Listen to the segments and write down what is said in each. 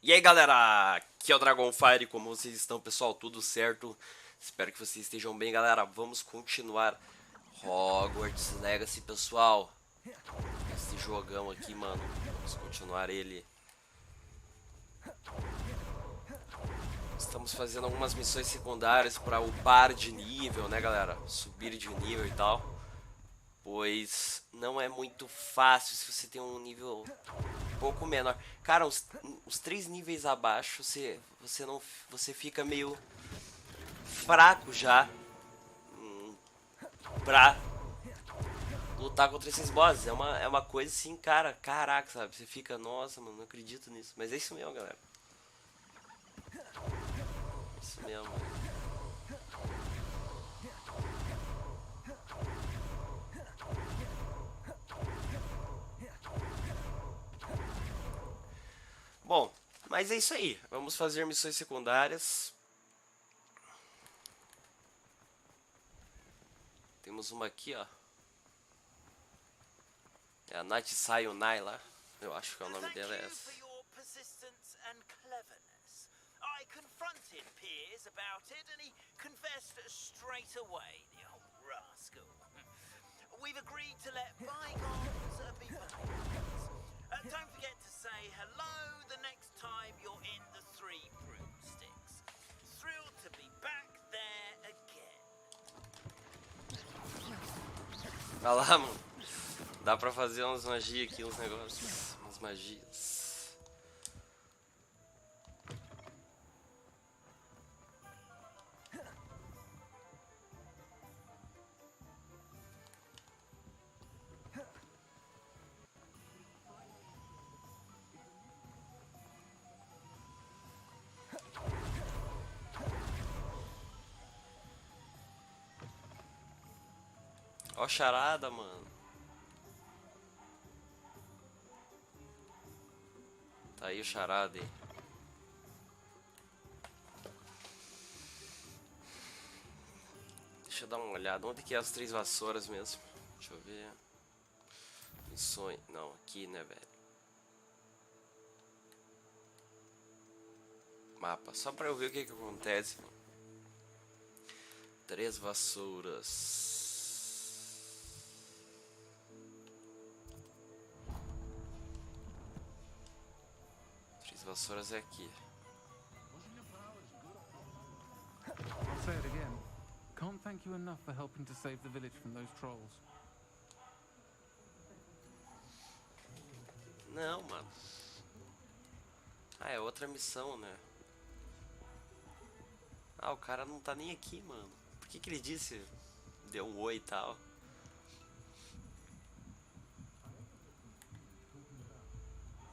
E aí galera, aqui é o Dragonfire, como vocês estão pessoal, tudo certo? Espero que vocês estejam bem galera, vamos continuar Hogwarts Legacy pessoal. Esse jogão aqui mano, vamos continuar ele. Estamos fazendo algumas missões secundárias para upar de nível, né galera, subir de nível e tal. Pois não é muito fácil se você tem um nível um pouco menor. Cara, os 3 níveis abaixo, você fica meio fraco já pra lutar contra esses bosses. É uma coisa assim, cara, caraca, sabe? Você fica, nossa, mano, não acredito nisso. Mas é isso mesmo, galera. É isso mesmo. Bom, mas é isso aí. Vamos fazer missões secundárias. Temos uma aqui, ó. É a Nath Sayonai lá. Eu acho que é o nome dela é essa. I confronted Piers about it and he confessed straight away, the old rascal. We've agreed to let bygones be bygones. Don't forget to say hello the next time you're in the Three Broomsticks. Thrilled to be back there again. Olha lá, mano. Dá pra fazer umas magias aqui, uns negócios. Umas magias. Ó charada, mano. Tá aí o charada aí. Deixa eu dar uma olhada. Onde que é as 3 vassouras mesmo? Deixa eu ver. Missões. Não, aqui, né, velho? Mapa. Só pra eu ver o que acontece, mano. 3 vassouras. Vassouras é aqui. I'll say it again. Can't thank you enough for helping to save the village from those trolls. Não, mano. Ah, é outra missão, né? Ah, o cara não tá nem aqui, mano. Por que que ele disse? Deu um oi e tal.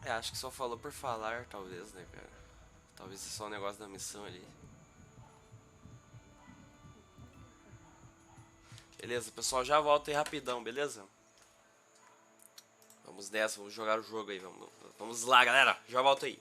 É, acho que só falou por falar, talvez, né, cara? Talvez é só um negócio da missão ali. Beleza, pessoal, já volto aí rapidão, beleza? Vamos nessa, vamos jogar o jogo aí, vamos lá, galera, já volto aí.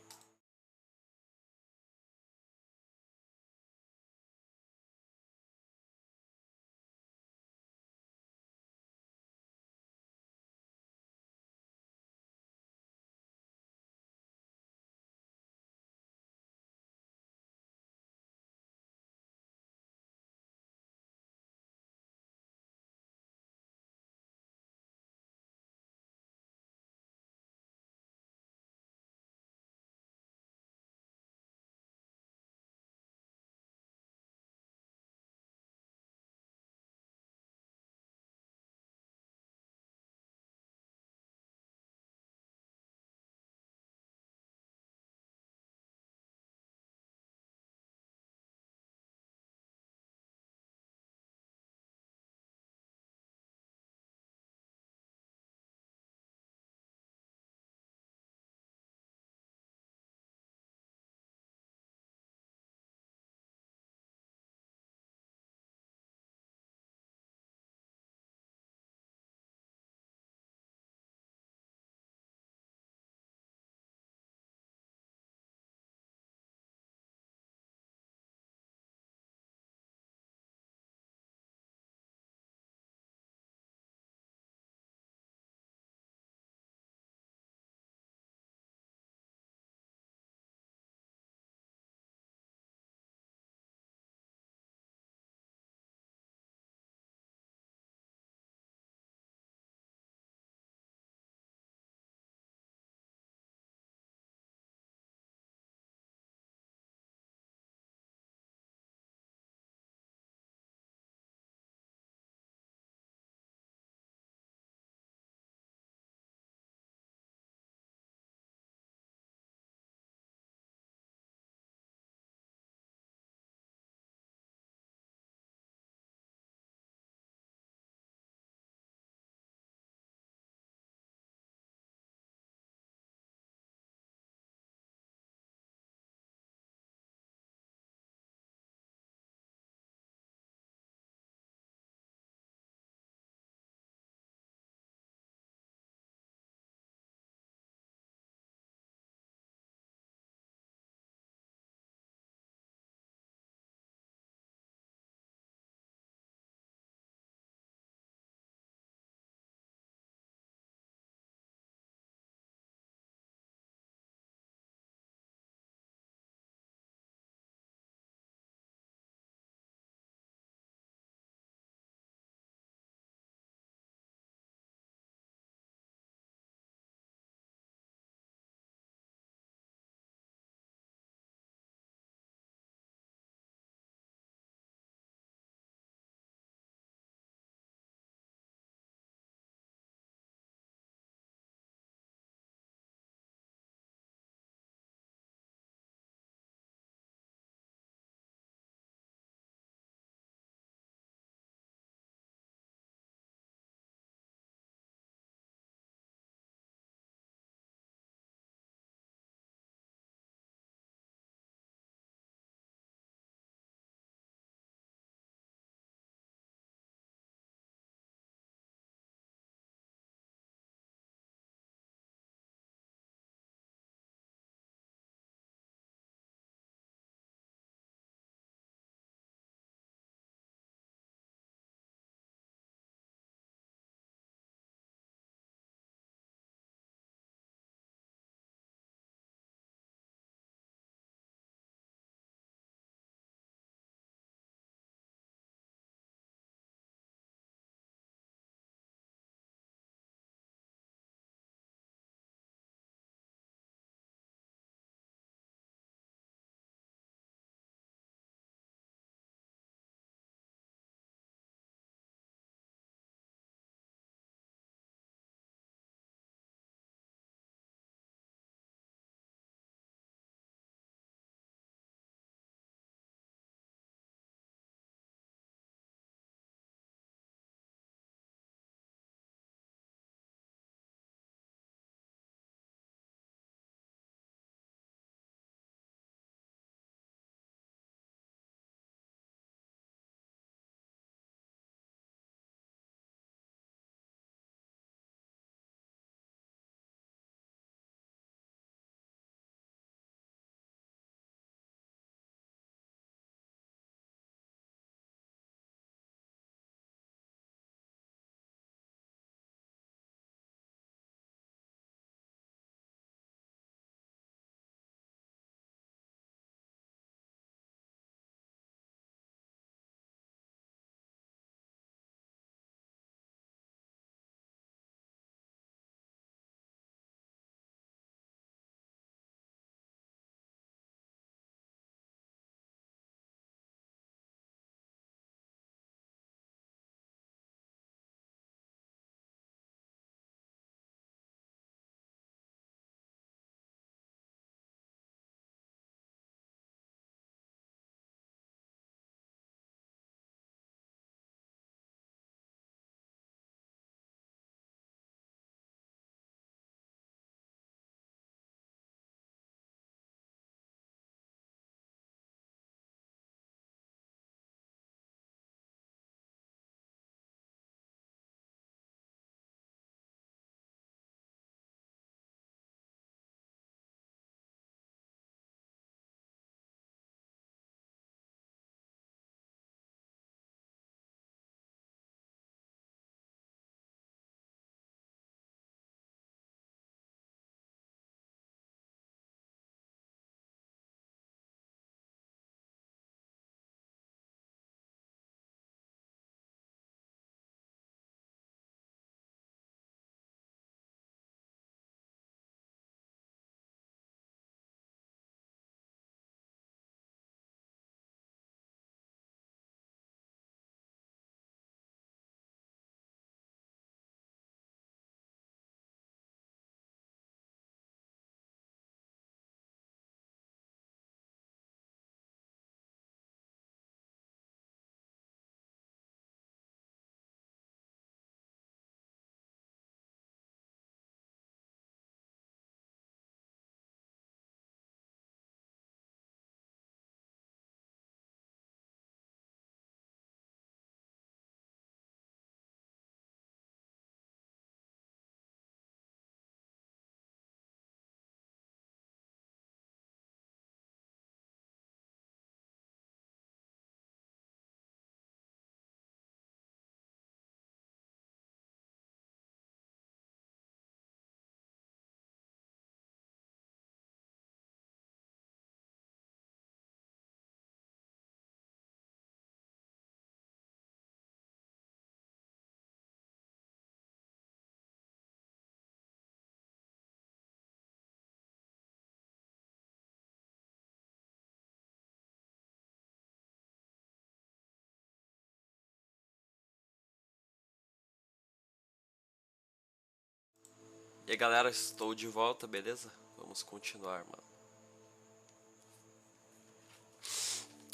E aí galera, estou de volta, beleza? Vamos continuar, mano.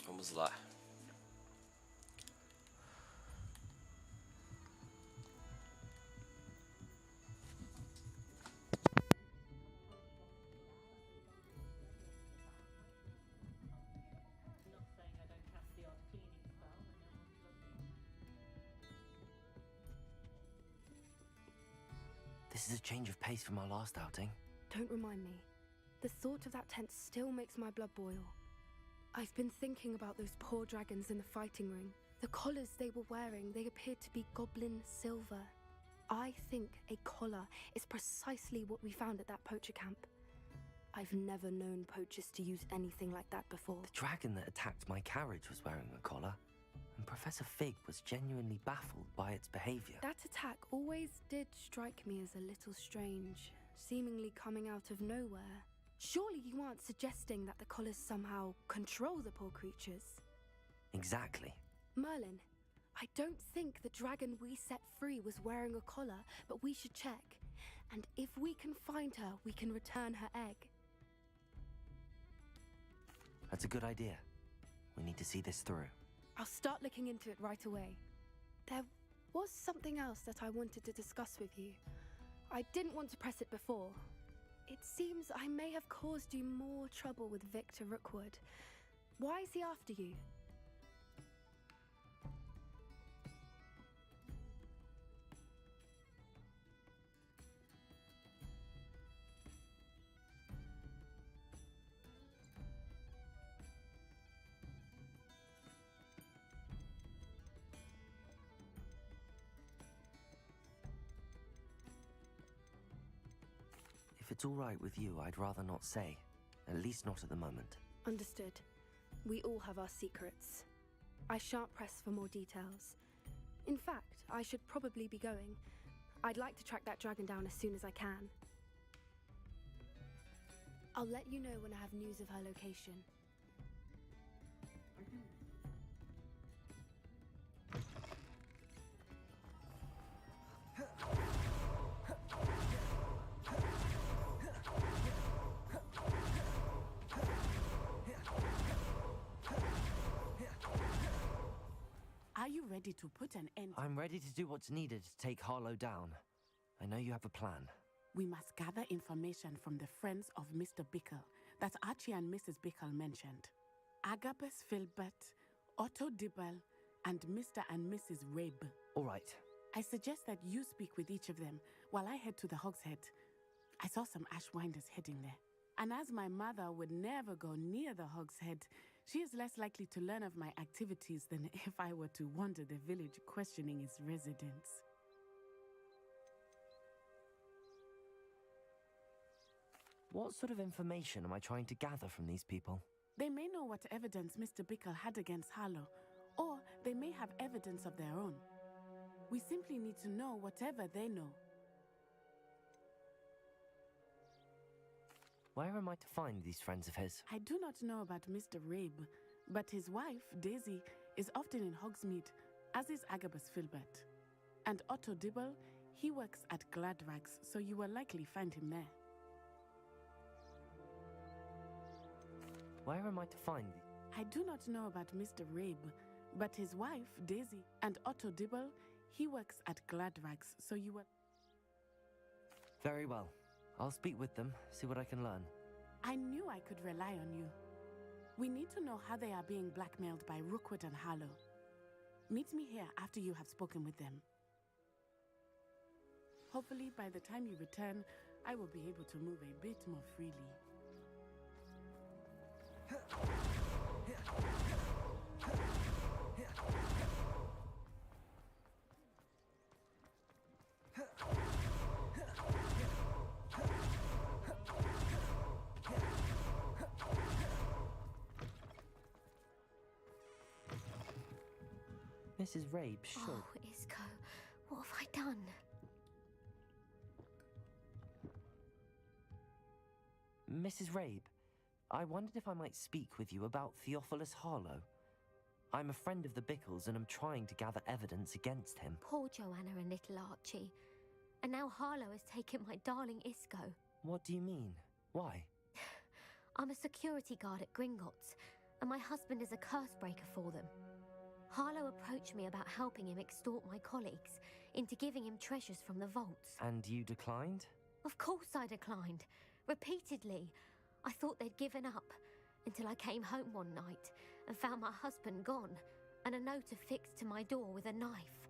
Vamos lá. This is a change of pace from our last outing. Don't remind me. The thought of that tent still makes my blood boil. I've been thinking about those poor dragons in the fighting ring. The collars they were wearing, they appeared to be goblin silver. I think a collar is precisely what we found at that poacher camp. I've never known poachers to use anything like that before. The dragon that attacked my carriage was wearing a collar, and Professor Fig was genuinely baffled by its behavior. That attack always did strike me as a little strange, seemingly coming out of nowhere. Surely you aren't suggesting that the collars somehow control the poor creatures? Exactly. Merlin, I don't think the dragon we set free was wearing a collar, but we should check. And if we can find her, we can return her egg. That's a good idea. We need to see this through. I'll start looking into it right away. There was something else that I wanted to discuss with you. I didn't want to press it before. It seems I may have caused you more trouble with Victor Rookwood. Why is he after you? If it's all right with you, I'd rather not say. At least not at the moment. Understood. We all have our secrets. I shan't press for more details. In fact, I should probably be going. I'd like to track that dragon down as soon as I can. I'll let you know when I have news of her location. Are you ready to put an end? I'm ready to do what's needed to take Harlow down. I know you have a plan. We must gather information from the friends of Mr. Bickle that Archie and Mrs. Bickle mentioned. Agabus Filbert, Otto Dibble, and Mr. and Mrs. Rabe. All right. I suggest that you speak with each of them while I head to the Hogshead. I saw some Ashwinders heading there. And as my mother would never go near the Hogshead, she is less likely to learn of my activities than if I were to wander the village questioning its residents. What sort of information am I trying to gather from these people? They may know what evidence Mr. Bickle had against Harlow, or they may have evidence of their own. We simply need to know whatever they know. Where am I to find these friends of his? I do not know about Mr. Rabe, but his wife, Daisy, is often in Hogsmeade, as is Agabus Filbert. And Otto Dibble, he works at Gladrags, so you will likely find him there. Where am I to find I do not know about Mr. Rabe, but his wife, Daisy, and Otto Dibble, he works at Gladrags, so you will... Very well. I'll speak with them, see what I can learn. I knew I could rely on you. We need to know how they are being blackmailed by Rookwood and Harlow. Meet me here after you have spoken with them. Hopefully, by the time you return, I will be able to move a bit more freely. Mrs. Rabe, sure. Oh, Isco, what have I done? Mrs. Rabe, I wondered if I might speak with you about Theophilus Harlow. I'm a friend of the Bickles and am trying to gather evidence against him. Poor Joanna and little Archie. And now Harlow has taken my darling Isco. What do you mean? Why? I'm a security guard at Gringotts, and my husband is a curse breaker for them. Harlow approached me about helping him extort my colleagues into giving him treasures from the vaults. And you declined? Of course I declined. Repeatedly. I thought they'd given up, until I came home one night and found my husband gone, and a note affixed to my door with a knife.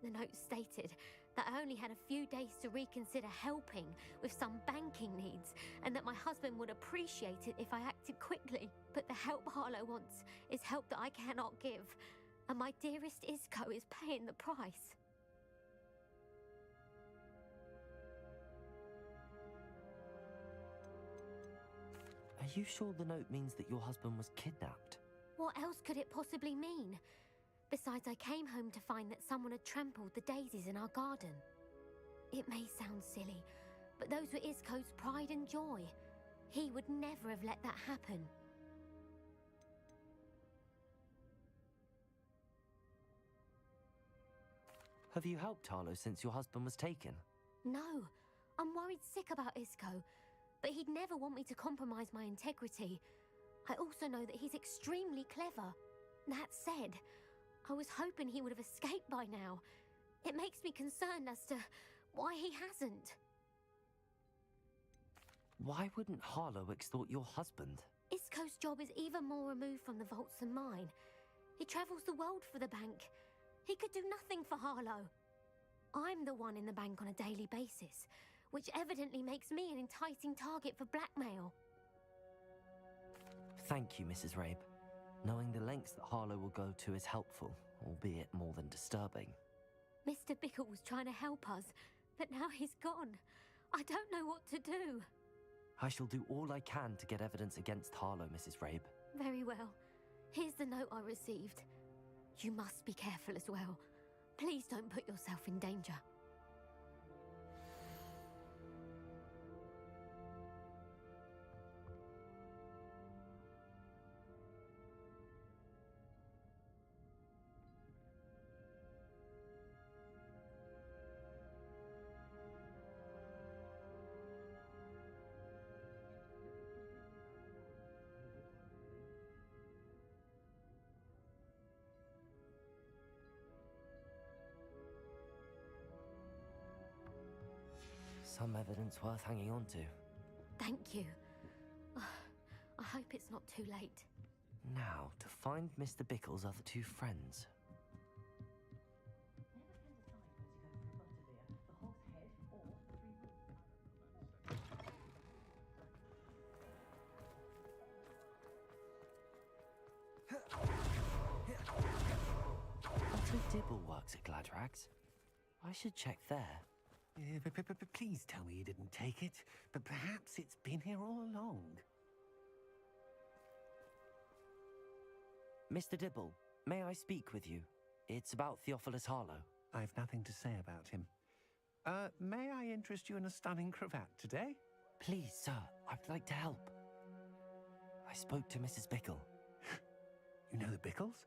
The note stated that I only had a few days to reconsider helping with some banking needs, and that my husband would appreciate it if I acted quickly. But the help Harlow wants is help that I cannot give, and my dearest Isco is paying the price. Are you sure the note means that your husband was kidnapped? What else could it possibly mean? Besides, I came home to find that someone had trampled the daisies in our garden. It may sound silly, but those were Isco's pride and joy. He would never have let that happen. Have you helped Harlow since your husband was taken? No, I'm worried sick about Isco, but he'd never want me to compromise my integrity. I also know that he's extremely clever. That said, I was hoping he would have escaped by now. It makes me concerned as to why he hasn't. Why wouldn't Harlow extort your husband? Isco's job is even more removed from the vaults than mine. He travels the world for the bank. He could do nothing for Harlow. I'm the one in the bank on a daily basis, which evidently makes me an enticing target for blackmail. Thank you, Mrs. Rabe. Knowing the lengths that Harlow will go to is helpful, albeit more than disturbing. Mr. Bickle was trying to help us, but now he's gone. I don't know what to do. I shall do all I can to get evidence against Harlow, Mrs. Rabe. Very well. Here's the note I received. You must be careful as well. Please don't put yourself in danger. Some evidence worth hanging on to. Thank you. I hope it's not too late. Now, to find Mr. Bickle's other two friends. Otto Dibble works at Gladrags. I should check there. Please tell me you didn't take it, but perhaps it's been here all along. Mr. Dibble, may I speak with you? It's about Theophilus Harlow. I've nothing to say about him. May I interest you in a stunning cravat today? Please, sir, I'd like to help. I spoke to Mrs. Bickle. You know the Bickles?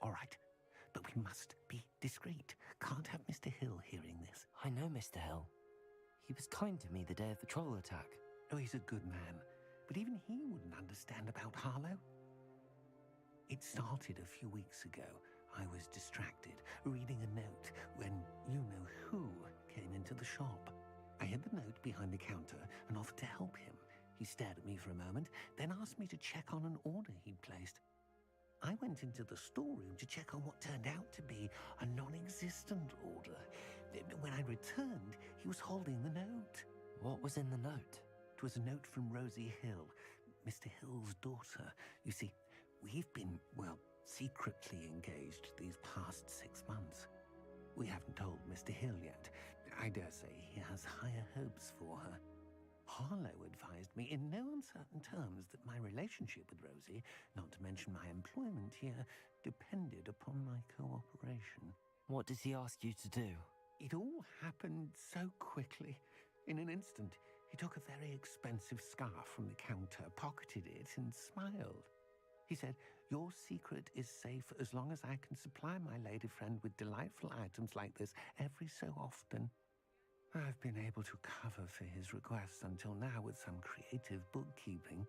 All right, but we must be discreet. Can't have Mr. Hill hearing this. I know Mr. Hill. He was kind to me the day of the troll attack. Oh, he's a good man, but even he wouldn't understand about Harlow. It started a few weeks ago. I was distracted, reading a note, when you-know-who came into the shop. I hid the note behind the counter and offered to help him. He stared at me for a moment, then asked me to check on an order he'd placed. I went into the storeroom to check on what turned out to be a non-existent order. When I returned, he was holding the note. What was in the note? It was a note from Rosie Hill, Mr. Hill's daughter. You see, we've been, well, secretly engaged these past 6 months. We haven't told Mr. Hill yet. I dare say he has higher hopes for her. Harlow advised me in no uncertain terms that my relationship with Rosie, not to mention my employment here, depended upon my cooperation. What does he ask you to do? It all happened so quickly. In an instant, he took a very expensive scarf from the counter, pocketed it, and smiled. He said, "Your secret is safe as long as I can supply my lady friend with delightful items like this every so often." I've been able to cover for his requests until now with some creative bookkeeping.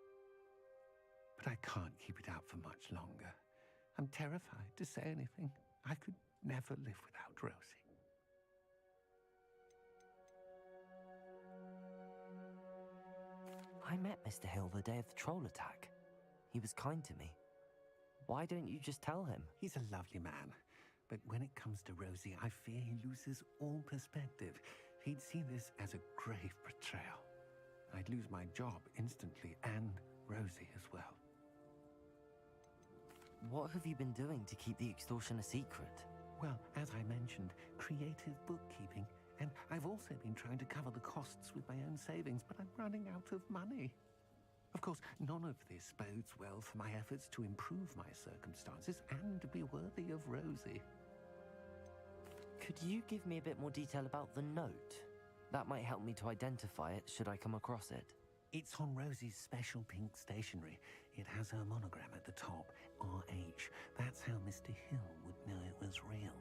But I can't keep it out for much longer. I'm terrified to say anything. I could never live without Rosie. I met Mr. Hill the day of the troll attack. He was kind to me. Why don't you just tell him? He's a lovely man. But when it comes to Rosie, I fear he loses all perspective. He'd see this as a grave betrayal. I'd lose my job instantly, and Rosie as well. What have you been doing to keep the extortion a secret? Well, as I mentioned, creative bookkeeping. And I've also been trying to cover the costs with my own savings, but I'm running out of money. Of course, none of this bodes well for my efforts to improve my circumstances and to be worthy of Rosie. Could you give me a bit more detail about the note? That might help me to identify it should I come across it. It's on Rosie's special pink stationery. It has her monogram at the top, RH. That's how Mr. Hill would know it was real.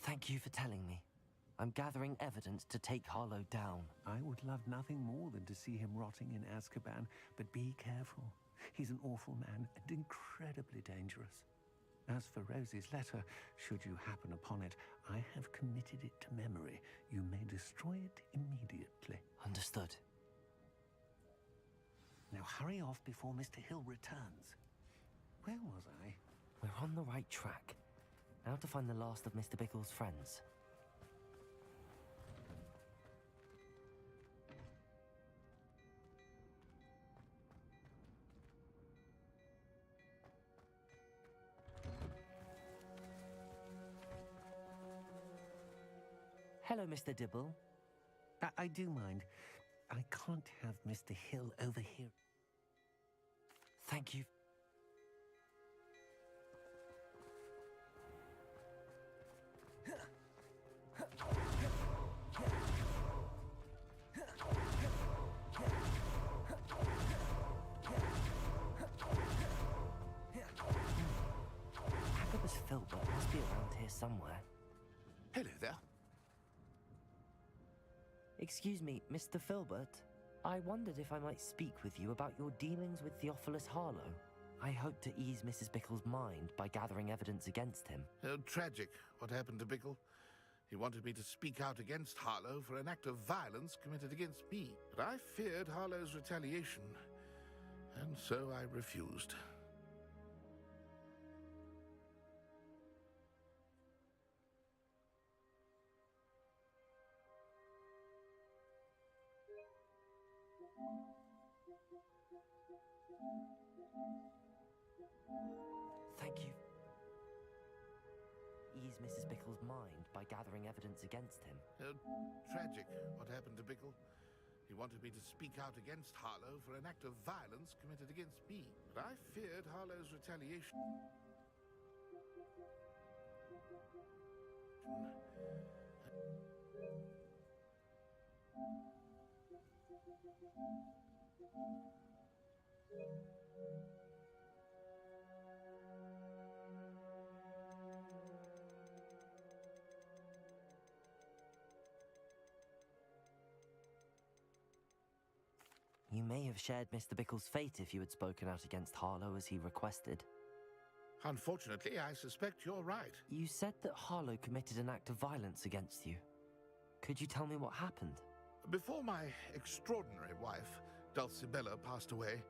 Thank you for telling me. I'm gathering evidence to take Harlow down. I would love nothing more than to see him rotting in Azkaban, but be careful. He's an awful man and incredibly dangerous. As for Rosie's letter, should you happen upon it, I have committed it to memory. You may destroy it immediately. Understood. Now hurry off before Mr. Hill returns. Where was I? We're on the right track. Now to find the last of Mr. Bickle's friends. Hello, Mr. Dibble. I do mind. I can't have Mr. Hill over here. Thank you. Agabus Filbert must be around here somewhere. Hello there. Excuse me, Mr. Filbert. I wondered if I might speak with you about your dealings with Theophilus Harlow. I hope to ease Mrs. Bickle's mind by gathering evidence against him. Tragic, what happened to Bickle. He wanted me to speak out against Harlow for an act of violence committed against me. But I feared Harlow's retaliation, and so I refused. Thank you. Ease Mrs. Bickle's mind by gathering evidence against him. Tragic, what happened to Bickle. He wanted me to speak out against Harlow for an act of violence committed against me. But I feared Harlow's retaliation. You may have shared Mr. Bickle's fate if you had spoken out against Harlow as he requested. Unfortunately, I suspect you're right. You said that Harlow committed an act of violence against you. Could you tell me what happened? Before my extraordinary wife, Dulcibella, passed away,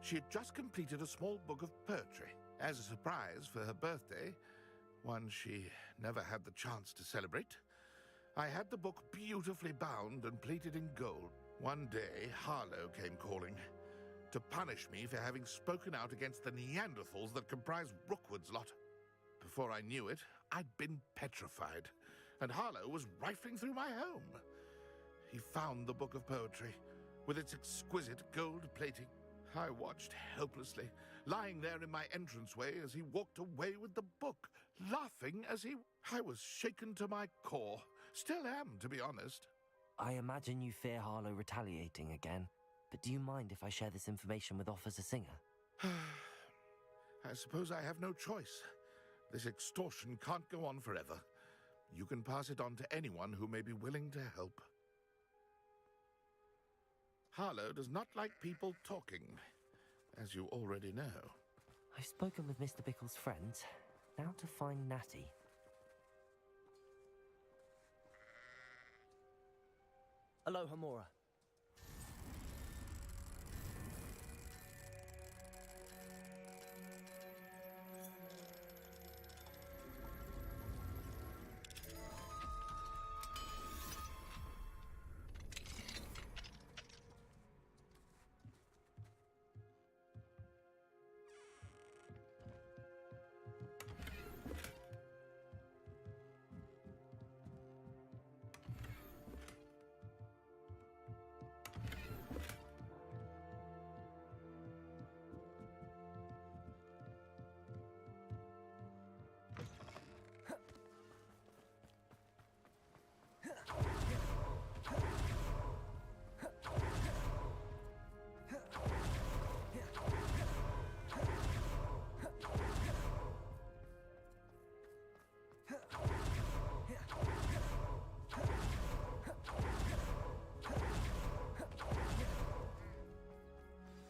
she had just completed a small book of poetry. As a surprise for her birthday, one she never had the chance to celebrate, I had the book beautifully bound and plated in gold. One day, Harlow came calling to punish me for having spoken out against the Neanderthals that comprise Rookwood's lot. Before I knew it, I'd been petrified, and Harlow was rifling through my home. He found the book of poetry, with its exquisite gold plating. I watched helplessly, lying there in my entranceway as he walked away with the book, laughing as he... I was shaken to my core. Still am, to be honest. I imagine you fear Harlow retaliating again. But do you mind if I share this information with Officer Singer? I suppose I have no choice. This extortion can't go on forever. You can pass it on to anyone who may be willing to help. Harlow does not like people talking, as you already know. I've spoken with Mr. Bickle's friends. Now to find Natty. Aloha, Mora.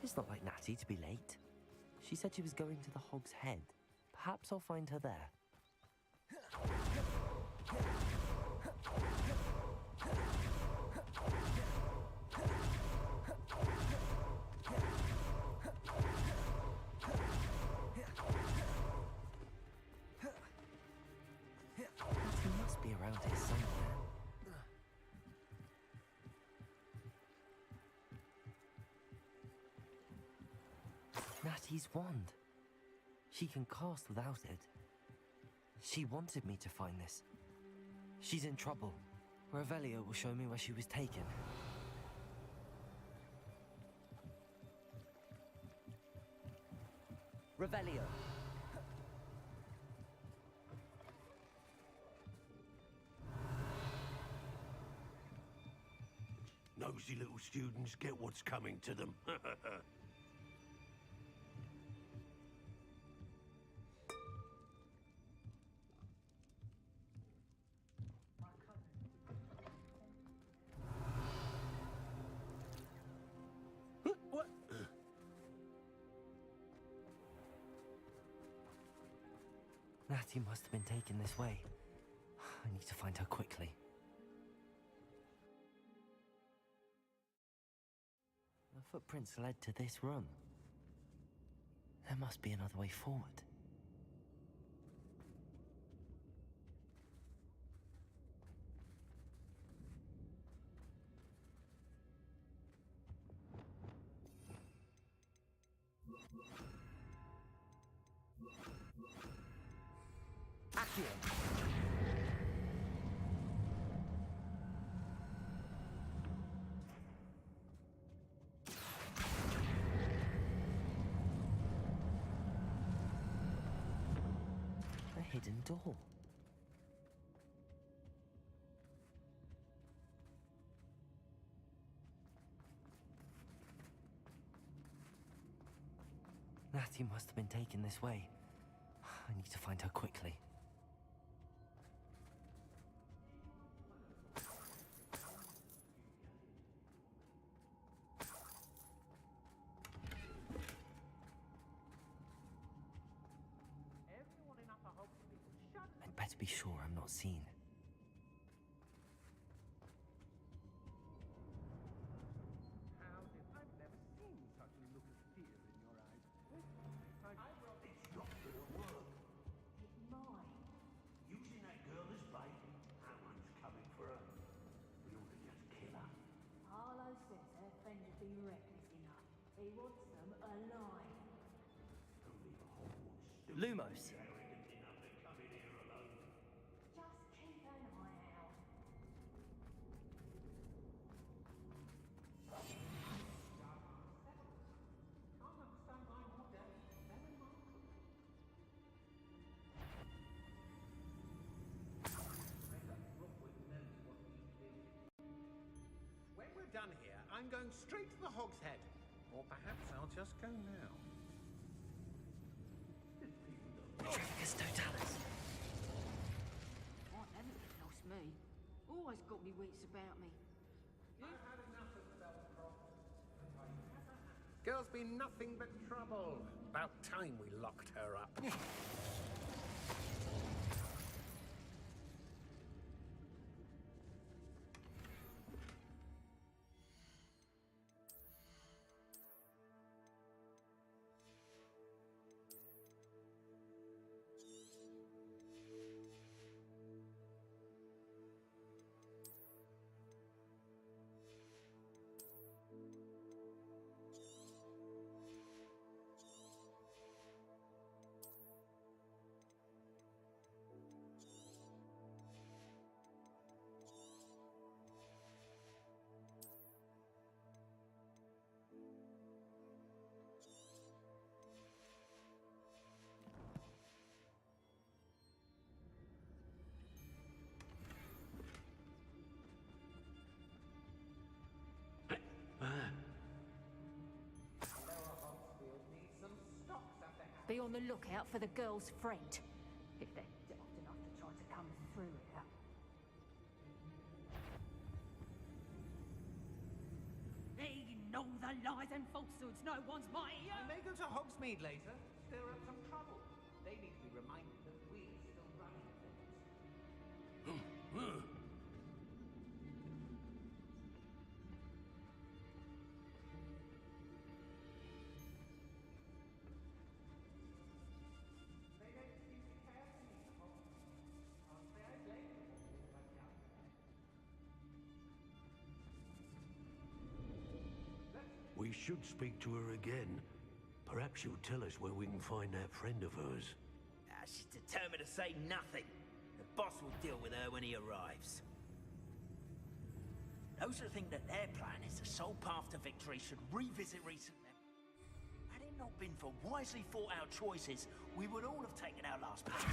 It's not like Natty to be late. She said she was going to the Hog's Head. Perhaps I'll find her there. Natty must be around here somewhere. Natty's wand. She can cast without it. She wanted me to find this. She's in trouble. Revelio will show me where she was taken. Revelio. Nosy little students get what's coming to them. What? Natty must have been taken this way. I need to find her quickly. The footprints led to this room. There must be another way forward. Aqui. A hidden door. Natty must have been taken this way. I need to find her quickly. I'd better be sure I'm not seen. I've never seen such a look of fear in your eyes. It's not gonna work. It's mine. Using that girl as bait, someone's coming for her. We ought to just kill her. Harlow says her friend has been reckless enough. He wants them alive. Only the Hogwarts. Lumos. Just keep an eye out. When we're done here, I'm going straight to the Hog's Head. Or perhaps I'll just go now. Petrificus totalis. I never get lost, me. Always got me wits about me. I've had enough of Girl's been nothing but trouble. About time we locked her up. Be on the lookout for the girl's friend. If they're daft enough to try to come through here. They know the lies and falsehoods no one's mighty. I may go to Hogsmeade later, stir up some trouble. They need to be reminded that we're still running things. We should speak to her again. Perhaps she'll tell us where we can find that friend of hers. She's determined to say nothing. The boss will deal with her when he arrives. Those who think that their plan is the sole path to victory should revisit recent memories. Had it not been for wisely thought out choices, we would all have taken our last breath.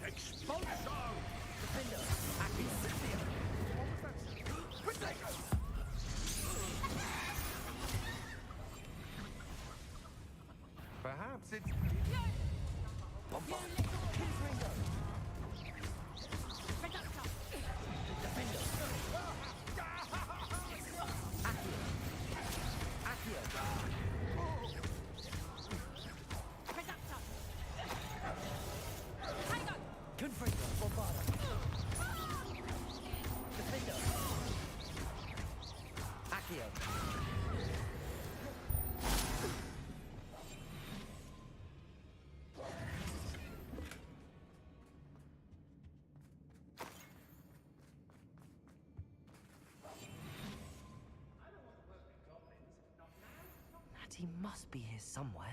Expulso! Defender! Aqui! Perhaps it's... He must be here somewhere.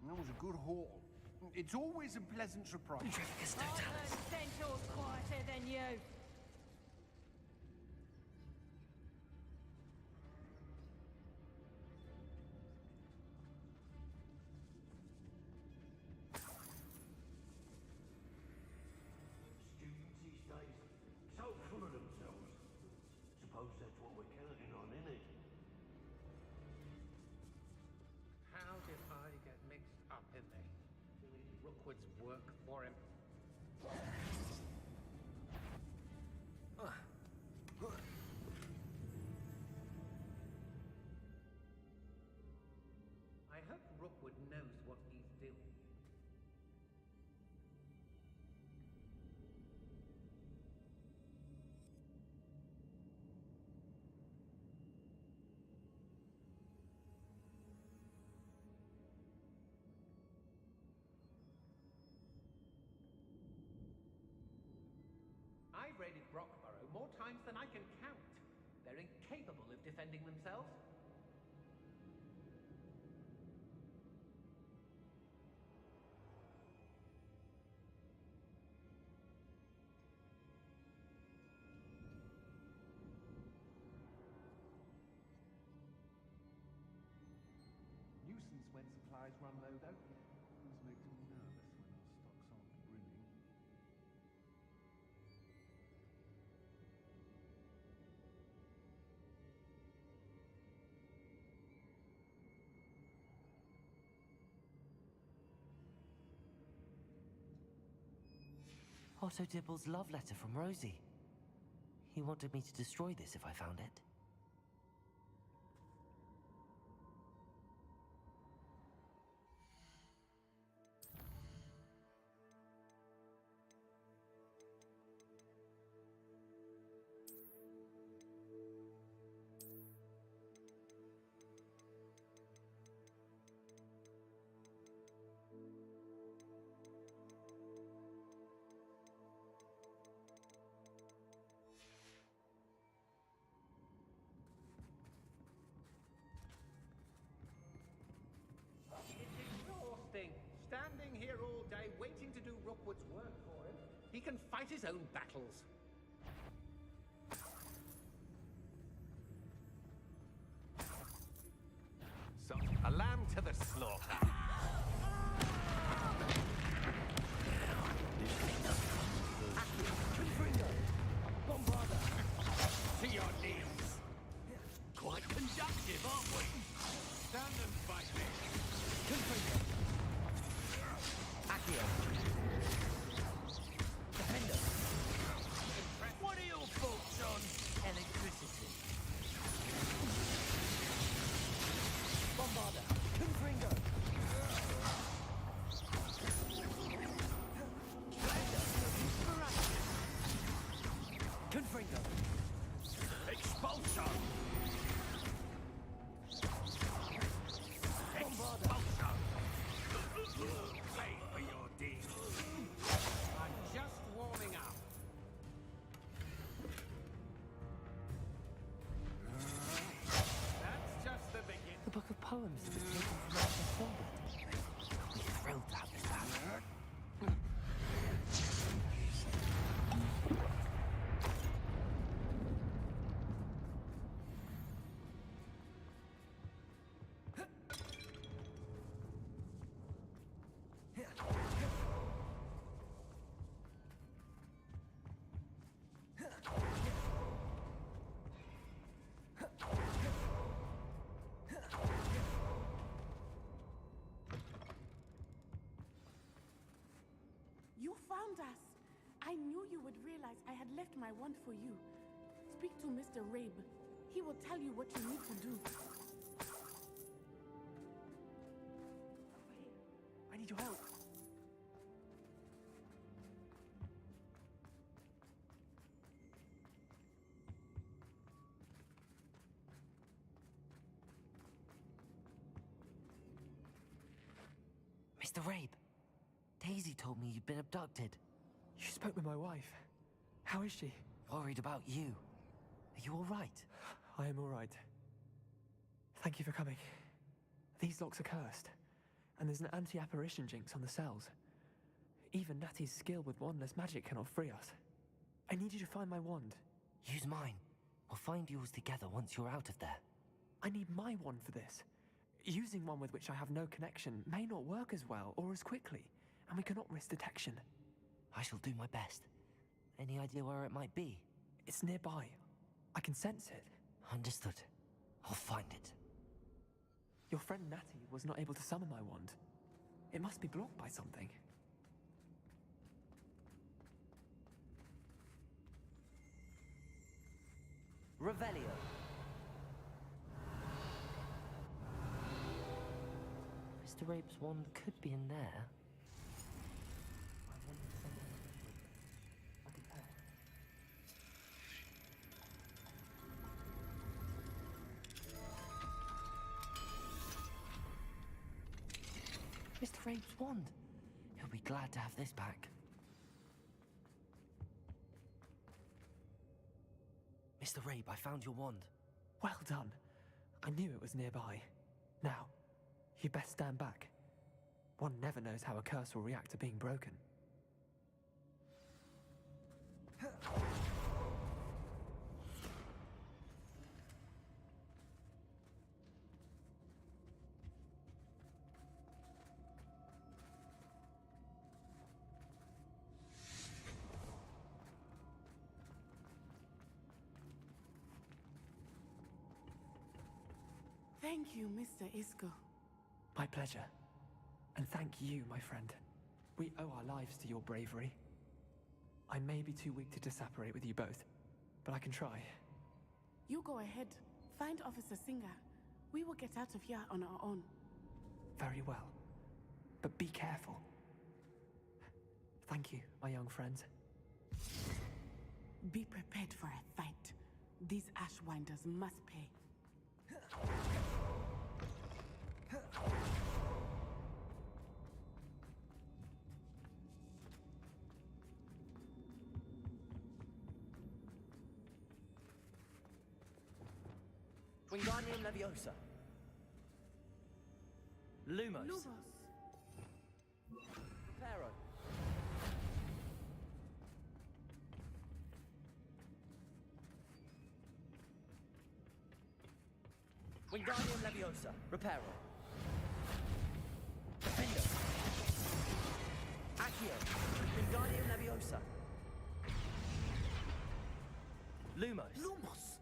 That was a good haul. It's always a pleasant surprise. Centaur's quieter than you. Work for him. I hope Rookwood knows what he's doing. I've raided Brockborough more times than I can count. They're incapable of defending themselves. when supplies run low, though. Always makes me nervous when our stocks aren't brimming. Otto Dibble's love letter from Rosie. He wanted me to destroy this if I found it. Standing here all day waiting to do Rookwood's work for him. He can fight his own battles. So, a lamb to the slaughter. Bombarda! To your knees! Quite conductive, aren't we? Stand and fight me! Defender. What are your thoughts on Electricity. Bombarda. Confringo. Confringo. Expulsion! Bombarda. Pay for your deeds. I'm just warming up. That's just the beginning. The book of poems that was taken from Mr. Filbert. We're thrilled to have this back. You found us! I knew you would realize I had left my wand for you. Speak to Mr. Rabe. He will tell you what you need to do. I need your help. Mr. Rabe, Daisy told me you'd been abducted. You spoke with my wife. How is she? Worried about you. Are you all right? I am all right. Thank you for coming. These locks are cursed, and there's an anti-apparition jinx on the cells. Even Natty's skill with wandless magic cannot free us. I need you to find my wand. Use mine. We'll find yours together once you're out of there. I need my wand for this. Using one with which I have no connection may not work as well or as quickly, and we cannot risk detection. I shall do my best. Any idea where it might be? It's nearby. I can sense it. Understood. I'll find it. Your friend Natty was not able to summon my wand. It must be blocked by something. Revelio. Mr. Rabe's wand could be in there. Mr. Rabe's wand. He'll be glad to have this back. Mr. Rabe, I found your wand. Well done. I knew it was nearby. Now, you best stand back. One never knows how a curse will react to being broken. Thank you, Mr. Isco. My pleasure. And thank you, my friend. We owe our lives to your bravery. I may be too weak to disapparate with you both, but I can try. You go ahead. Find Officer Singer. We will get out of here on our own. Very well. But be careful. Thank you, my young friends. Be prepared for a fight. These Ashwinders must pay. Wingardium Leviosa. Lumos. Lumos. Pero. Wingardium Leviosa. Reparo. Vindo. Aqui. Wingardium Leviosa. Lumos. Lumos.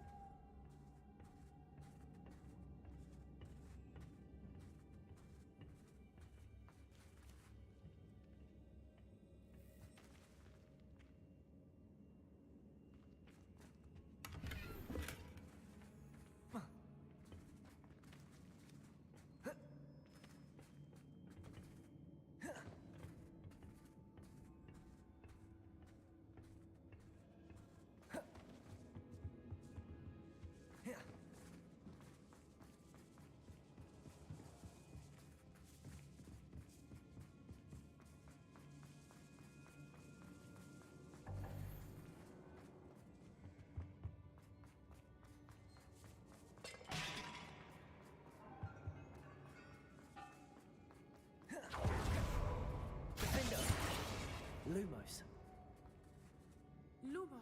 Lumos. Lumos.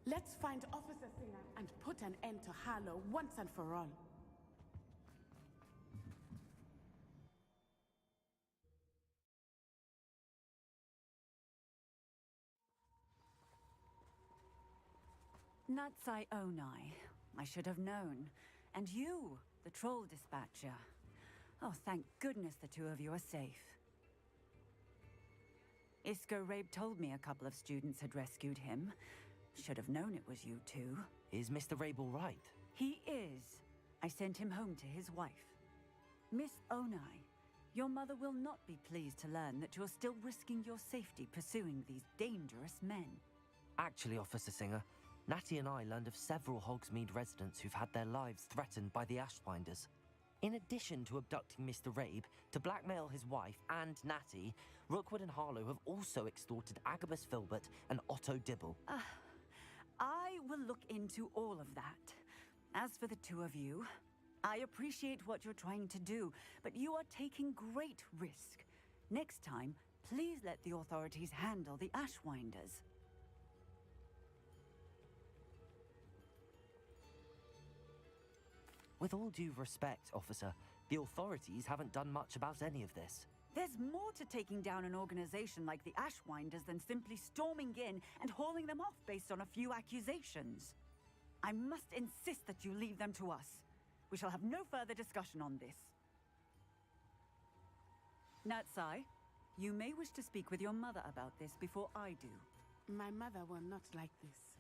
Let's find Officer Singer and put an end to Harlow once and for all. Natsai Onai. I should have known. And you, the troll dispatcher. Oh, thank goodness the two of you are safe. Isco Rabe told me a couple of students had rescued him. Should have known it was you two. Is Mr. Rabe all right? He is. I sent him home to his wife. Miss Onai, your mother will not be pleased to learn that you're still risking your safety pursuing these dangerous men. Actually, Officer Singer, Natty and I learned of several Hogsmeade residents who've had their lives threatened by the Ashwinders. In addition to abducting Mr. Rabe to blackmail his wife and Natty, Rookwood and Harlow have also extorted Agabus Filbert and Otto Dibble. I will look into all of that. As for the two of you, I appreciate what you're trying to do, but you are taking great risk. Next time, please let the authorities handle the Ashwinders. With all due respect, officer, the authorities haven't done much about any of this. There's more to taking down an organization like the Ashwinders than simply storming in and hauling them off based on a few accusations. I must insist that you leave them to us. We shall have no further discussion on this. Natsai, you may wish to speak with your mother about this before I do. My mother will not like this.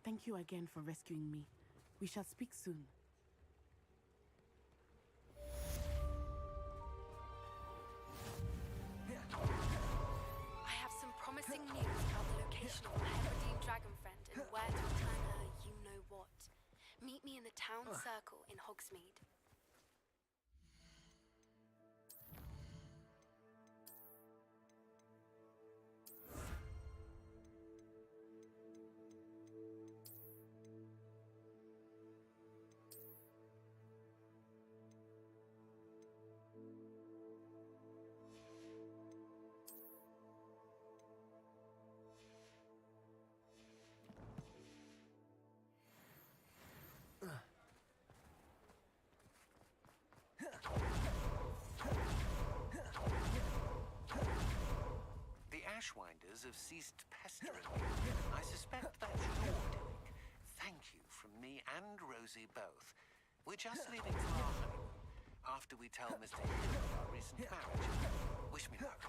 Thank you again for rescuing me. We shall speak soon. I have some promising news about the location of my Hebridean dragon friend and where to return her you-know-what. Meet me in the town circle in Hogsmeade. Ashwinders have ceased pestering you. I suspect that's your doing. Thank you from me and Rosie both. We're just leaving for our honeymoon after we tell Mr. Hill of our recent marriage. Wish me luck.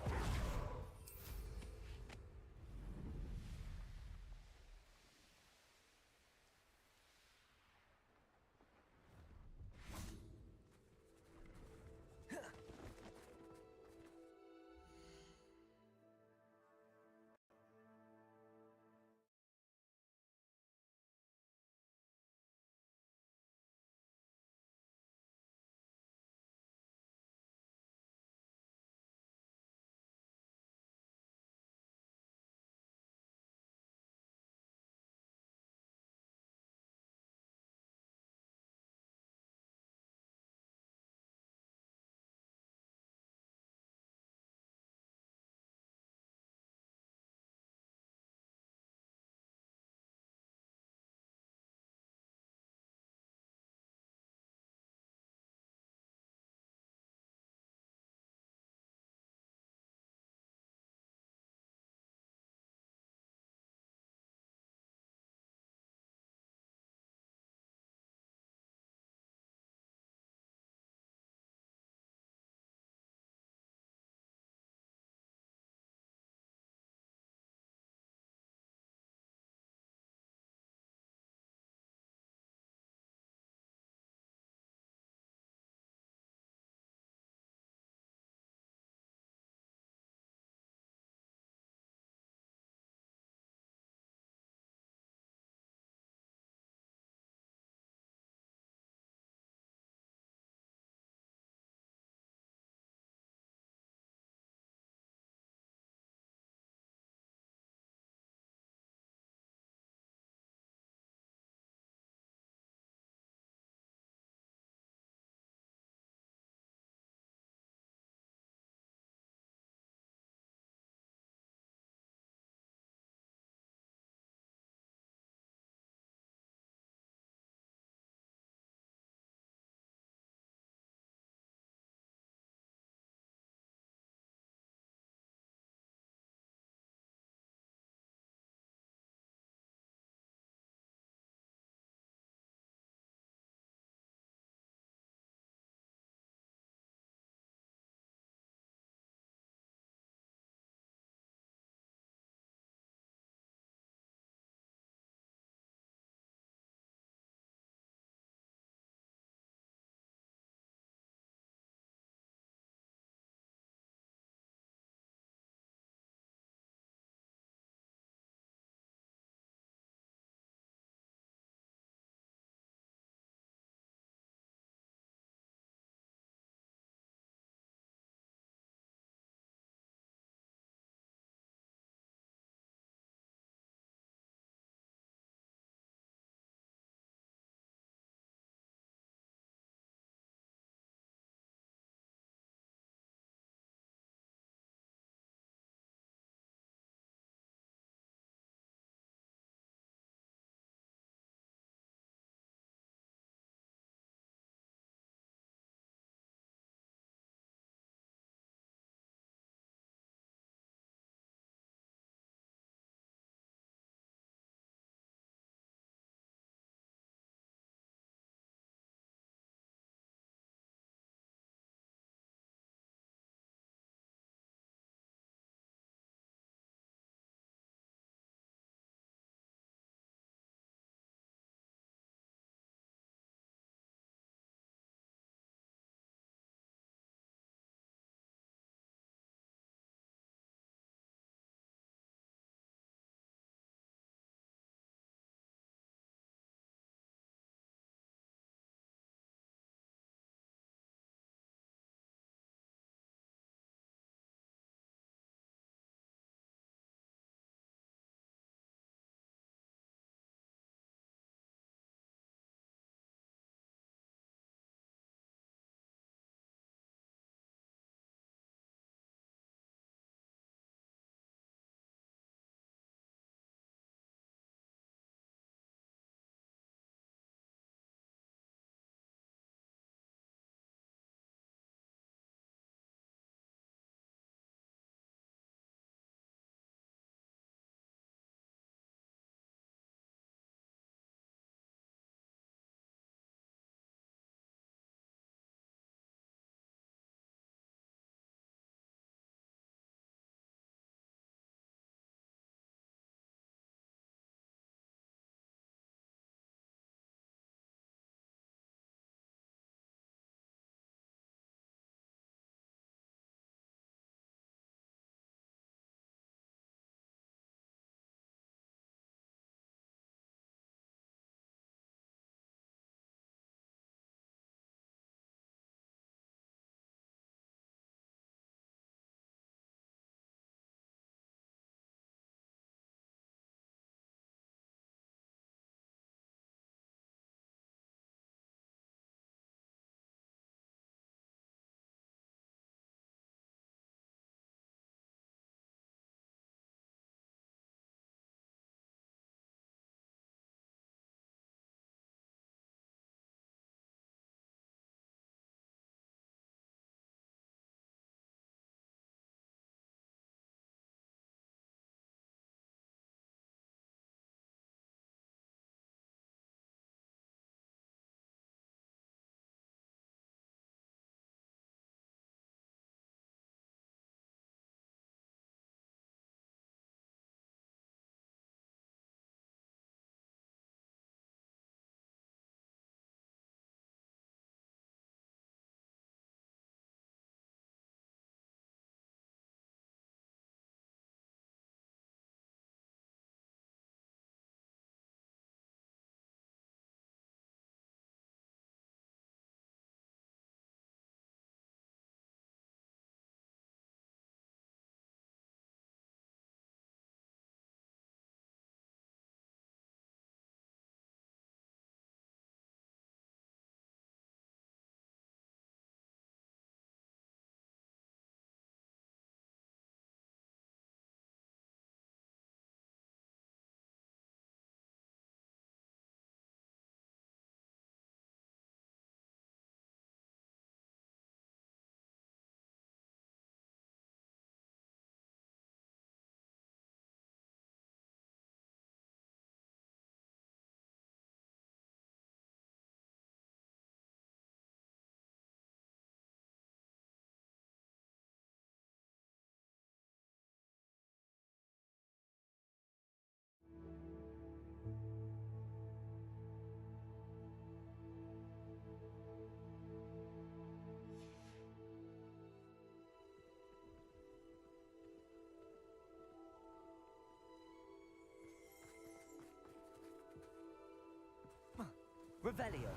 Revelio.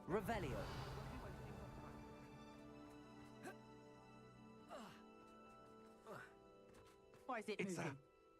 Revelio. Why is it It's moving?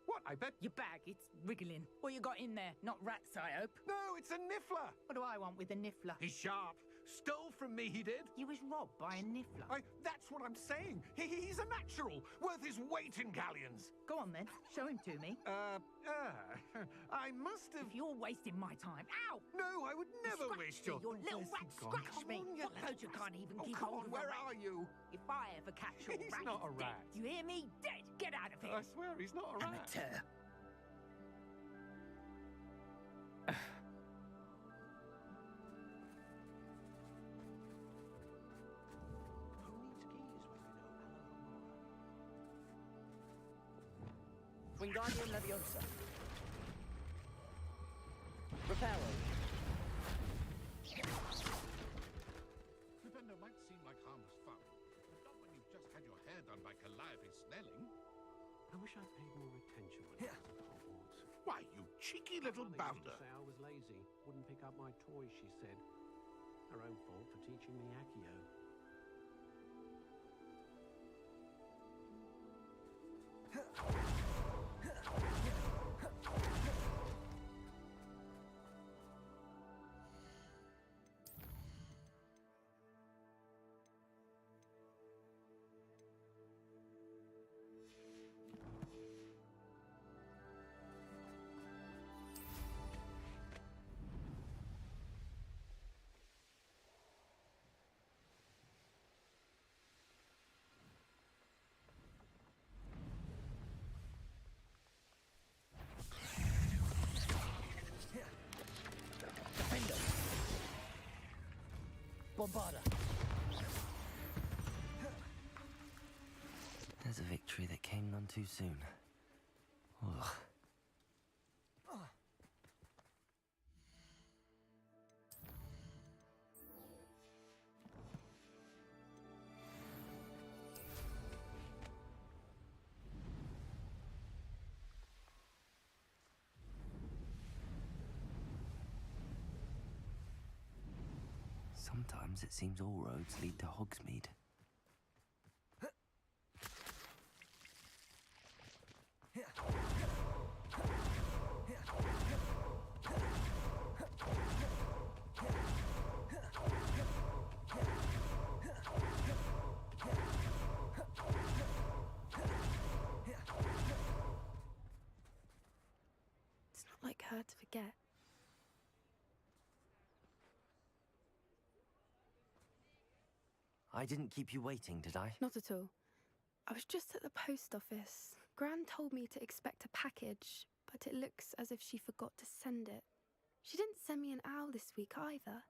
What, I bet? Your bag, it's wriggling. What you got in there? Not rats, I hope. No, it's a niffler. What do I want with a niffler? He's sharp. Stole from me, he did. You was robbed by a niffler. That's what I'm saying. He's a natural, worth his weight in galleons. Go on then, show him to me. I must have... If you're wasting my time... Ow! No, I would never waste your... Your little rat scratched me. On, What coach you can't even keep come hold on, of where a rat? are you? If I ever catch your He's rat, not a he's dead. rat. You hear me? Dead! Get out of here! I swear, he's not a rat. Amateur. Wingardium Leviosa. Reparo. Defender might seem like harmless fun, but not when you've just had your hair done by Calliope Snelling. I wish I'd paid more attention when I was at Hogwarts. Why, you cheeky little Mother used bounder. to say I was lazy, wouldn't pick up my toys, she said. Her own fault for teaching me Accio. Bombarda. There's a victory that came none too soon. Ugh. Sometimes it seems all roads lead to Hogsmeade. It's not like her to forget. I didn't keep you waiting, did I? Not at all. I was just at the post office. Gran told me to expect a package, but it looks as if she forgot to send it. She didn't send me an owl this week either.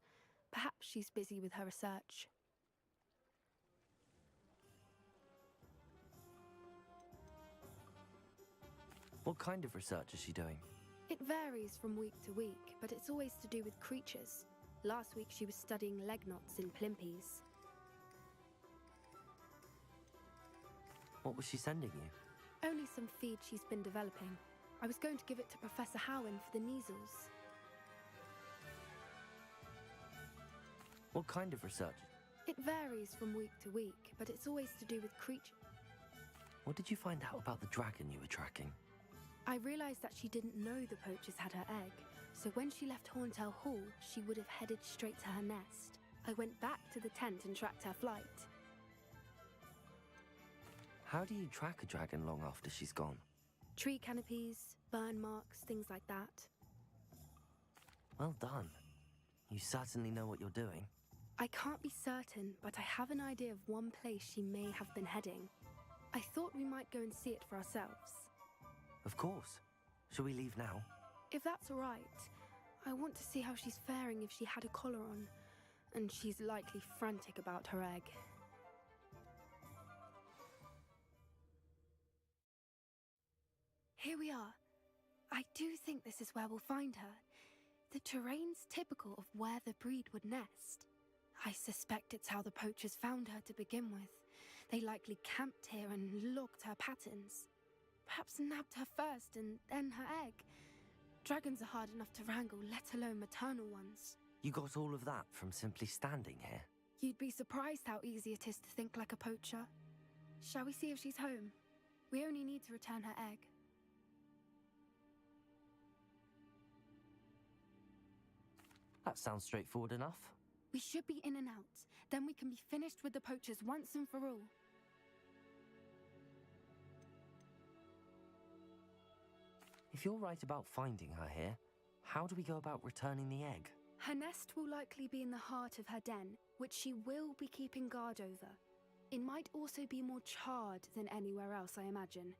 Perhaps she's busy with her research. What kind of research is she doing? It varies from week to week, but it's always to do with creatures. Last week she was studying leg knots in plimpies. What was she sending you? Only some feed she's been developing. I was going to give it to Professor Howin for the measles. What kind of research? It varies from week to week, but it's always to do with creatures. What did you find out about the dragon you were tracking? I realised that she didn't know the poachers had her egg, so when she left Horntail Hall, she would have headed straight to her nest. I went back to the tent and tracked her flight. How do you track a dragon long after she's gone? Tree canopies, burn marks, things like that. Well done. You certainly know what you're doing. I can't be certain, but I have an idea of one place she may have been heading. I thought we might go and see it for ourselves. Of course. Shall we leave now? If that's all right, I want to see how she's faring if she had a collar on. And she's likely frantic about her egg. Here we are. I do think this is where we'll find her. The terrain's typical of where the breed would nest. I suspect it's how the poachers found her to begin with. They likely camped here and logged her patterns. Perhaps nabbed her first and then her egg. Dragons are hard enough to wrangle, let alone maternal ones. You got all of that from simply standing here? You'd be surprised how easy it is to think like a poacher. Shall we see if she's home? We only need to return her egg. That sounds straightforward enough. We should be in and out. Then we can be finished with the poachers once and for all. If you're right about finding her here, how do we go about returning the egg? Her nest will likely be in the heart of her den, which she will be keeping guard over. It might also be more charred than anywhere else, I imagine.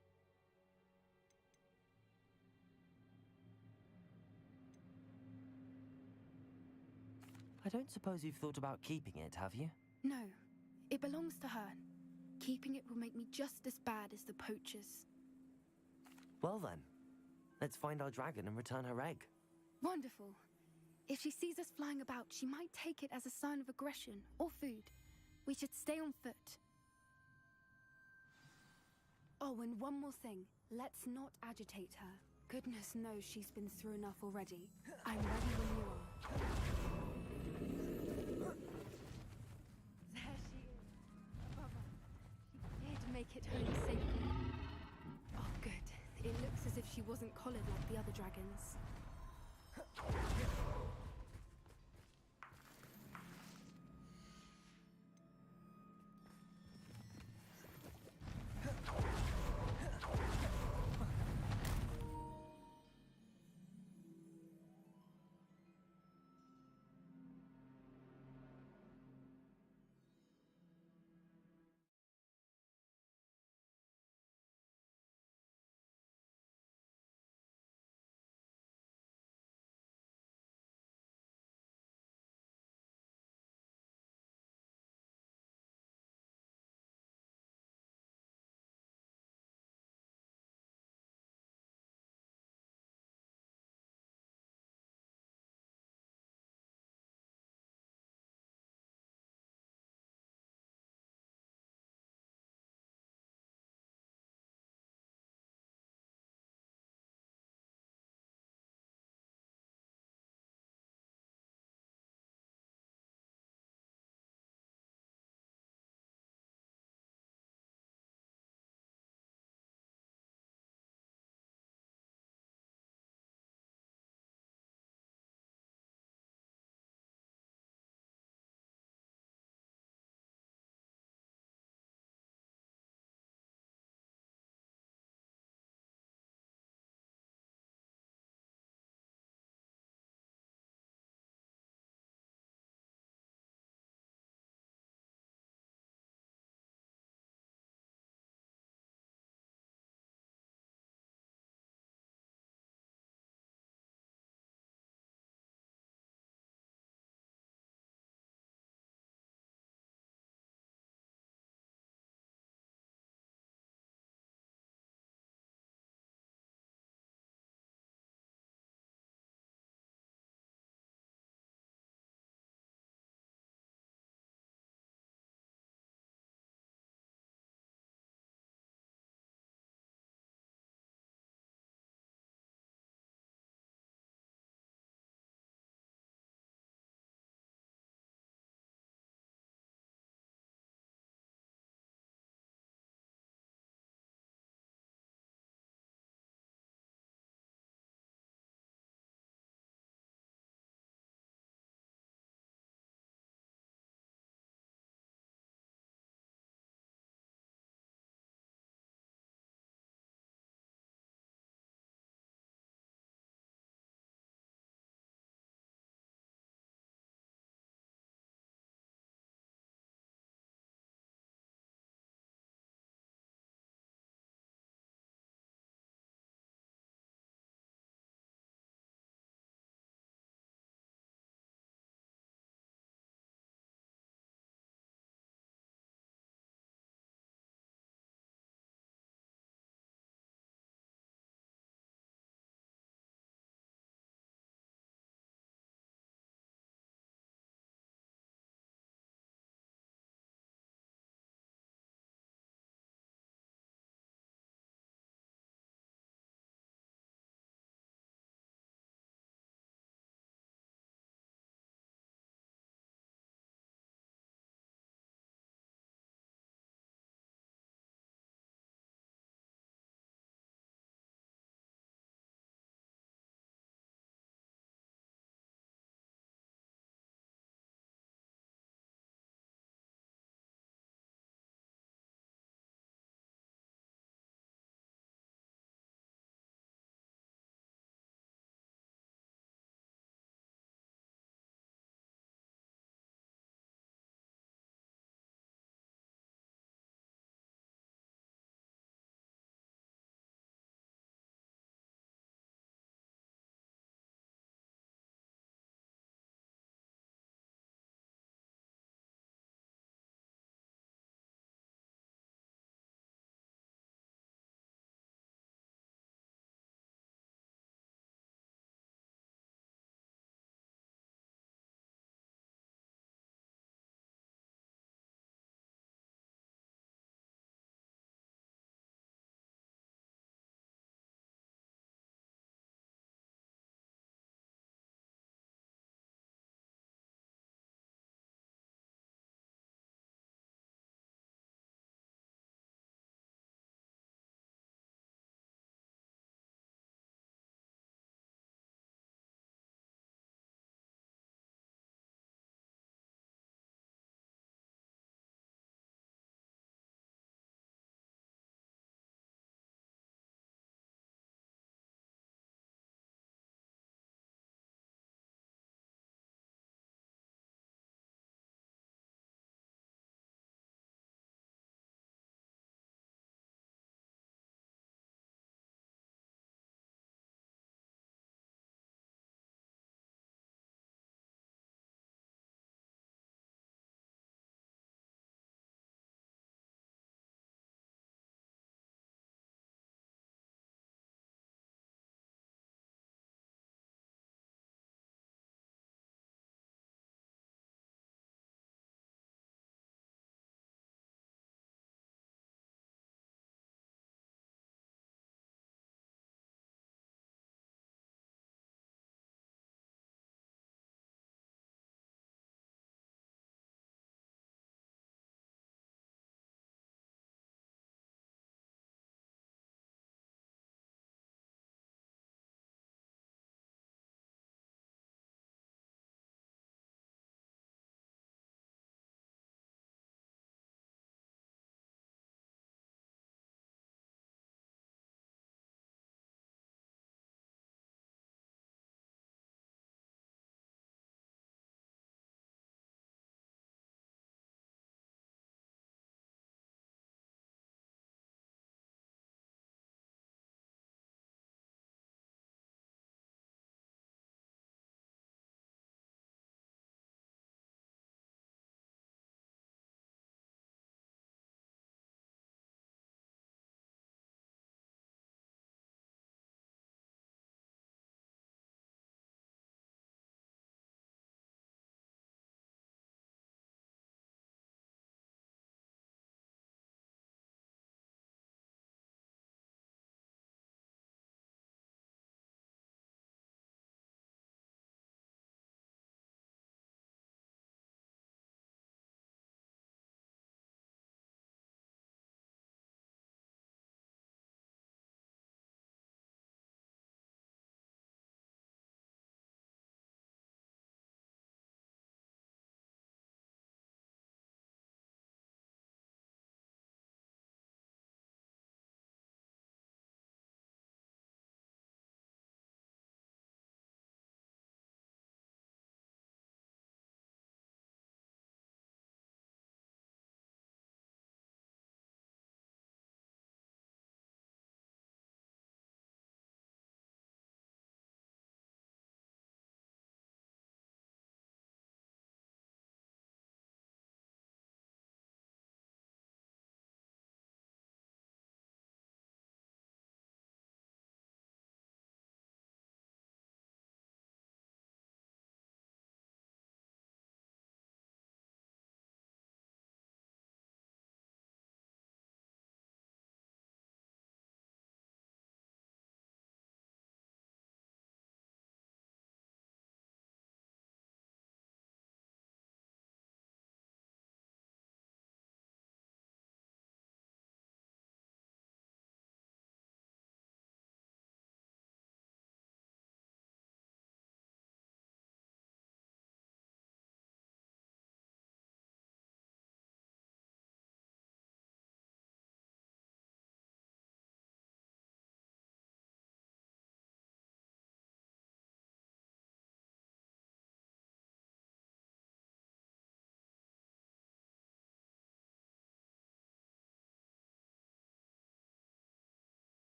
I don't suppose you've thought about keeping it, have you? No, it belongs to her. Keeping it will make me just as bad as the poachers. Well then, let's find our dragon and return her egg. Wonderful. If she sees us flying about, she might take it as a sign of aggression or food. We should stay on foot. Oh, and one more thing. Let's not agitate her. Goodness knows she's been through enough already. I'm ready when you are. There she is. Above us. She did make it home safely. Oh, good. It looks as if she wasn't collared like the other dragons.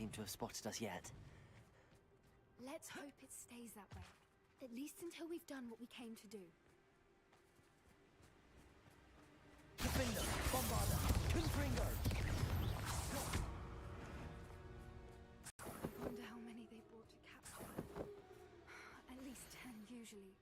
seem to have spotted us yet. Let's hope it stays that way. At least until we've done what we came to do. Vindo, Bombarda, Confringo! I wonder how many they brought to capture. At least 10 usually.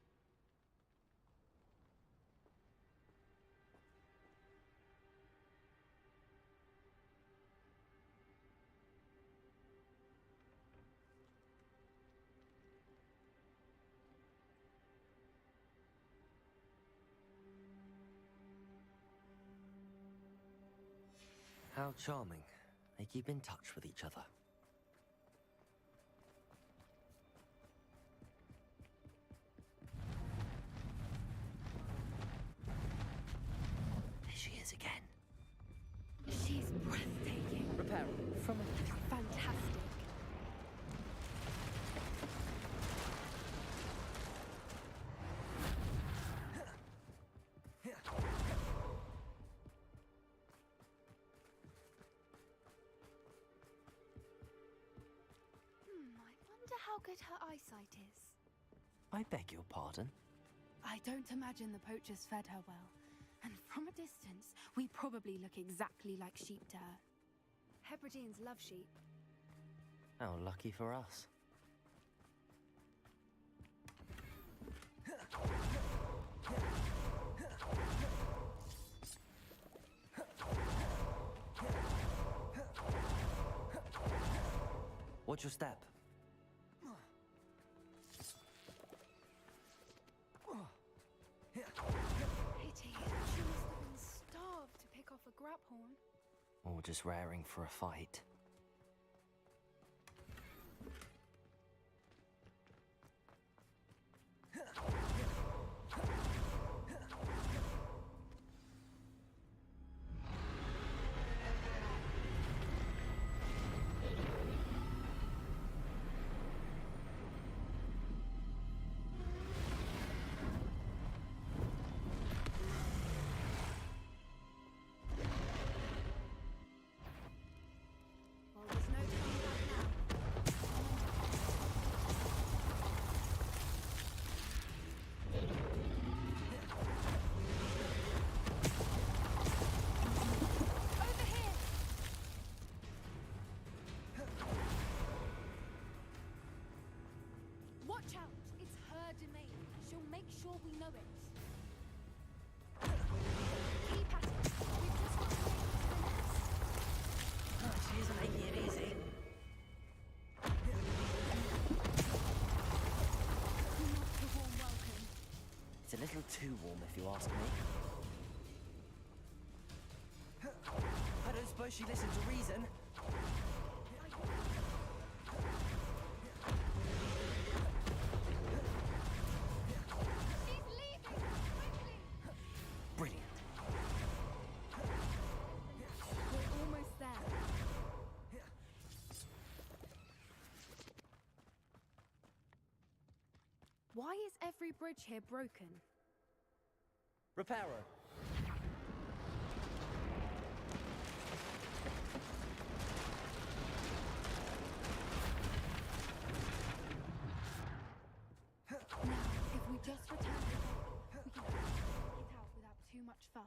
How charming. They keep in touch with each other. There she is again. She's breathtaking. Repair from a... Fantastic. How good her eyesight is. I beg your pardon? I don't imagine the poachers fed her well. And from a distance, we probably look exactly like sheep to her. Hebrideans love sheep. How lucky for us. Watch your step. Pity. She must have been starved to pick off a grab horn. Or just raring for a fight. Watch out! It's her domain. She'll make sure we know it. Keep at it. We've just got to make it to the nest. Oh, she isn't making it easy. Not a warm welcome. It's a little too warm, if you ask me. I don't suppose she listened to reason. Brilliant. We're almost there. Why is every bridge here broken? Repairer. Now, if we just return to the we can take it out without too much fuss.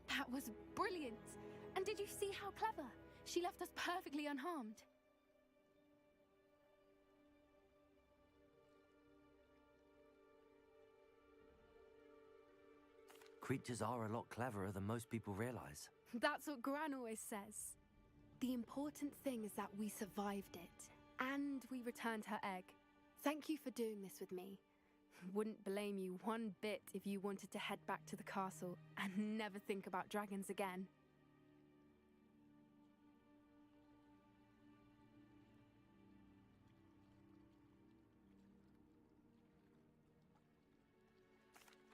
That was brilliant! And did you see how clever? She left us perfectly unharmed. Creatures are a lot cleverer than most people realize. That's what Gran always says. The important thing is that we survived it, and we returned her egg. Thank you for doing this with me. Wouldn't blame you one bit if you wanted to head back to the castle and never think about dragons again.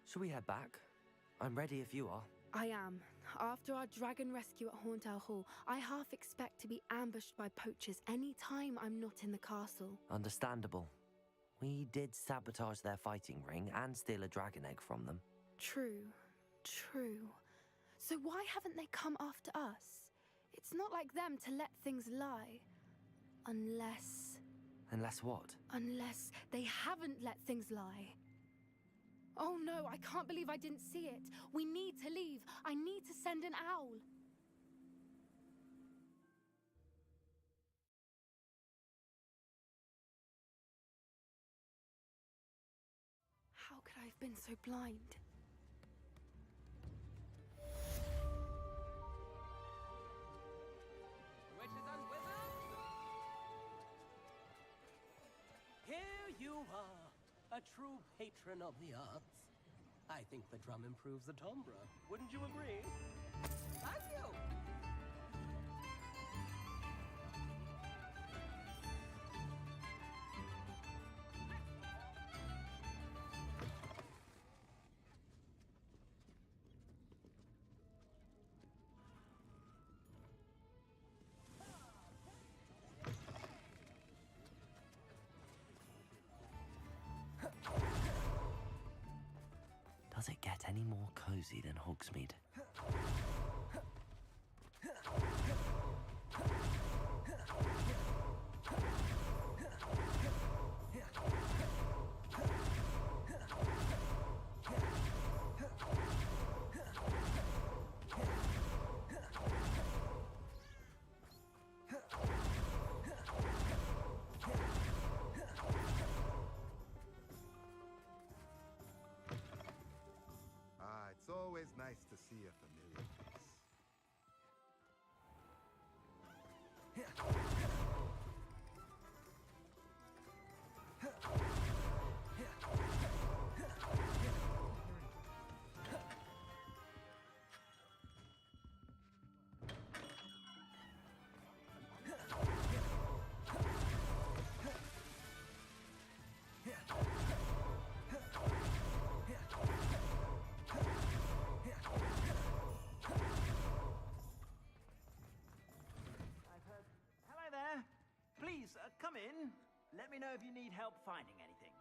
Shall we head back? I'm ready if you are. I am. After our dragon rescue at Hauntow Hall, I half expect to be ambushed by poachers any time I'm not in the castle. Understandable. We did sabotage their fighting ring and steal a dragon egg from them. True. So why haven't they come after us? It's not like them to let things lie. Unless what? Unless they haven't let things lie. Oh no, I can't believe I didn't see it. We need to leave. I need to send an owl. How could I have been so blind? Witches and wizards! Here you are, a true patron of the arts. I think the drum improves the timbre. Wouldn't you agree? Thank you! Does it get any more cozy than Hogsmeade? It's always nice to see a familiar Please, come in. Let me know if you need help finding anything.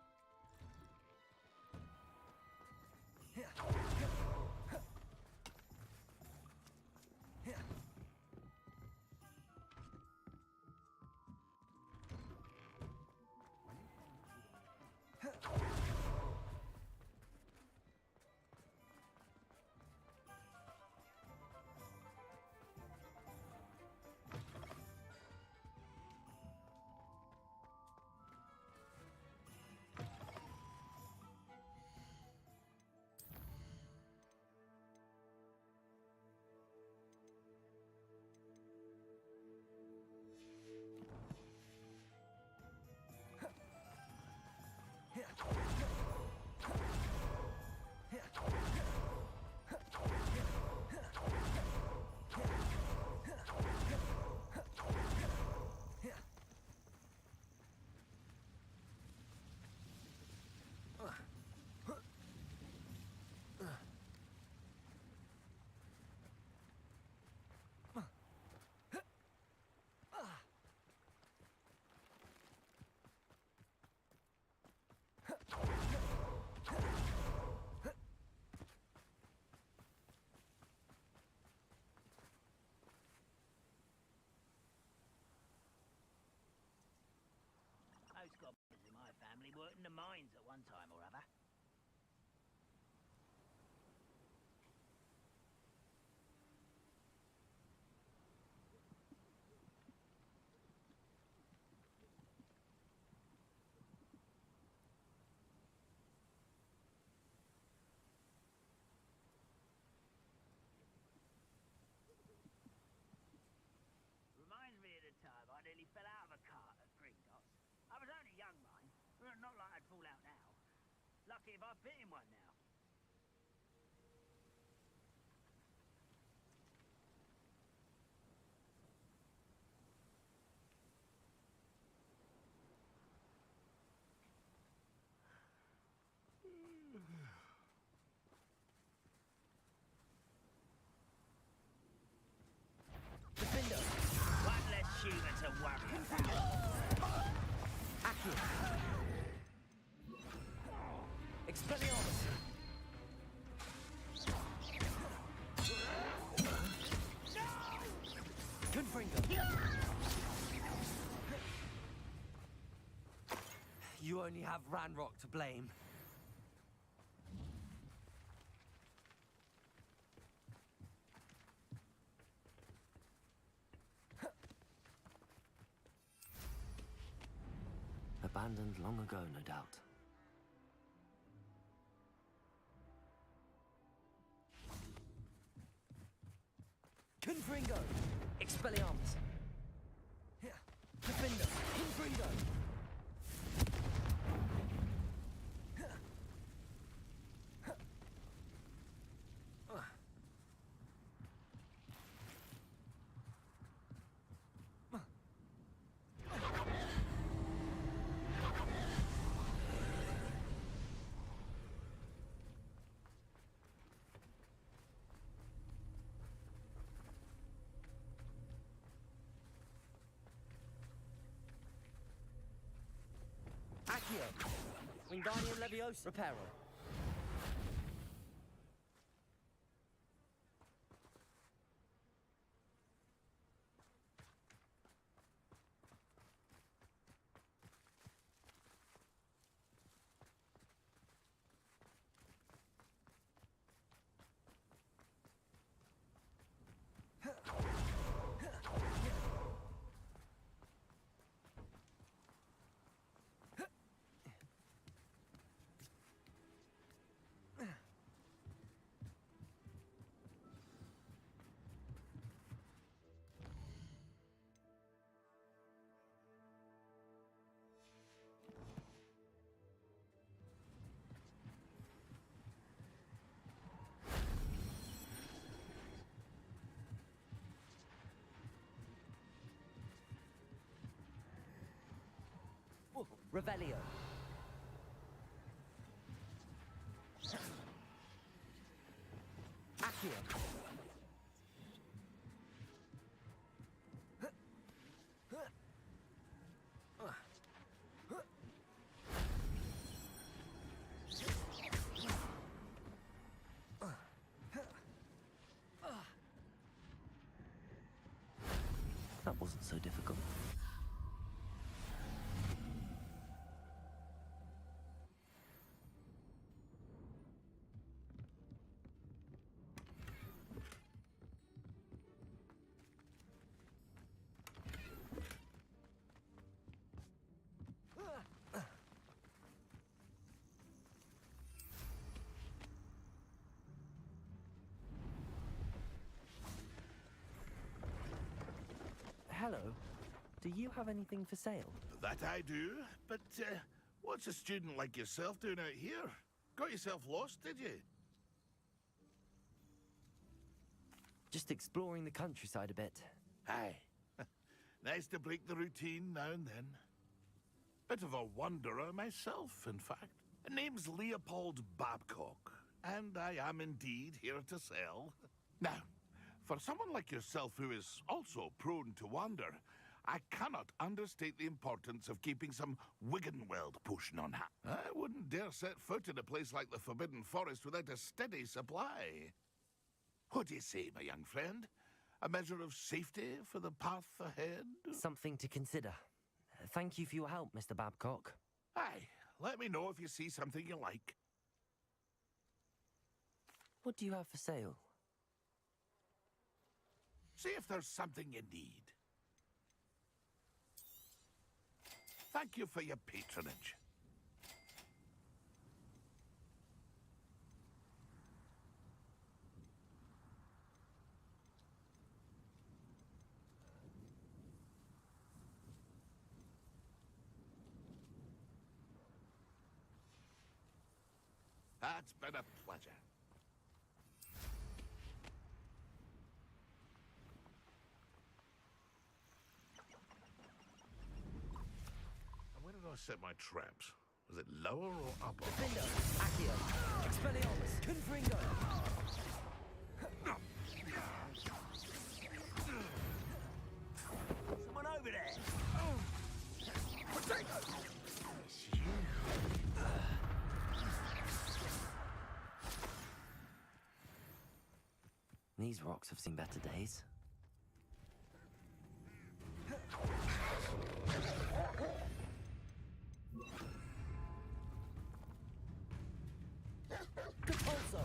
not like I'd fall out now. Lucky if I bit in one now. One less shooter to worry about. Aqui. Expelliarmus. Confringo. You only have Ranrock to blame. Abandoned long ago, no doubt. Confringo! Expelliarmus! Defender! Confringo! Accio. Wingardium Leviosa. Reparo. Revelio. Accio. That wasn't so difficult. Hello. Do you have anything for sale? That I do, but what's a student like yourself doing out here? Got yourself lost, did you? Just exploring the countryside a bit. Aye. Nice to break the routine now and then. Bit of a wanderer myself, in fact. Name's Leopold Babcock, and I am indeed here to sell. Now, for someone like yourself who is also prone to wander, I cannot understate the importance of keeping some Wiggenweld potion on hand. I wouldn't dare set foot in a place like the Forbidden Forest without a steady supply. What do you say, my young friend? A measure of safety for the path ahead? Something to consider. Thank you for your help, Mr. Babcock. Aye, let me know if you see something you like. What do you have for sale? See if there's something you need. Thank you for your patronage. It's been a pleasure. And where did I set my traps? Was it lower or upper? Vindo, Aqui, Expelliarmus, Confringo. Someone over there. Potato! It's you. These rocks have seen better days. Capulso.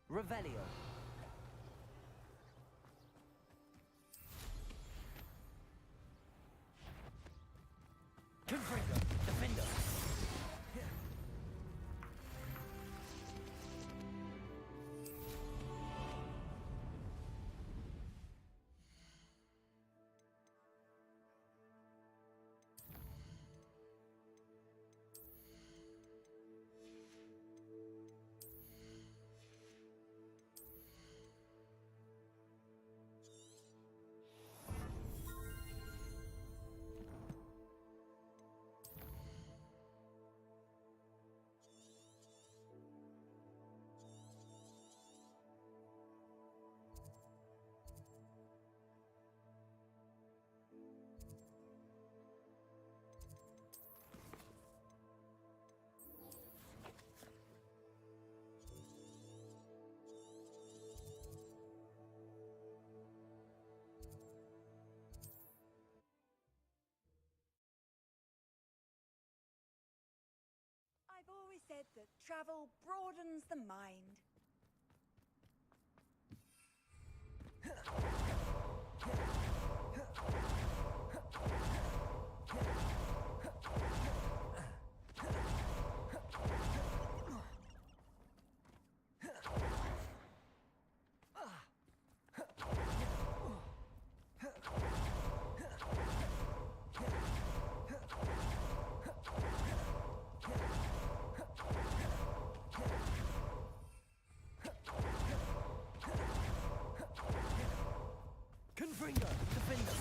Revelio. Confringo, Defendo. I've always said that travel broadens the mind. Confringo, Defendo.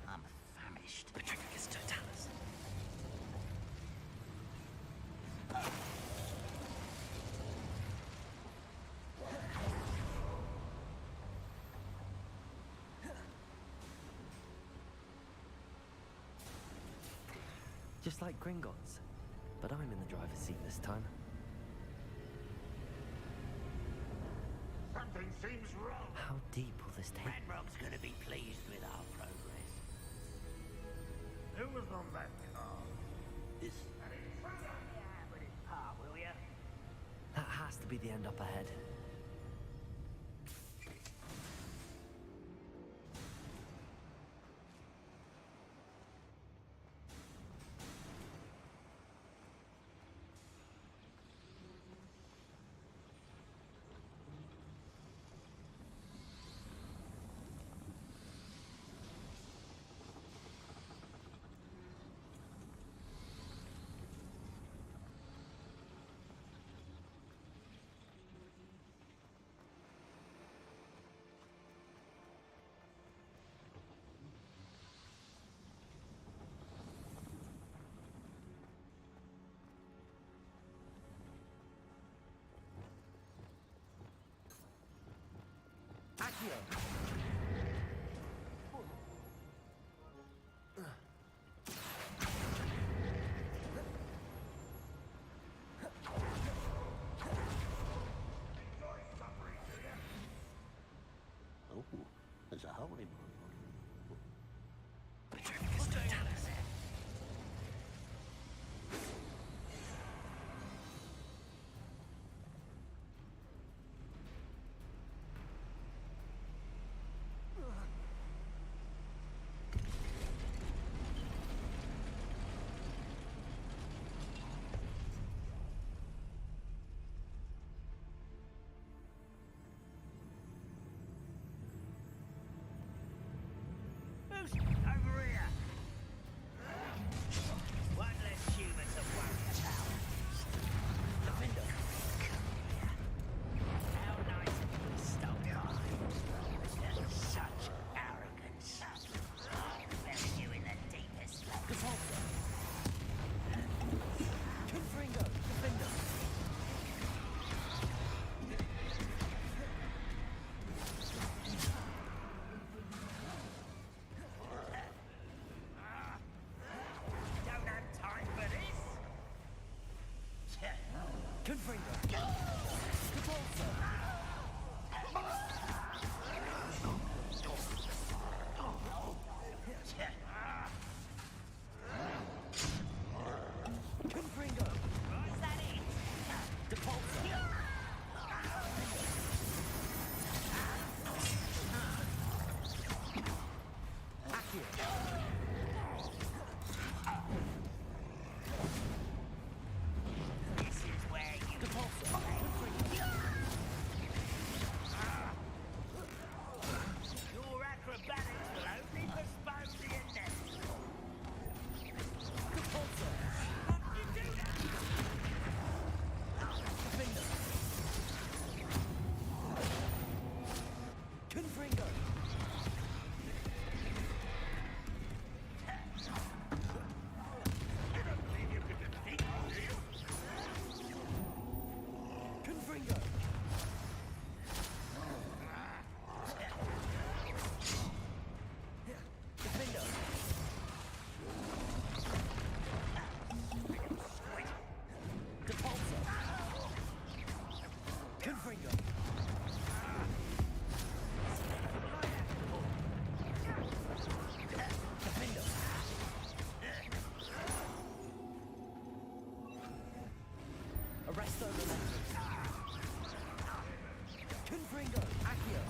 I'm famished. Petrificus totalis. Just like Gringotts, but I'm in the driver's seat this time. Something seems wrong. How deep will this take? Ranrock's gonna be pleased with our progress. Who was on that car? This. Yeah, but it's par, will ya? That has to be the end up ahead. Accio. Oh, there's a hole in my Over here! One less human to worry about. The window. How nice of you to stop by. Such arrogance. Bury you in the deepest The Volta. Confringo. The window. Don't have time for this. Confringo. The Volta. Confringo. Is that it? The Volta. Accio. This is where you The Volta. Your acrobatics will only postpone the inevitable. The Volta. You do that! The window. Confringo. I don't believe you could defeat me. Confringo. The window. The Volta. Confringo. The window. Arresto momentum. Confringo. Accio.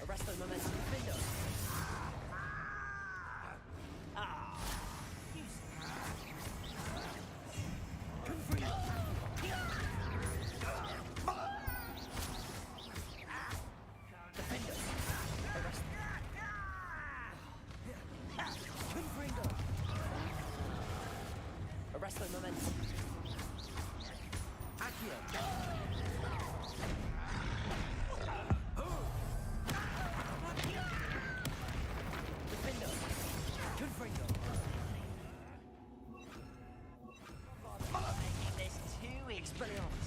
Arresto momentum. Window. Confringo. The window. Arresto. Confringo. Arresto momentum. Accio. The window. Confringo. Making this too easy. Expelliarmus.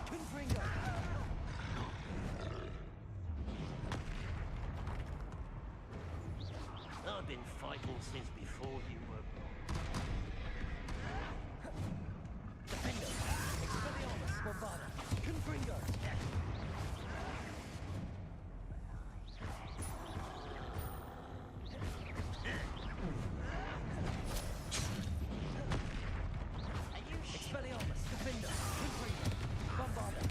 Confringo. I've been fighting since before you were born. The window. Expelliarmus. Bombarda. Confringo. Expelliarmus. The window. Confringo. Bombarda.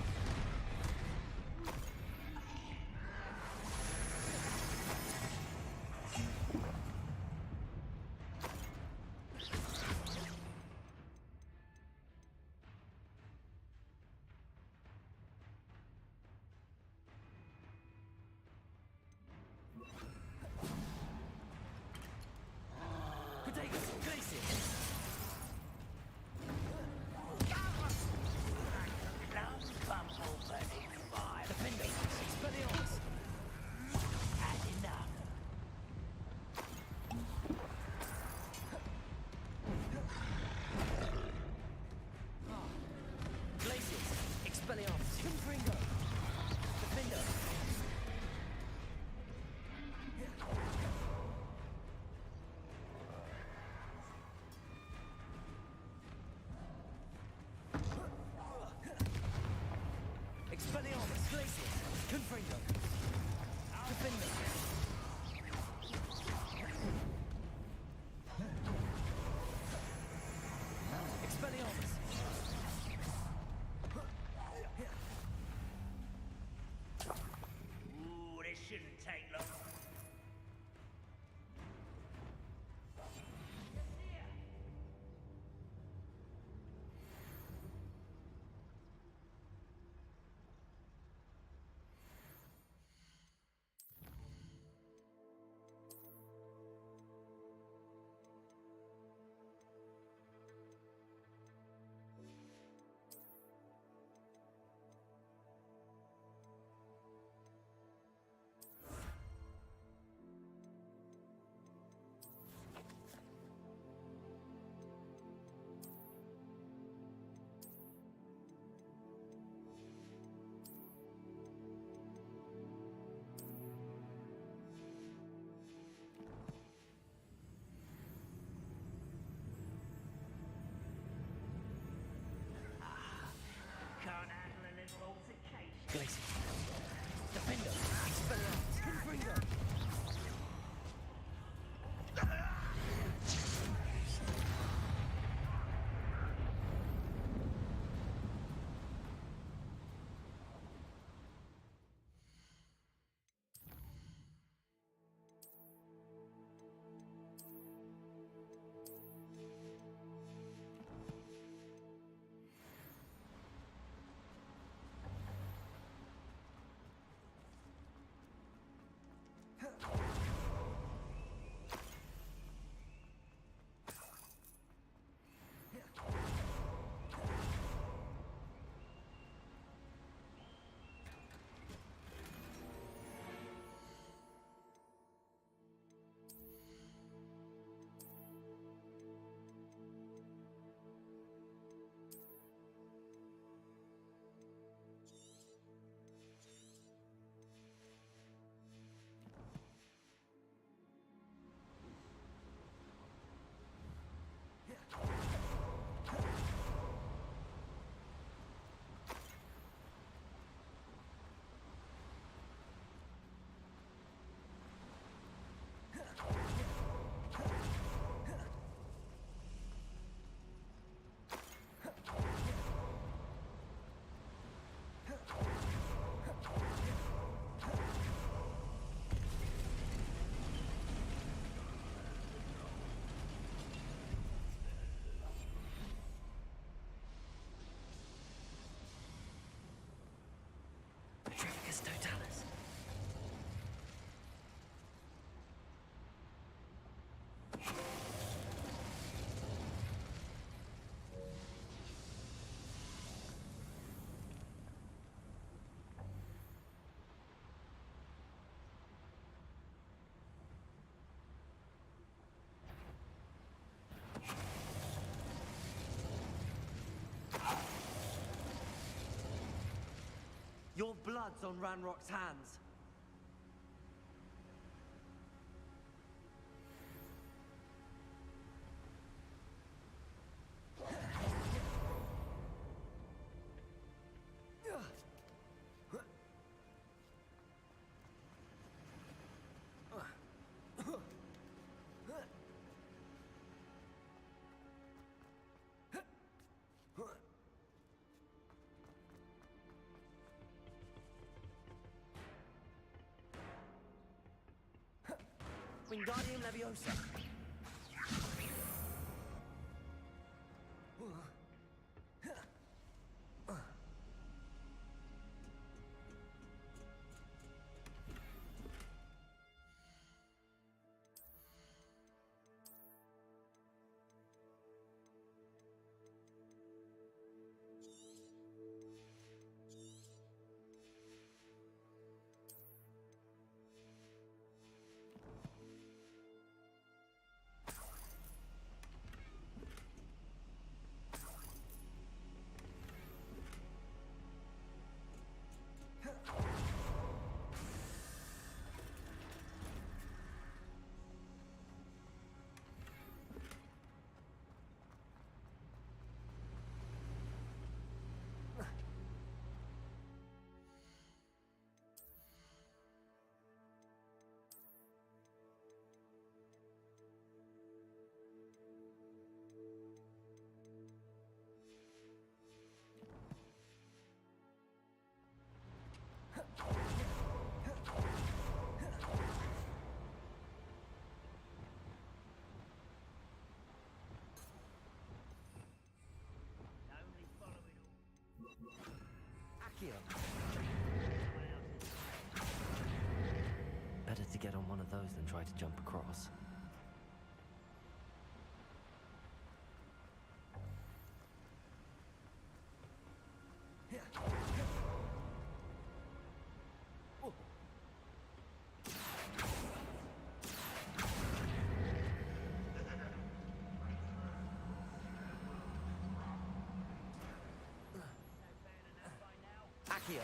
Confringo. Defender. Expelliarmus. Ooh, this shouldn't take long. Can't handle a little altercation. Glacier. Defender. Expelliarmus. Confringo. Petrificus totalis. Your blood's on Ranrock's hands. Wingardium Leviosa. Accio. Better to get on one of those than try to jump across. Accio.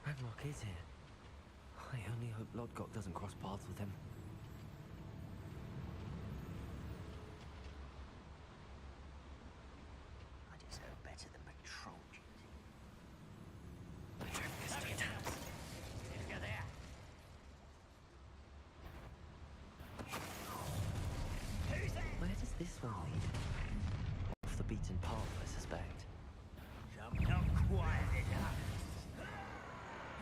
Ranrock is here. I only hope Lodgok doesn't cross paths with him. I deserve better than patrol duty. Where does this one lead? Off the beaten path, I suspect. I'm not quiet enough.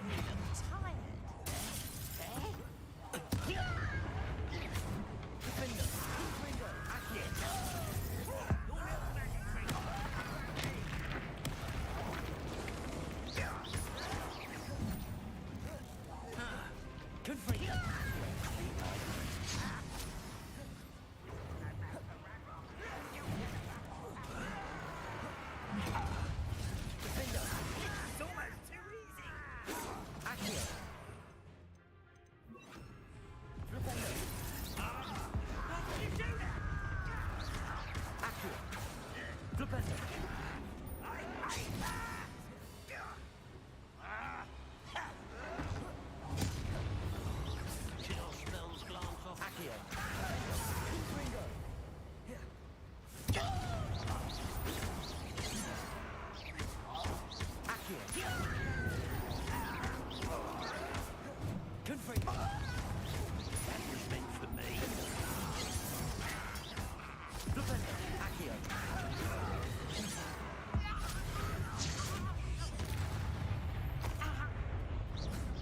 You look tired. Vindo. Aqui. Confringo. It's almost too easy. Accio. How can you do that? Accio. Flipendo. Chill spells glance off. Accio. Accio. Confringo. That was meant for me. Flipendo. Accio.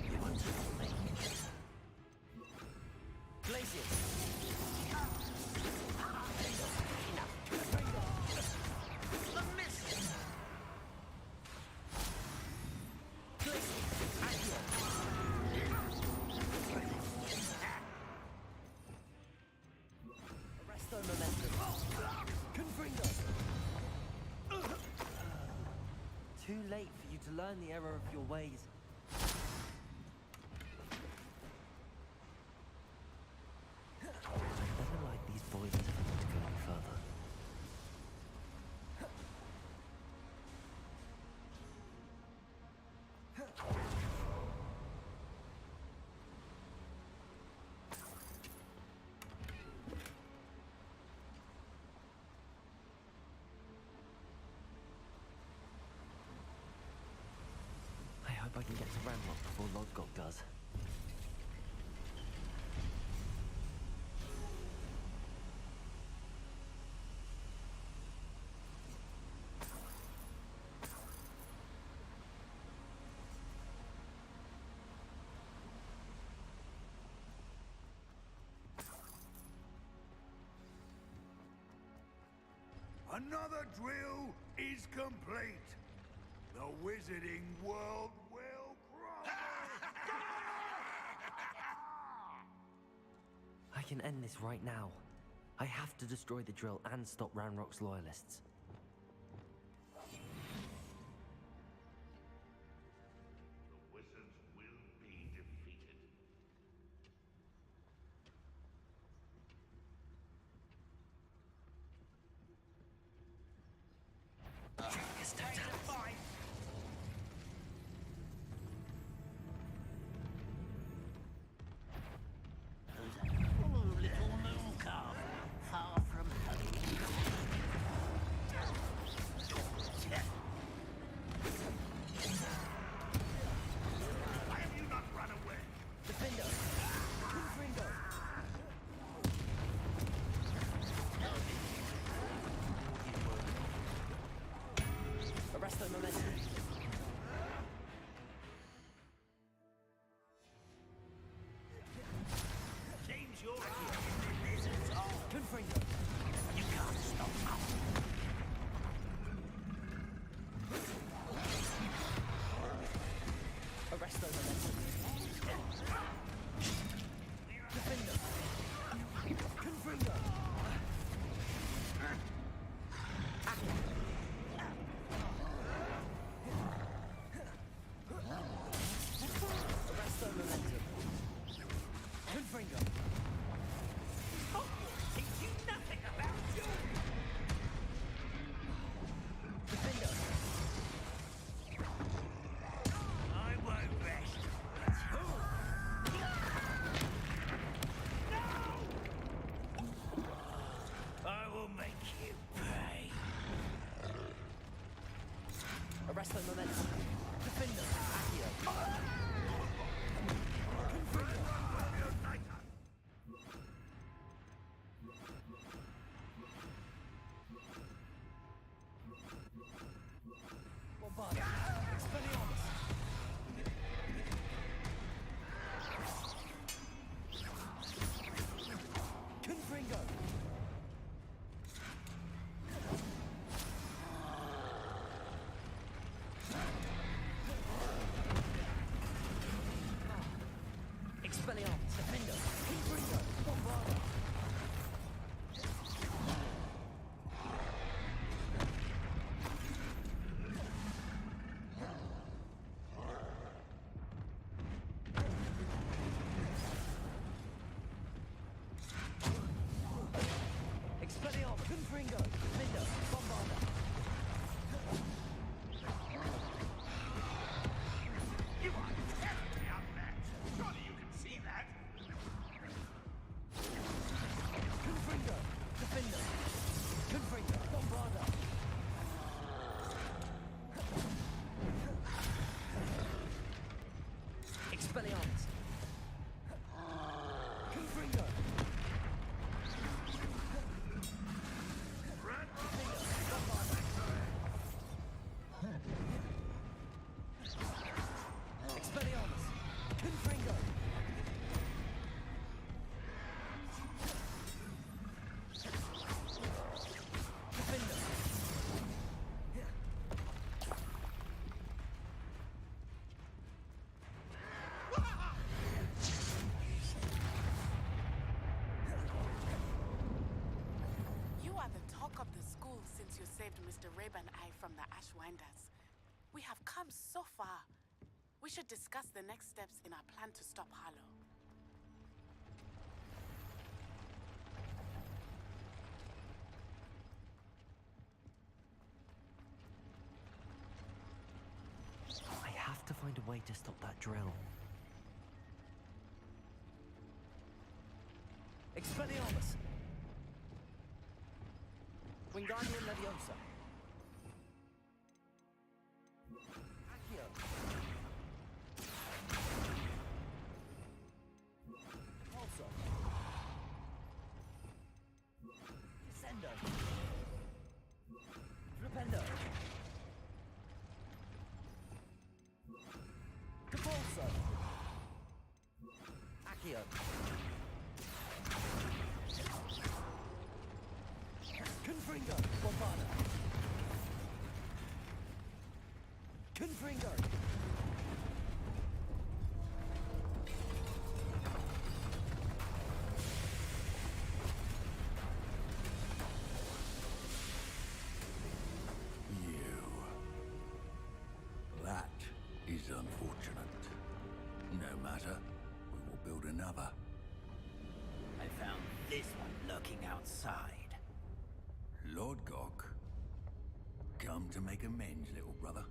You want to kill me? Glacius. I missed it. Accio. Arresto momentum. Confringo. Too late for you to learn the error of your ways. I'd better light these boys if I want to go any further. I hope I can get to Ranrock before Lodgok does. Another drill is complete. The wizarding world will crumble. I can end this right now. I have to destroy the drill and stop Ranrock's loyalists. The wizards will be defeated. Little moon calf, far from home. Why have you not run away? Defendo! Confringo! Confringo. You can't stop us. Arresto momentum. Defender. Confringo. Arresto momentum. Confringo. Teach you nothing about you. Defender. I won't rest. I will make you pay. Arresto momentum. Defender. Accio. Confringo. Bombard. Expelliarmus. Confringo. Expelliarmus. Defender. Confringo. Bombard. Expelliarmus. Confringo. Defender. Bombard. You are terribly outmatched. Surely you can see that. Confringo. Defender. Confringo. Bombarda. Expelliarmus. Confringo. Expelliarmus. Confringo. Defender. You are the talk of the school since you saved Mr. Rabe and I from the Ashwinders. We have come so far. We should discuss the next steps in our plan to stop Harlow. I have to find a way to stop that drill. Expelliarmus. Wingardium Leviosa. Accio. Pulsar. Descendo. Flipendo. Capulso. Accio. Confringo. Bombarda. Confringo. That is unfortunate. No matter, we will build another. I found this one lurking outside. Lord Gok, come to make amends, little brother.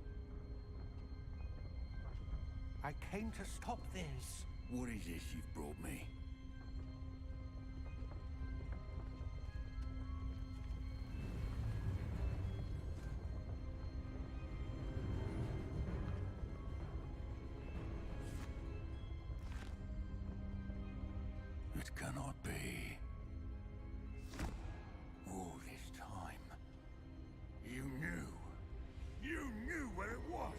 I came to stop this. What is this you've brought me? It cannot be. All this time, you knew. You knew what it was.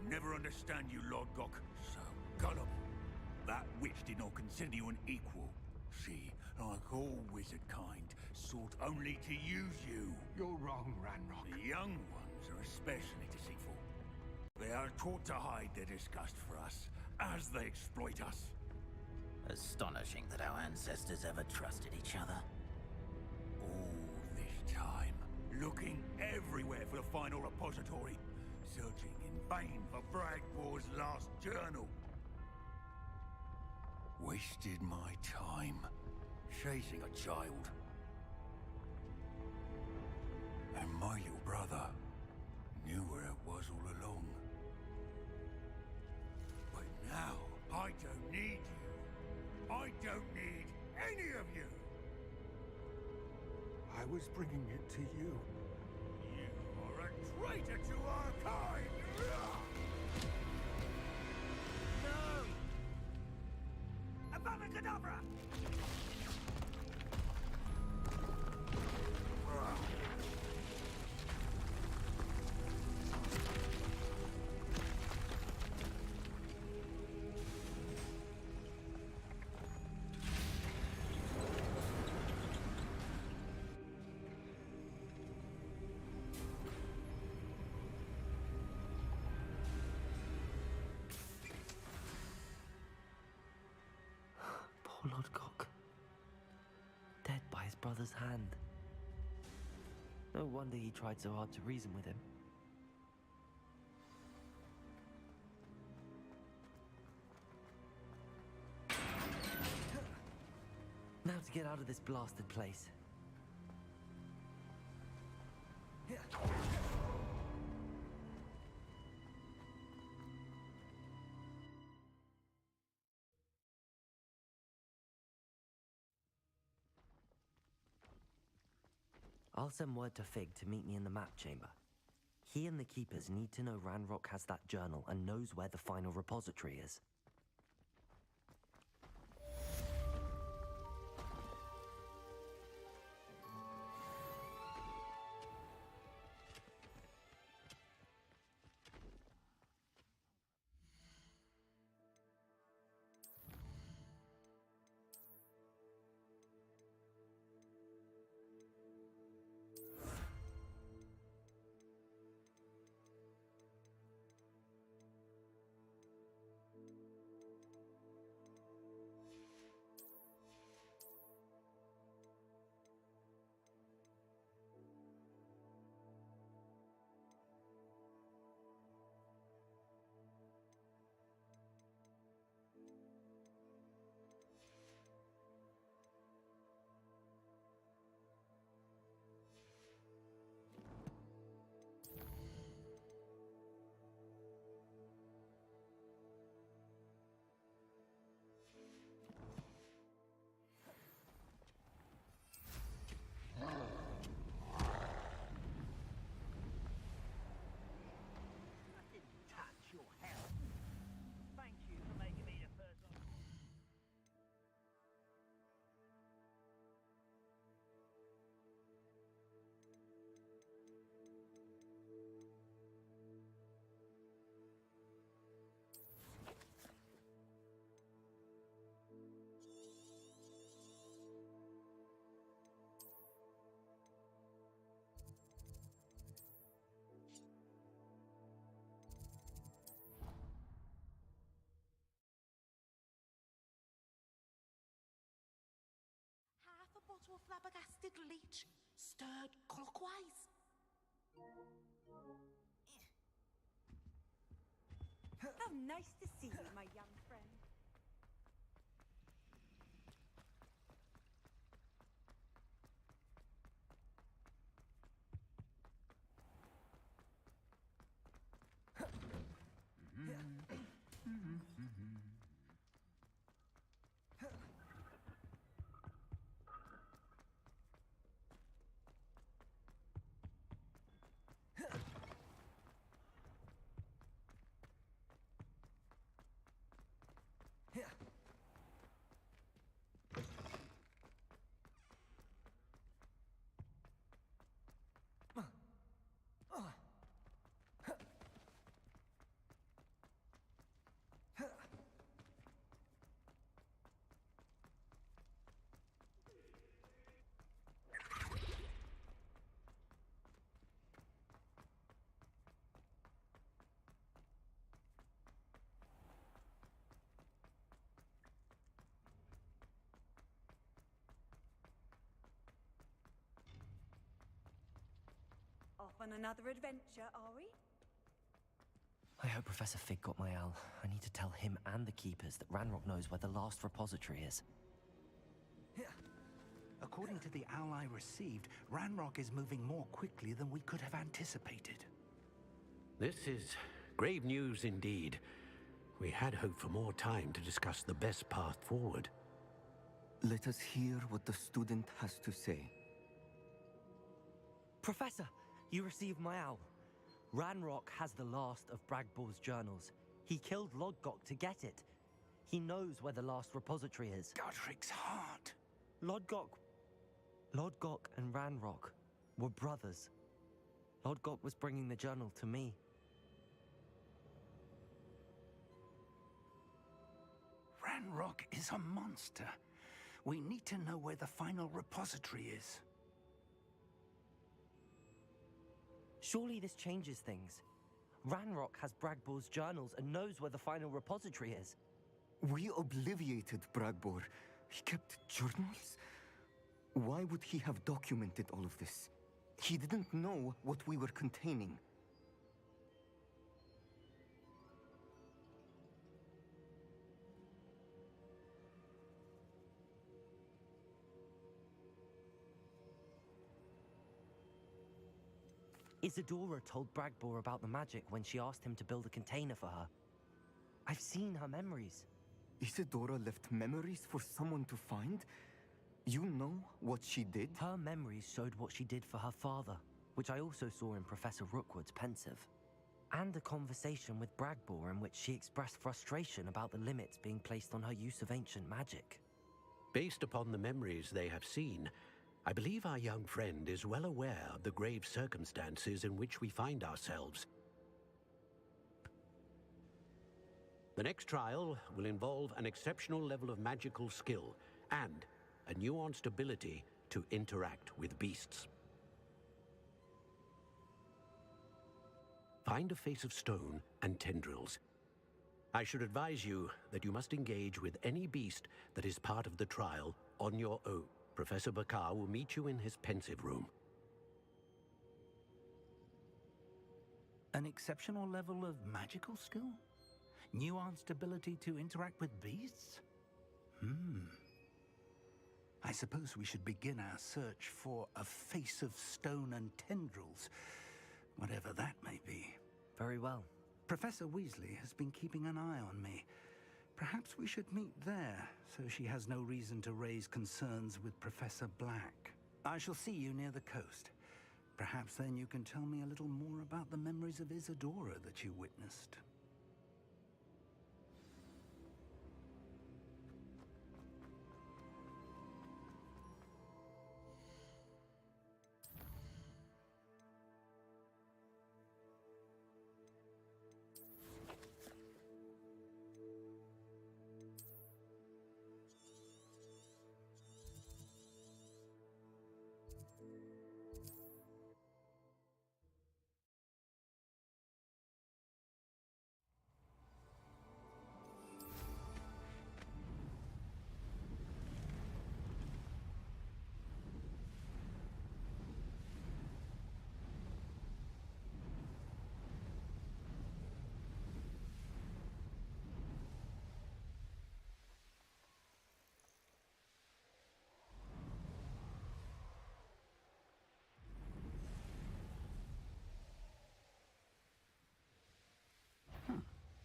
never understand you, Lord Gok. So gullible. That witch did not consider you an equal. She, like all wizard kind, sought only to use you. You're wrong, Ranrock. The young ones are especially deceitful. They are taught to hide their disgust for us, as they exploit us. Astonishing that our ancestors ever trusted each other. All this time, looking everywhere for the final repository, searching in vain for Bragbor's last journal. Wasted my time, chasing a child. And my little brother knew where it was all along. But now, I don't need you. I don't need any of you. I was bringing it to you. You are a traitor to our kind! No! Abavacadabra! Poor Lord Cock. Dead by his brother's hand. No wonder he tried so hard to reason with him. Now to get out of this blasted place. I'll send word to Fig to meet me in the map chamber. He and the keepers need to know Ranrock has that journal and knows where the final repository is. Bottle of flabbergasted leech, stirred clockwise. Oh, nice to see you, my young friend. on another adventure, are we? I hope Professor Fig got my owl. I need to tell him and the keepers that Ranrock knows where the last repository is. According to the owl I received, Ranrock is moving more quickly than we could have anticipated. This is grave news indeed. We had hoped for more time to discuss the best path forward. Let us hear what the student has to say. Professor, you received my owl. Ranrock has the last of Bragbor's journals. He killed Lodgok to get it. He knows where the last repository is. Godric's heart. Lodgok and Ranrock were brothers. Lodgok was bringing the journal to me. Ranrock is a monster. We need to know where the final repository is. Surely this changes things. Ranrock has Bragbor's journals and knows where the final repository is. We obliviated Bragbor. He kept journals? Why would he have documented all of this? He didn't know what we were containing. Isadora told Bragbor about the magic when she asked him to build a container for her. I've seen her memories. Isadora left memories for someone to find? You know what she did? Her memories showed what she did for her father, which I also saw in Professor Rookwood's pensive. And a conversation with Bragbor in which she expressed frustration about the limits being placed on her use of ancient magic. Based upon the memories they have seen, I believe our young friend is well aware of the grave circumstances in which we find ourselves. The next trial will involve an exceptional level of magical skill and a nuanced ability to interact with beasts. Find a face of stone and tendrils. I should advise you that you must engage with any beast that is part of the trial on your own. Professor Bakar will meet you in his pensive room. An exceptional level of magical skill? Nuanced ability to interact with beasts? I suppose we should begin our search for a face of stone and tendrils, whatever that may be. Very well. Professor Weasley has been keeping an eye on me. Perhaps we should meet there, so she has no reason to raise concerns with Professor Black. I shall see you near the coast. Perhaps then you can tell me a little more about the memories of Isadora that you witnessed.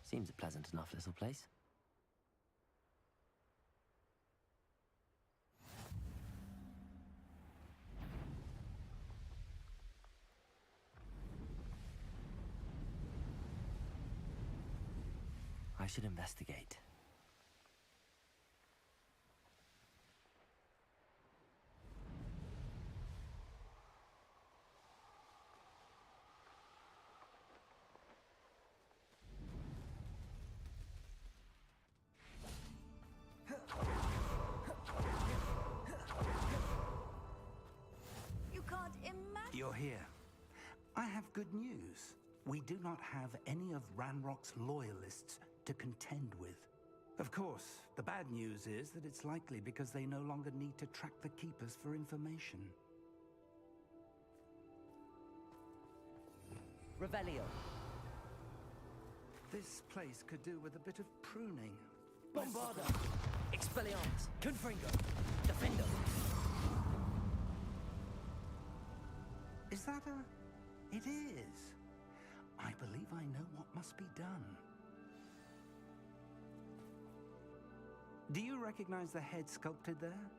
Seems a pleasant enough little place. I should investigate. You're here. I have good news. We do not have any of Ranrock's loyalists to contend with. Of course, the bad news is that it's likely because they no longer need to track the Keepers for information. Revelio. This place could do with a bit of pruning. Bombarda. Expelliarmus. Confringo. Defendo. Is that a... It is. I believe I know what must be done. Do you recognize the head sculpted there?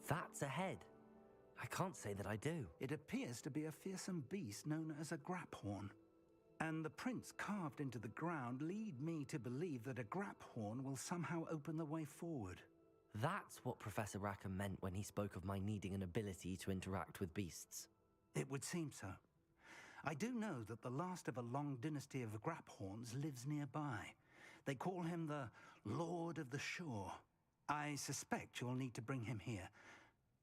That's a head. I can't say that I do. It appears to be a fearsome beast known as a graphorn. And the prints carved into the ground lead me to believe that a graphorn will somehow open the way forward. That's what Professor Rackham meant when he spoke of my needing an ability to interact with beasts. It would seem so. I do know that the last of a long dynasty of graphorns lives nearby. They call him the Lord of the Shore. I suspect you'll need to bring him here.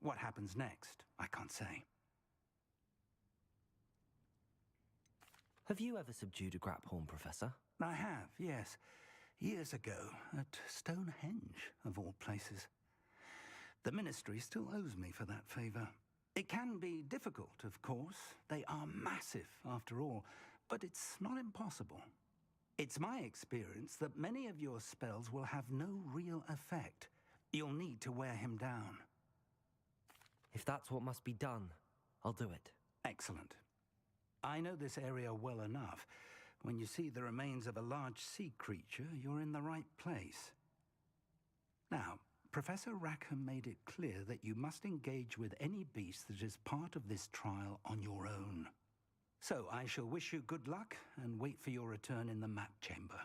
What happens next, I can't say. Have you ever subdued a graphorn, Professor? I have, yes. Years ago, at Stonehenge, of all places. The Ministry still owes me for that favor. It can be difficult, of course. They are massive, after all, but it's not impossible. It's my experience that many of your spells will have no real effect. You'll need to wear him down. If that's what must be done, I'll do it. Excellent. I know this area well enough. When you see the remains of a large sea creature, you're in the right place. Now, Professor Rackham made it clear that you must engage with any beast that is part of this trial on your own. So I shall wish you good luck and wait for your return in the map chamber.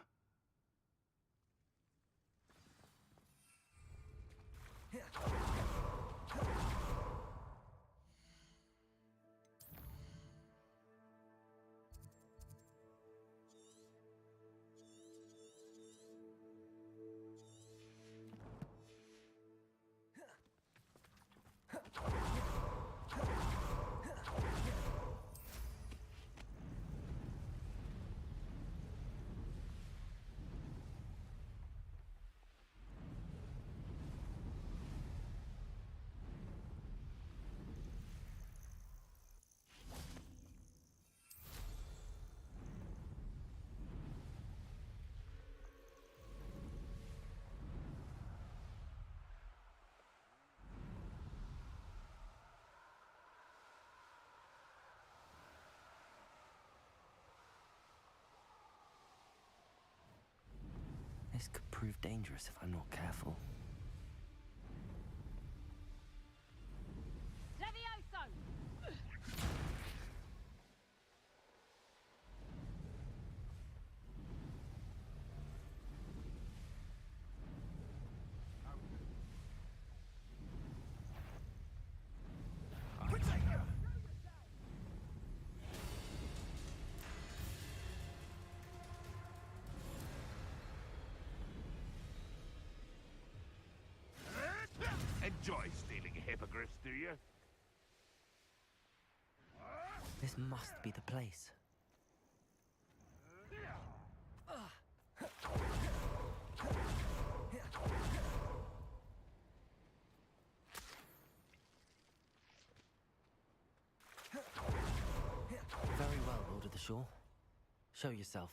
This could prove dangerous if I'm not careful. Levioso! Enjoy stealing hippogriffs, do you? This must be the place. Very well, Lord of the Shore. Show yourself.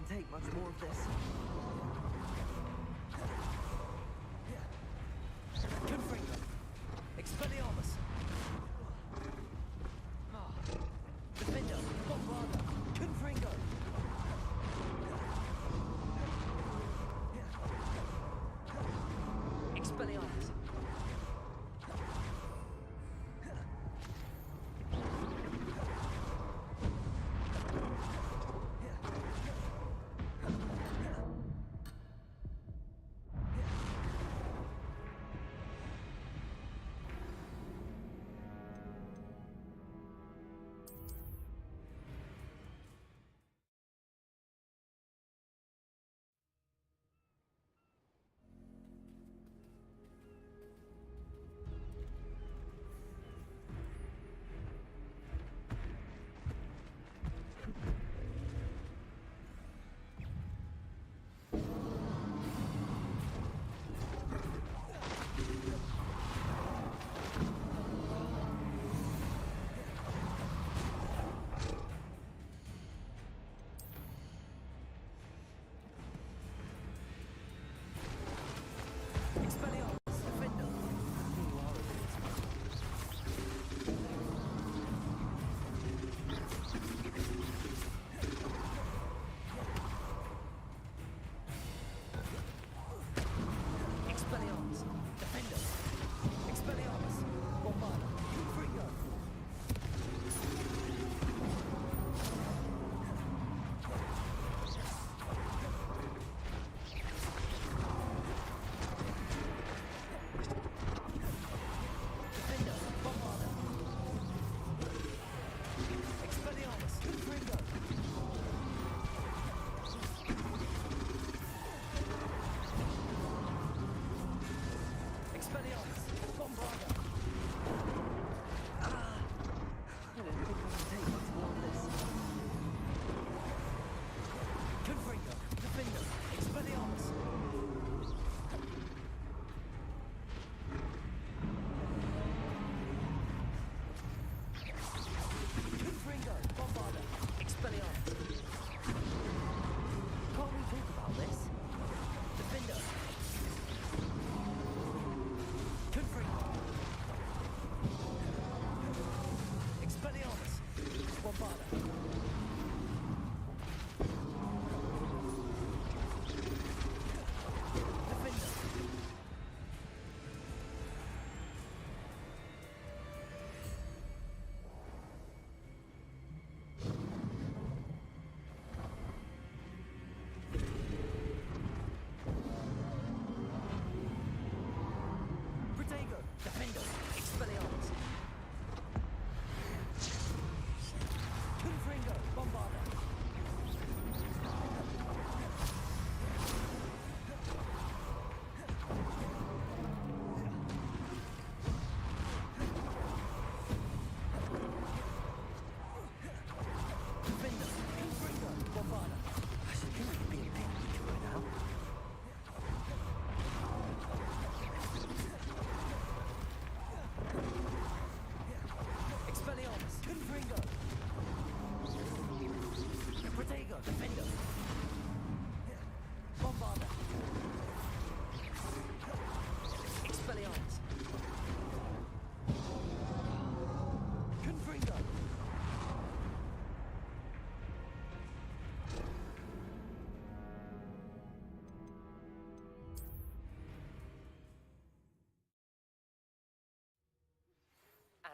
Take much more of this. Confringo. Expelliarmus. Defender. Bombarda. Confringo. Expelliarmus.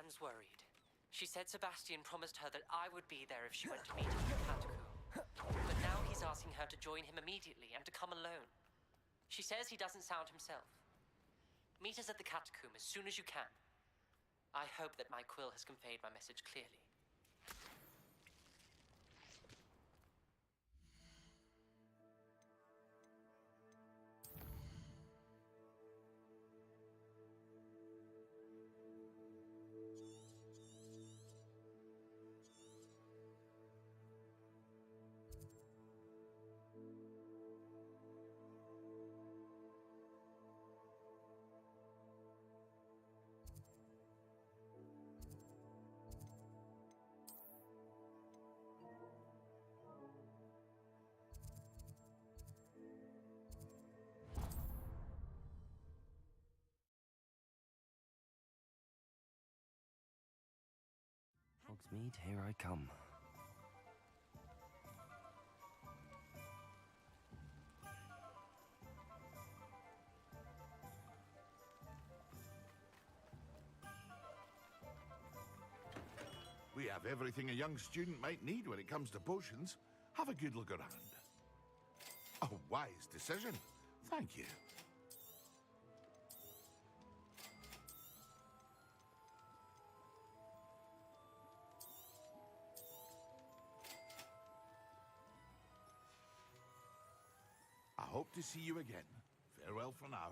Anne's worried. She said Sebastian promised her that I would be there if she went to meet him in the catacomb. But now he's asking her to join him immediately and to come alone. She says he doesn't sound himself. Meet us at the catacomb as soon as you can. I hope that my quill has conveyed my message clearly. Hogsmeade, here I come. We have everything a young student might need when it comes to potions. Have a good look around. A wise decision. Thank you. I hope to see you again. Farewell for now.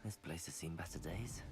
This place has seen better days.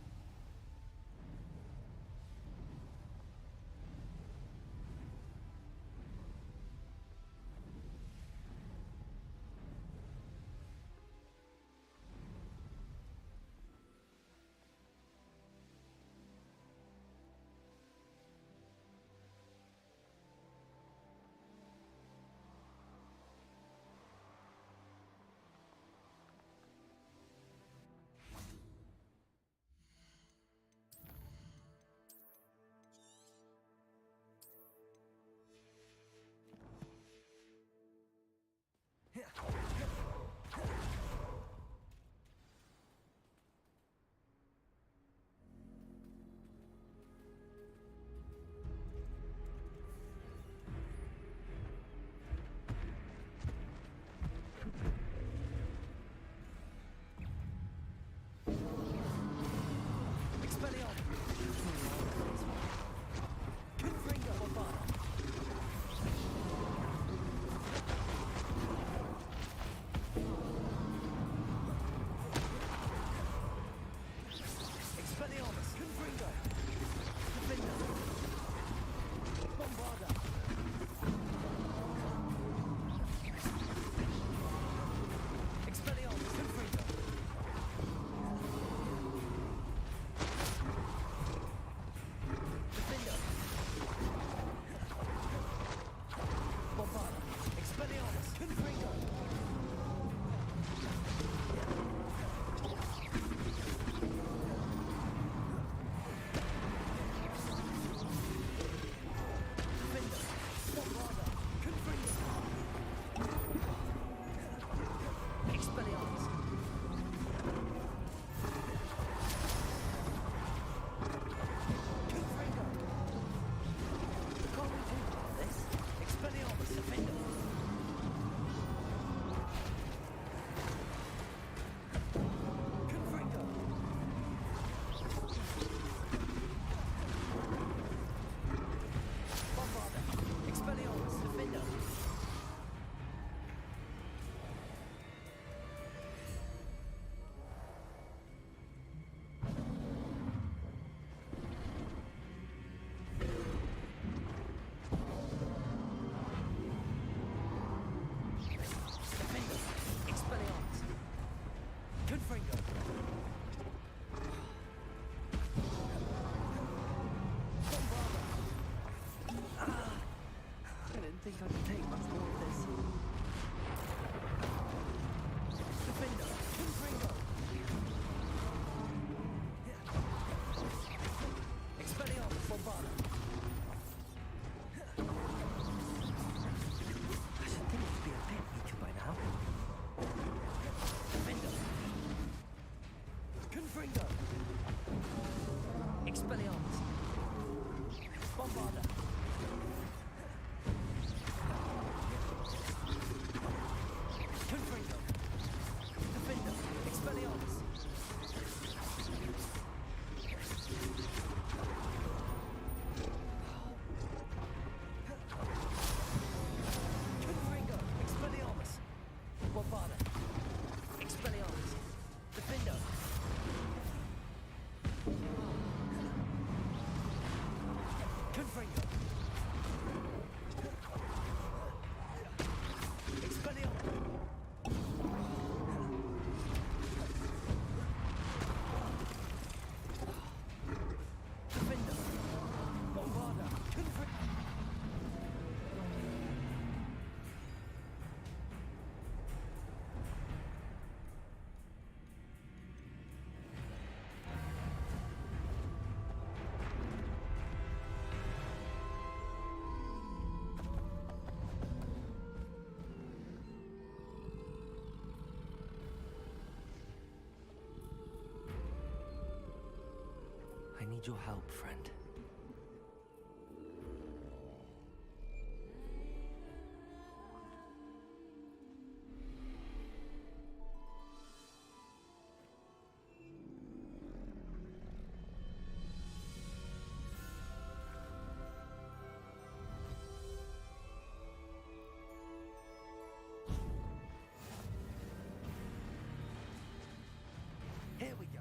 need your help, friend. Here we go.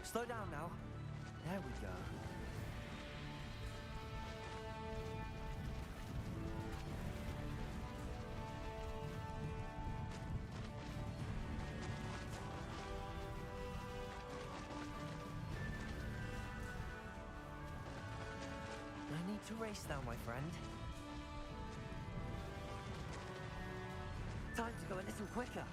Slow down now. There we go. No need to race now, my friend. Time to go a little quicker.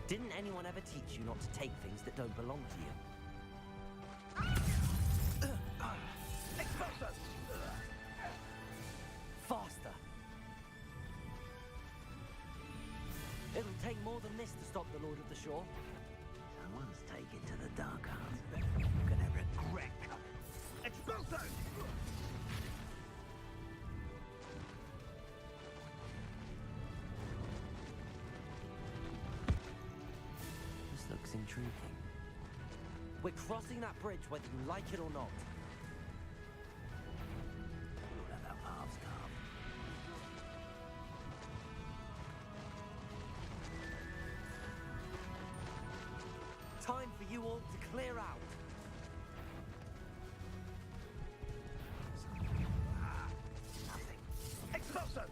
Didn't anyone ever teach you not to take things that don't belong to you? Expulsion! Faster! It'll take more than this to stop the Lord of the Shore. Someone's taken to the dark arts. You're gonna regret coming. Expulsion! This looks intriguing. We're crossing that bridge whether you like it or not. We'll have our paths carved. Time for you all to clear out. Nothing. Expulsion!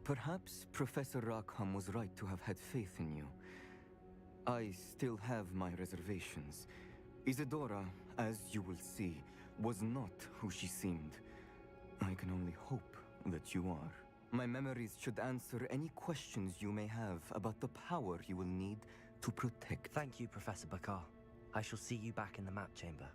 Perhaps Professor Rackham was right to have had faith in you. I still have my reservations. Isadora, as you will see, was not who she seemed. I can only hope that you are. My memories should answer any questions you may have about the power you will need to protect. Thank you, Professor Bakar. I shall see you back in the map chamber.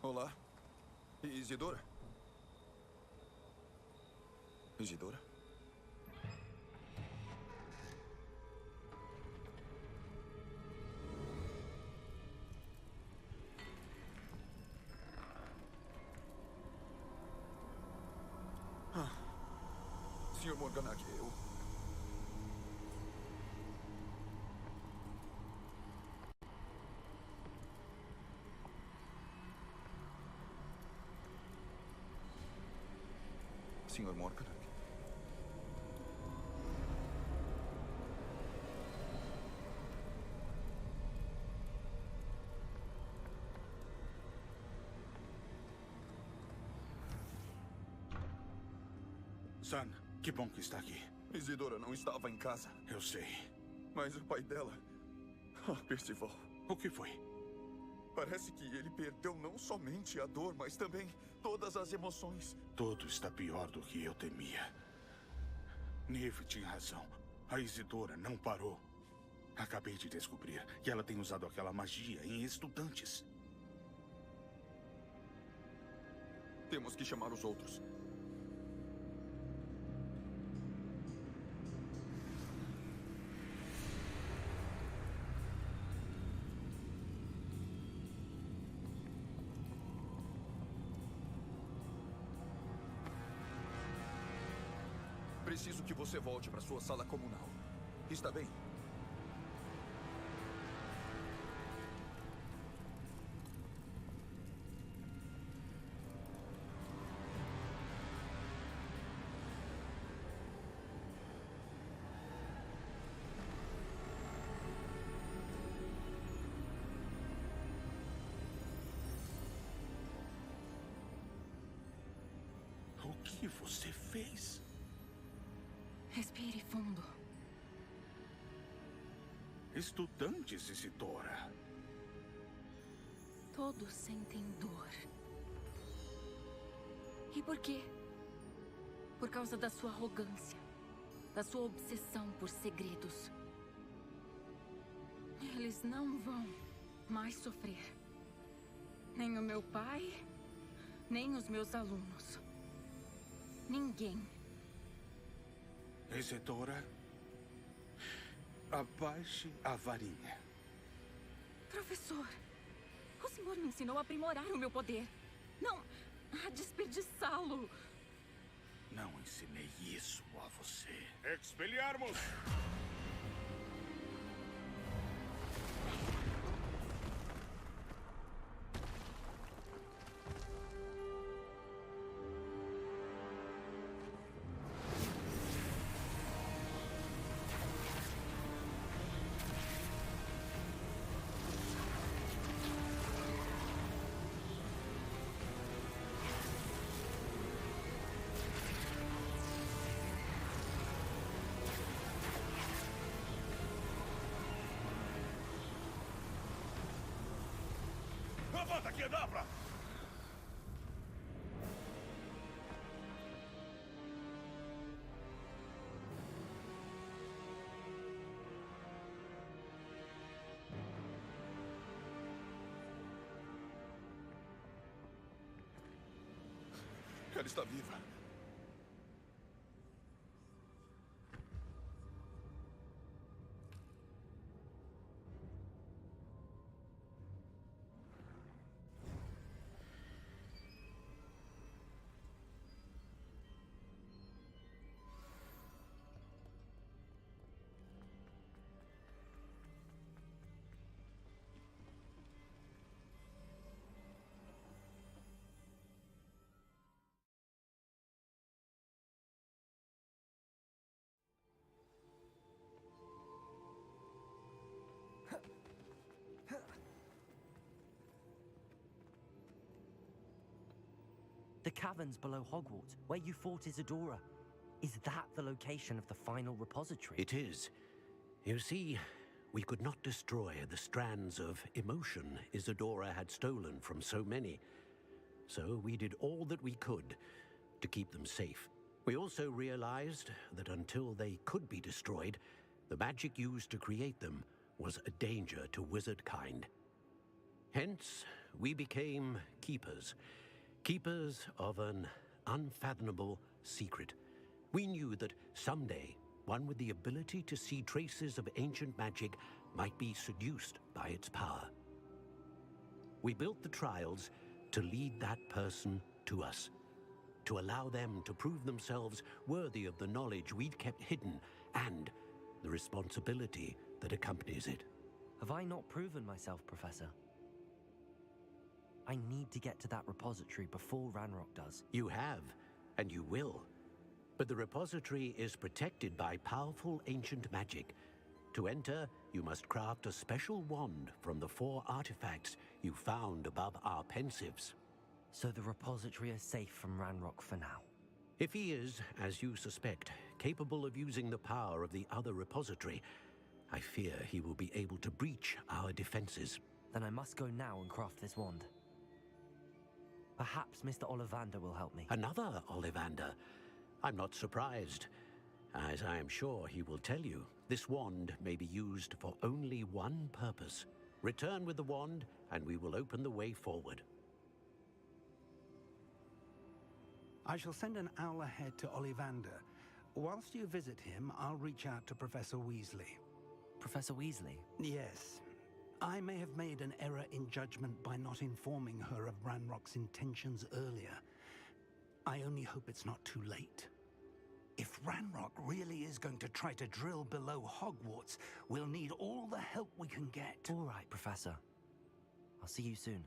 Olá. Isidora? Isidora? Sr. Morganaki, eu... Sr. Morganaki. San, que bom que está aqui. Isidora não estava em casa. Eu sei. Mas o pai dela... Ah, Percival. O que foi? Parece que ele perdeu não somente a dor, mas também todas as emoções. Tudo está pior do que eu temia. Neve tinha razão. A Isidora não parou. Acabei de descobrir que ela tem usado aquela magia em estudantes. Temos que chamar os outros. Preciso que você volte para sua sala comunal. Está bem? O que você fez? Respire fundo. Estudantes, Isidora. Todos sentem dor. E por quê? Por causa da sua arrogância, da sua obsessão por segredos. Eles não vão mais sofrer. Nem o meu pai, nem os meus alunos. Ninguém. Isidora, abaixe a varinha. Professor, o senhor me ensinou a aprimorar o meu poder, não a desperdiçá-lo. Não ensinei isso a você. Expelliarmus! Levanta aqui, Dabra! Ela está viva. The caverns below Hogwarts, where you fought Isidora. Is that the location of the final repository? It is. You see, we could not destroy the strands of emotion Isidora had stolen from so many. So we did all that we could to keep them safe. We also realized that until they could be destroyed, the magic used to create them was a danger to wizard kind. Hence, we became keepers. Keepers of an unfathomable secret. We knew that someday, one with the ability to see traces of ancient magic might be seduced by its power. We built the trials to lead that person to us, to allow them to prove themselves worthy of the knowledge we'd kept hidden and the responsibility that accompanies it. Have I not proven myself, Professor? I need to get to that repository before Ranrock does. You have, and you will. But the repository is protected by powerful ancient magic. To enter, you must craft a special wand from the 4 artifacts you found above our pensives. So the repository is safe from Ranrock for now? If he is, as you suspect, capable of using the power of the other repository, I fear he will be able to breach our defenses. Then I must go now and craft this wand. Perhaps Mr. Ollivander will help me. Another Ollivander? I'm not surprised. As I am sure he will tell you, this wand may be used for only one purpose. Return with the wand, and we will open the way forward. I shall send an owl ahead to Ollivander. Whilst you visit him, I'll reach out to Professor Weasley. Professor Weasley? Yes. I may have made an error in judgment by not informing her of Ranrock's intentions earlier. I only hope it's not too late. If Ranrock really is going to try to drill below Hogwarts, we'll need all the help we can get. All right, Professor. I'll see you soon.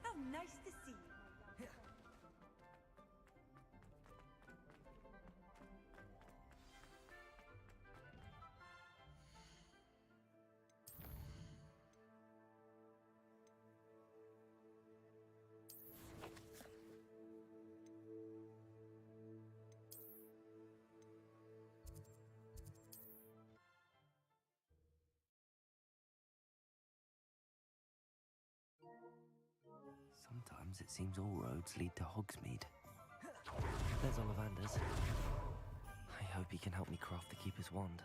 How nice to see you, my young friend. Sometimes it seems all roads lead to Hogsmeade. There's Ollivander's. I hope he can help me craft the Keeper's wand.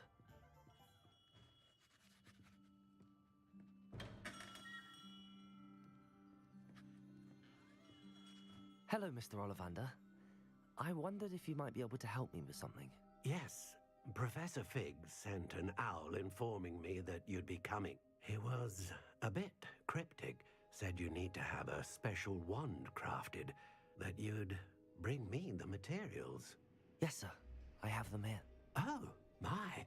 Hello, Mr. Ollivander. I wondered if you might be able to help me with something. Yes, Professor Fig sent an owl informing me that you'd be coming. He was a bit cryptic. Said you need to have a special wand crafted, that you'd bring me the materials. Yes, sir. I have them here. Oh, my.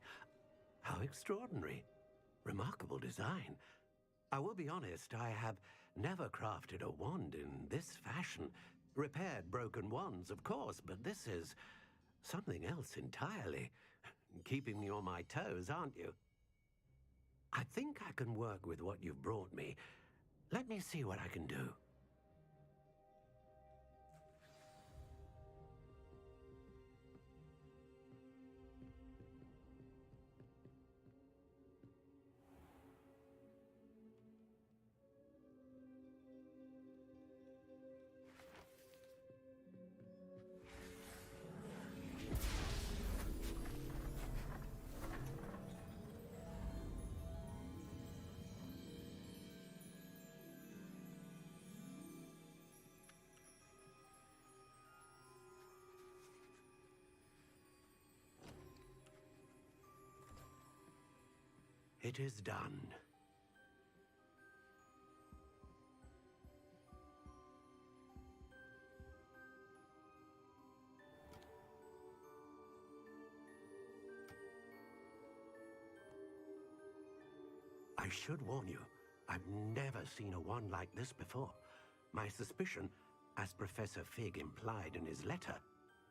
How extraordinary. Remarkable design. I will be honest, I have never crafted a wand in this fashion. Repaired broken wands, of course, but this is something else entirely. Keeping me on my toes, aren't you? I think I can work with what you've brought me. Let me see what I can do. It is done. I should warn you, I've never seen a wand like this before. My suspicion, as Professor Fig implied in his letter,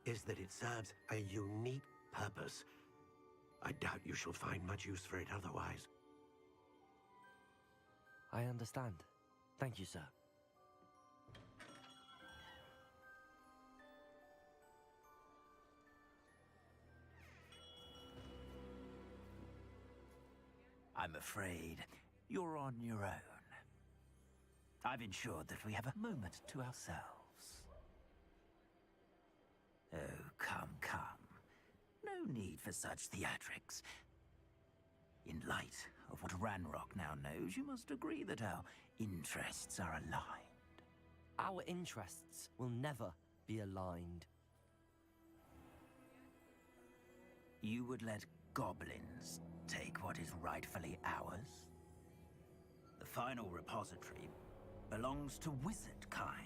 is that it serves a unique purpose. I doubt you shall find much use for it otherwise. I understand. Thank you, sir. I'm afraid you're on your own. I've ensured that we have a moment to ourselves. Oh, come, come. No need for such theatrics. In light of what Ranrock now knows, you must agree that our interests are aligned. Our interests will never be aligned. You would let goblins take what is rightfully ours? The final repository belongs to wizard kind.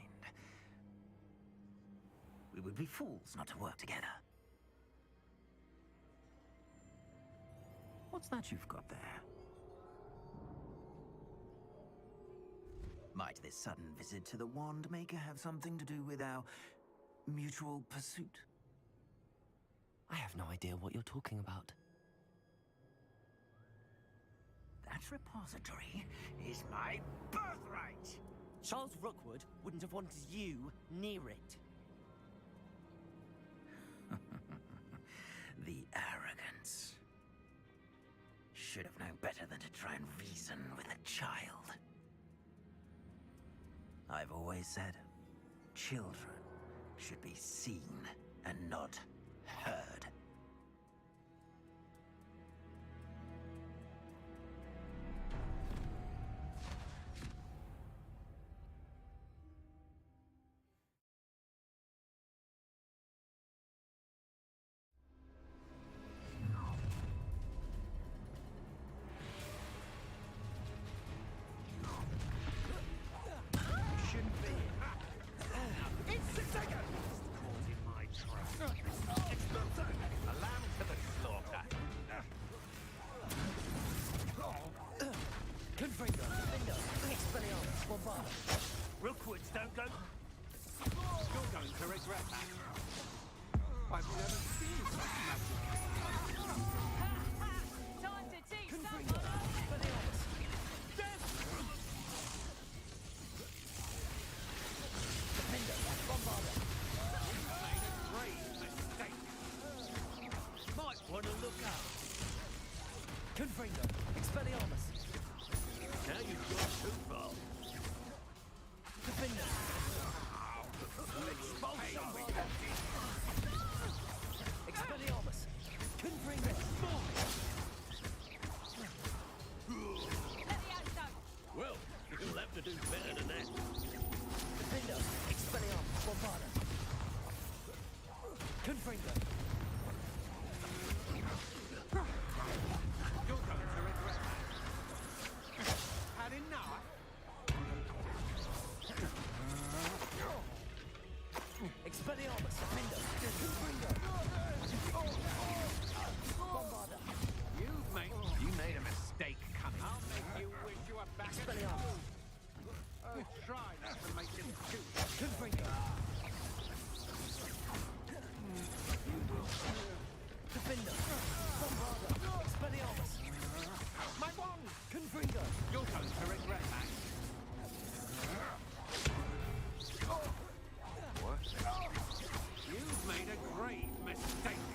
We would be fools not to work together. What's that you've got there? Might this sudden visit to the Wand Maker have something to do with our mutual pursuit? I have no idea what you're talking about. That repository is my birthright! Charles Rookwood wouldn't have wanted you near it. The arrogance. Should have known better than to try and reason with a child. I've always said, children should be seen and not heard. Rookwoods don't go. You're going to regret that. I've never seen such magic. Time to teach someone! Made a grave mistake. Might want to look up. Confringo, Expelliarmus. Now you've gone too far. Defender. Expulsion! Expelliarmus. Confringo. Well, you'll have to do better than that. Defender. Expelliarmus. Bombarda. Confringo. You're going to regret that. Had enough? Expelliarmus. Defender. Confringo. Bombarda. You made a mistake coming. I'll make you wish you were back Expelliarmus. Oh, try not to make him shoot. Confringo. Defender. Bombarda. Expelliarmus. My wand! Confringo. You're going to regret that. What? You've made a grave mistake.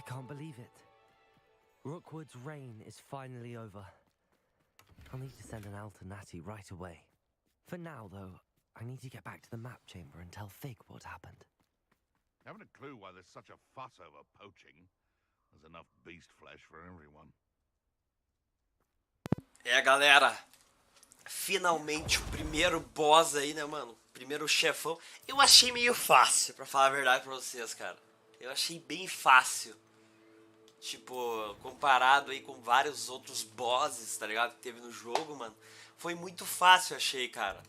can't believe it. Rookwood's reign is finally over. I'll need to send an L to Natty right away. For now, though, I need to get back to the map chamber and tell Fig what happened. Haven't a clue why there's such a fuss over poaching. There's enough beast flesh for everyone. É, galera. Finalmente o primeiro boss aí, né, mano? Primeiro chefão. Eu achei meio fácil, pra falar a verdade pra vocês, cara. Eu achei bem fácil. Tipo, comparado aí com vários outros bosses, tá ligado? Que teve no jogo, mano. Foi muito fácil, achei, cara.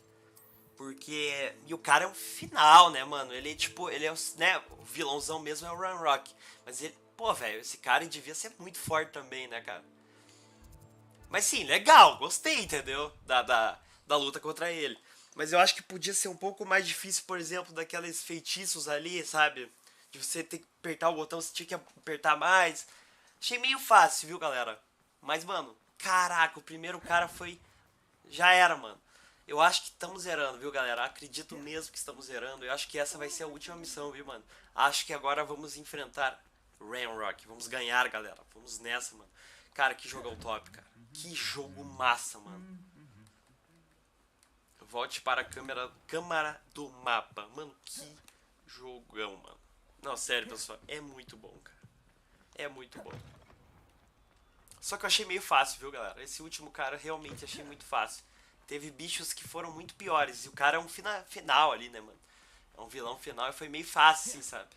Porque... E o cara é um final, né, mano? Ele, tipo, ele é, né, o vilãozão mesmo é o Ranrock. Mas ele... Pô, velho, esse cara devia ser muito forte também, né, cara? Mas sim, legal, gostei, entendeu? Da luta contra ele. Mas eu acho que podia ser um pouco mais difícil, por exemplo, daqueles feitiços ali, sabe? De você ter que apertar o botão, você tinha que apertar mais. Achei meio fácil, viu, galera? Mas, mano, caraca, o primeiro cara foi... Já era, mano. Eu acho que estamos zerando, viu, galera? Acredito mesmo que estamos zerando. Eu acho que essa vai ser a última missão, viu, mano? Acho que agora vamos enfrentar Ranrock. Vamos ganhar, galera. Vamos nessa, mano. Cara, que jogão top, cara. Que jogo massa, mano. Volte para a câmara do mapa. Mano, que jogão, mano. Não, sério, pessoal. É muito bom, cara. É muito bom. Só que eu achei meio fácil, viu, galera? Esse último cara realmente achei muito fácil. Teve bichos que foram muito piores. E o cara é um final ali, né, mano? É um vilão final e foi meio fácil, assim, sabe?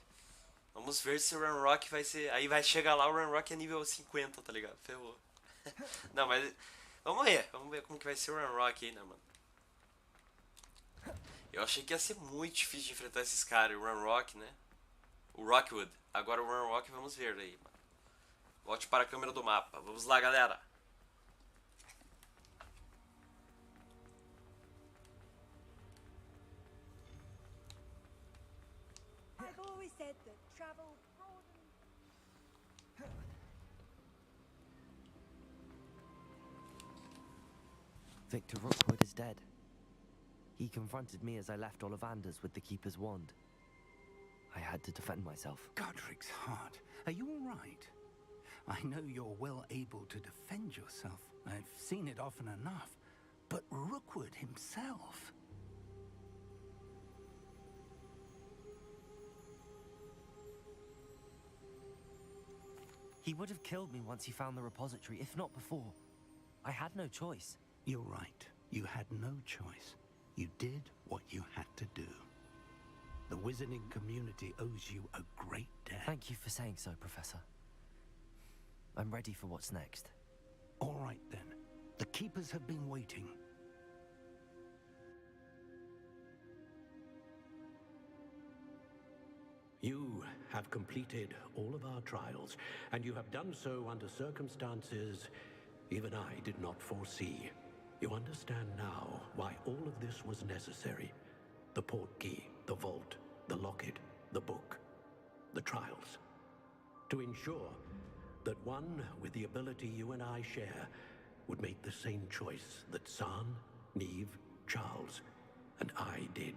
Vamos ver se o Ranrock vai ser... Aí vai chegar lá, o Ranrock é nível 50, tá ligado? Ferrou. Não, mas... Vamos ver como que vai ser o Ranrock aí, né, mano? Eu achei que ia ser muito difícil de enfrentar esses caras. O Ranrock, né? O Rockwood. Agora o Ranrock, vamos ver aí, mano. Volte para a câmera do mapa. Vamos lá, galera. I've always said that travel broadens. Victor Rookwood is dead. He confronted me as I left Ollivanders with the Keeper's wand. I had to defend myself. Godric's heart. Are you all right? I know you're well able to defend yourself. I've seen it often enough. But Rookwood himself... He would have killed me once he found the repository, if not before. I had no choice. You're right. You had no choice. You did what you had to do. The wizarding community owes you a great debt. Thank you for saying so, Professor. I'm ready for what's next. All right, then. The Keepers have been waiting. You have completed all of our trials, and you have done so under circumstances even I did not foresee. You understand now why all of this was necessary. The portkey, the vault, the locket, the book, the trials. To ensure that one with the ability you and I share would make the same choice that San, Neve, Charles, and I did.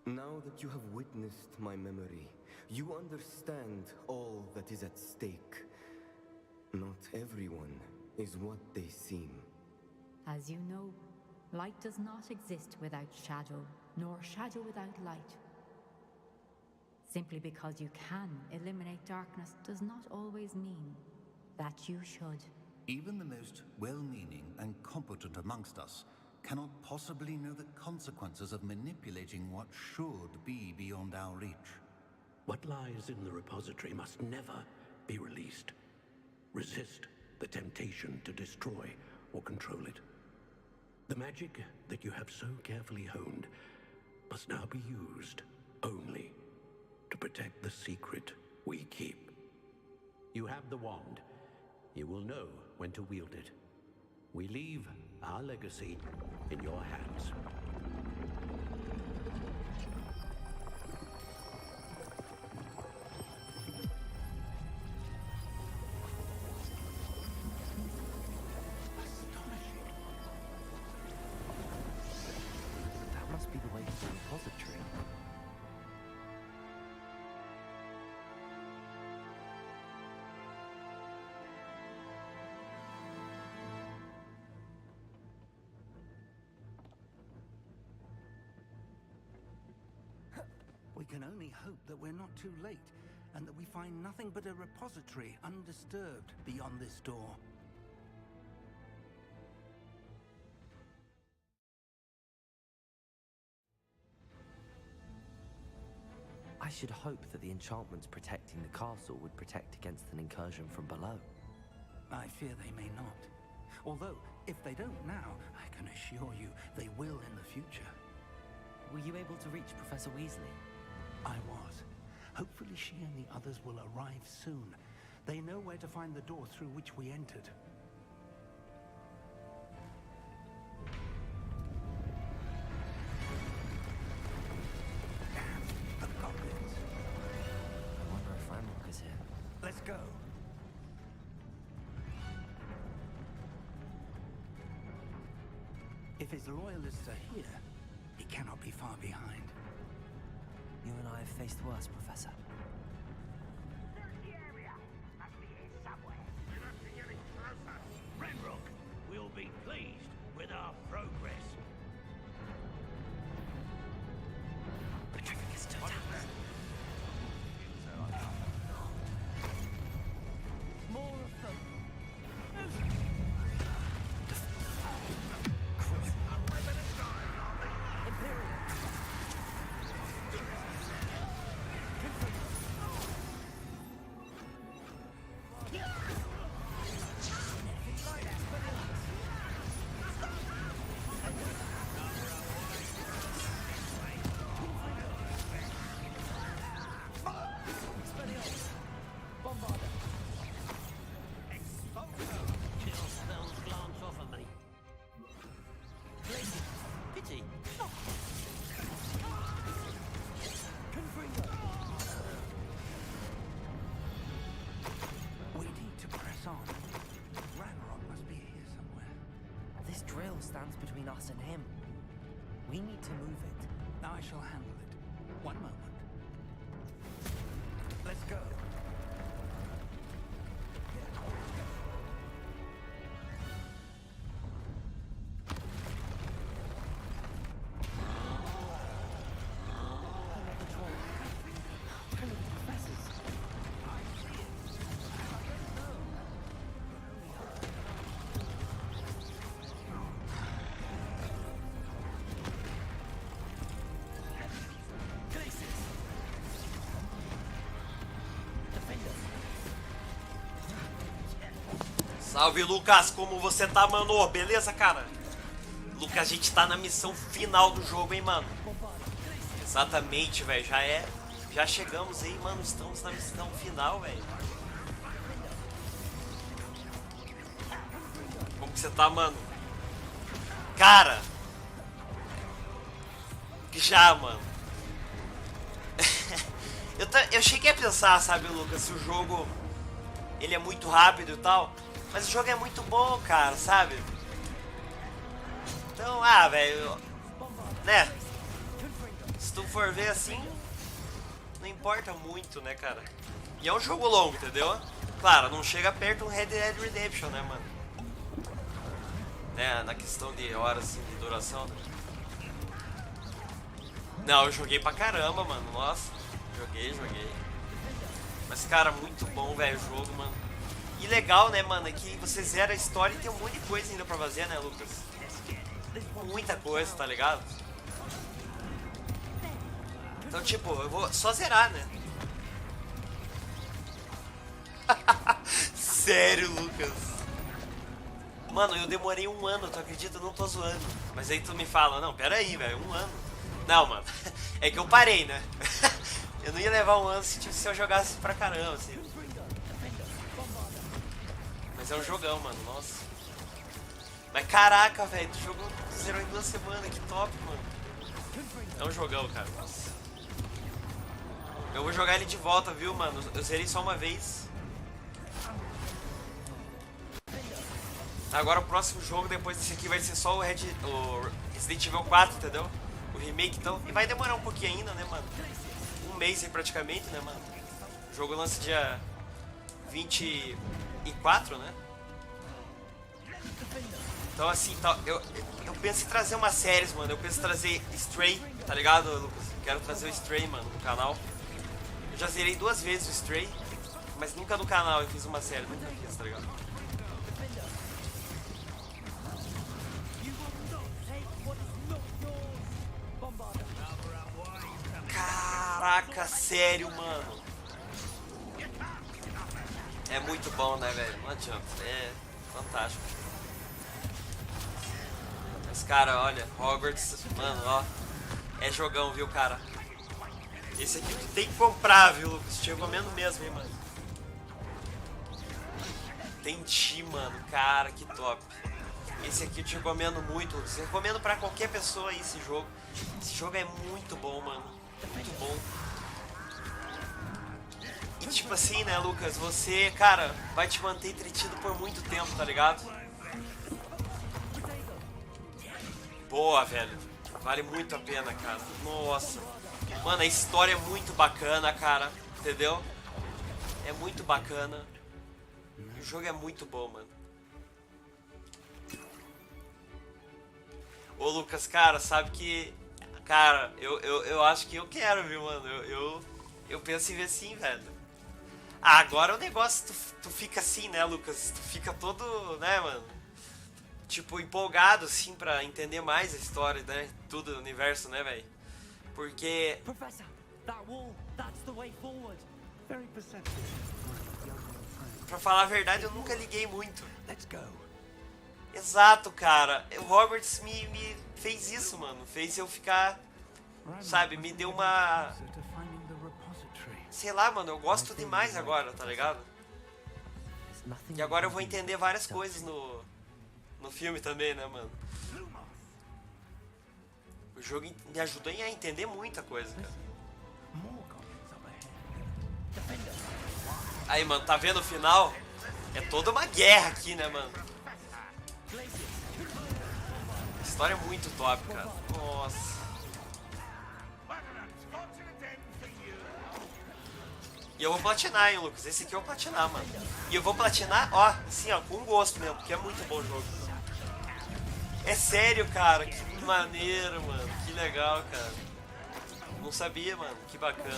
Now that you have witnessed my memory, you understand all that is at stake. Not everyone is what they seem. As you know, light does not exist without shadow, nor shadow without light. Simply because you can eliminate darkness does not always mean that you should. Even the most well-meaning and competent amongst us cannot possibly know the consequences of manipulating what should be beyond our reach. What lies in the repository must never be released. Resist the temptation to destroy or control it. The magic that you have so carefully honed must now be used only to protect the secret we keep. You have the wand. You will know when to wield it. We leave our legacy in your hands. That must be the way to the repository. can only hope that we're not too late, and that we find nothing but a repository undisturbed beyond this door. I should hope that the enchantments protecting the castle would protect against an incursion from below. I fear they may not. Although, if they don't now, I can assure you they will in the future. Were you able to reach Professor Weasley? I was. Hopefully she and the others will arrive soon. They know where to find the door through which we entered. The goblins. I wonder if Ranrock is here. Let's go. If his loyalists are here, he cannot be far behind. You and I have faced worse, Professor. The area must be here somewhere. We must be getting closer. Ranrock will be pleased with our progress. Petrificus totalis. More of them. Stands between us and him. We need to move it. I shall handle it. One moment. Let's go. Salve, Lucas, como você tá, mano? Beleza, cara? Lucas, a gente tá na missão final do jogo, hein, mano? Exatamente, velho, já chegamos aí, mano, estamos na missão final, velho. Como que você tá, mano? Cara! Já, mano. eu cheguei a pensar, sabe, Lucas, se o jogo ele é muito rápido e tal, mas o jogo é muito bom, cara, sabe? Então, velho, né? Se tu for ver assim, não importa muito, né, cara? E é um jogo longo, entendeu? Claro, não chega perto do Red Dead Redemption, né, mano? Né, na questão de horas, assim, de duração. Não, eu joguei pra caramba, mano, nossa. Joguei. Mas, cara, muito bom, velho, o jogo, mano. E legal, né, mano, é que você zera a história e tem um monte de coisa ainda pra fazer, né, Lucas? Muita coisa, tá ligado? Então, tipo, eu vou só zerar, né? Sério, Lucas? Mano, eu demorei 1 ano, tu acredita? Eu não tô zoando. Mas aí tu me fala, não, pera aí, velho, 1 ano. Não, mano, é que eu parei, né? Eu não ia levar 1 ano se eu jogasse pra caramba, assim. Mas é um jogão, mano, nossa. Mas caraca, velho, tu jogou, zerou em 2 semanas, que top, mano. É um jogão, cara, nossa. Eu vou jogar ele de volta, viu, mano? Eu zerei só uma vez. Agora o próximo jogo, depois desse aqui, vai ser só o Resident Evil 4, entendeu? O remake, então. E vai demorar um pouquinho ainda, né, mano? 1 mês aí praticamente, né, mano? O jogo lança dia 24, né? Então, assim, eu penso em trazer umas séries, mano. Eu penso em trazer Stray, tá ligado, Lucas? Quero trazer o Stray, mano, no canal. Eu já zerei 2 vezes o Stray, mas nunca no canal. Eu fiz uma série, nunca fiz, tá ligado? Caraca, sério, mano. É muito bom, né, velho? Não adianta. É fantástico. Mas, cara, olha, Hogwarts, mano, ó. É jogão, viu, cara? Esse aqui tu tem que comprar, viu, Lucas? Te recomendo mesmo, hein, mano. Entendi, mano. Cara, que top. Esse aqui eu te recomendo muito, Lucas. Eu recomendo pra qualquer pessoa aí esse jogo. Esse jogo é muito bom, mano. Muito bom. E tipo assim, né, Lucas? Você, cara, vai te manter entretido por muito tempo, tá ligado? Boa, velho. Vale muito a pena, cara. Nossa. Mano, a história é muito bacana, cara. Entendeu? É muito bacana. O jogo é muito bom, mano. Ô, Lucas, cara, sabe que... Cara, eu acho que eu quero, viu, mano? Eu penso em ver sim, velho. Ah, agora o negócio, tu fica assim, né, Lucas? Tu fica todo, né, mano? Tipo, empolgado, assim, pra entender mais a história, né? Tudo, o universo, né, velho? Porque... Professor, that wall, that's the way forward. Very perceptive. Pra falar a verdade, eu nunca liguei muito. Let's go. Exato, cara. O Hogwarts me fez isso, mano. Fez eu ficar, sabe, me deu uma... Sei lá, mano, eu gosto demais agora, tá ligado? E agora eu vou entender várias coisas no filme também, né, mano? O jogo me ajudou a entender muita coisa, cara. Aí, mano, tá vendo o final? É toda uma guerra aqui, né, mano? A história é muito top, cara. Nossa. E eu vou platinar, hein, Lucas. Esse aqui eu vou platinar, mano. E eu vou platinar, ó, assim, ó, com gosto mesmo, porque é muito bom o jogo. É sério, cara. Que maneiro, mano. Que legal, cara. Não sabia, mano. Que bacana.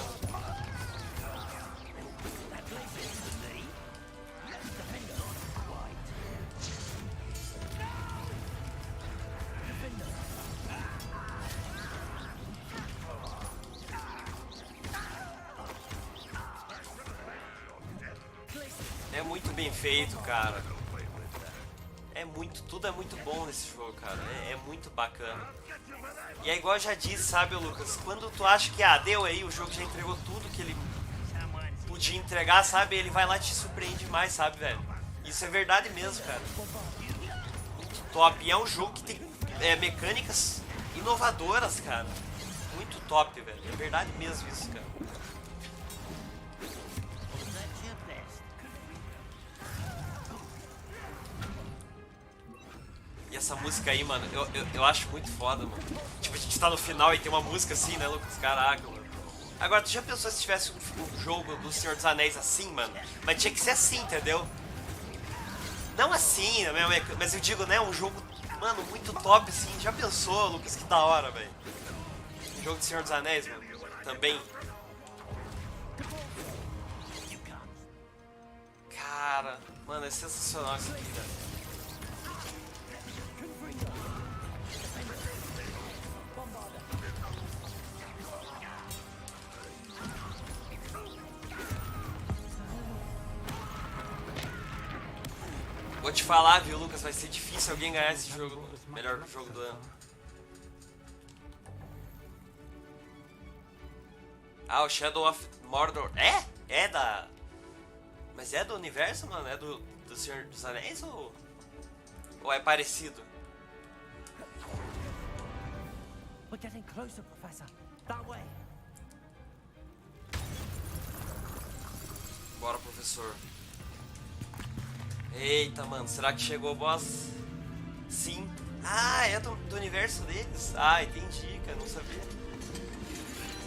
É muito bem feito, cara. É muito, tudo é muito bom nesse jogo, cara. É muito bacana. E é igual eu já disse, sabe, Lucas? Quando tu acha que, deu aí, o jogo já entregou tudo que ele podia entregar, sabe? Ele vai lá e te surpreende mais, sabe, velho? Isso é verdade mesmo, cara. Muito top. E é um jogo que tem mecânicas inovadoras, cara. Muito top, velho. É verdade mesmo isso, cara. E essa música aí, mano, eu acho muito foda, mano. Tipo, a gente tá no final e tem uma música assim, né, Lucas? Caraca, mano. Agora, tu já pensou se tivesse um jogo do Senhor dos Anéis assim, mano? Mas tinha que ser assim, entendeu? Não assim, mas eu digo, né, um jogo, mano, muito top, assim. Já pensou, Lucas? Que da hora, velho. Um jogo do Senhor dos Anéis, mano. Também. Cara, mano, é sensacional isso aqui, velho. Vou te falar, viu, Lucas, vai ser difícil alguém ganhar esse jogo, melhor jogo do ano. Ah, o Shadow of Mordor. É da... Mas é do universo, mano? É do Senhor dos Anéis ou é parecido? We're getting closer, Professor. That way. Bora, professor. Eita, mano, será que chegou o boss? Sim. Ah, é do universo deles? Ah, entendi, cara, não sabia.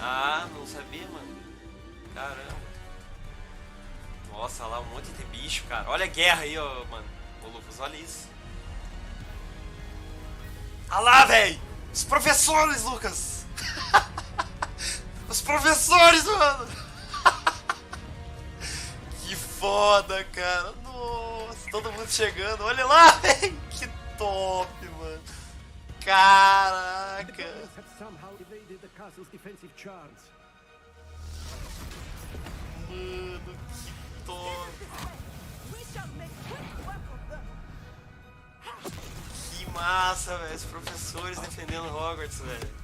Ah, não sabia, mano. Caramba. Nossa, lá um monte de bicho, cara. Olha a guerra aí, ó, mano. Ô, Lucas, olha isso. Ah lá, velho! Os professores, Lucas! professores, mano! Que foda, cara. Nossa, todo mundo chegando. Olha lá, velho. Que top, mano. Caraca. Mano, que top. Que massa, velho. Os professores defendendo Hogwarts, velho.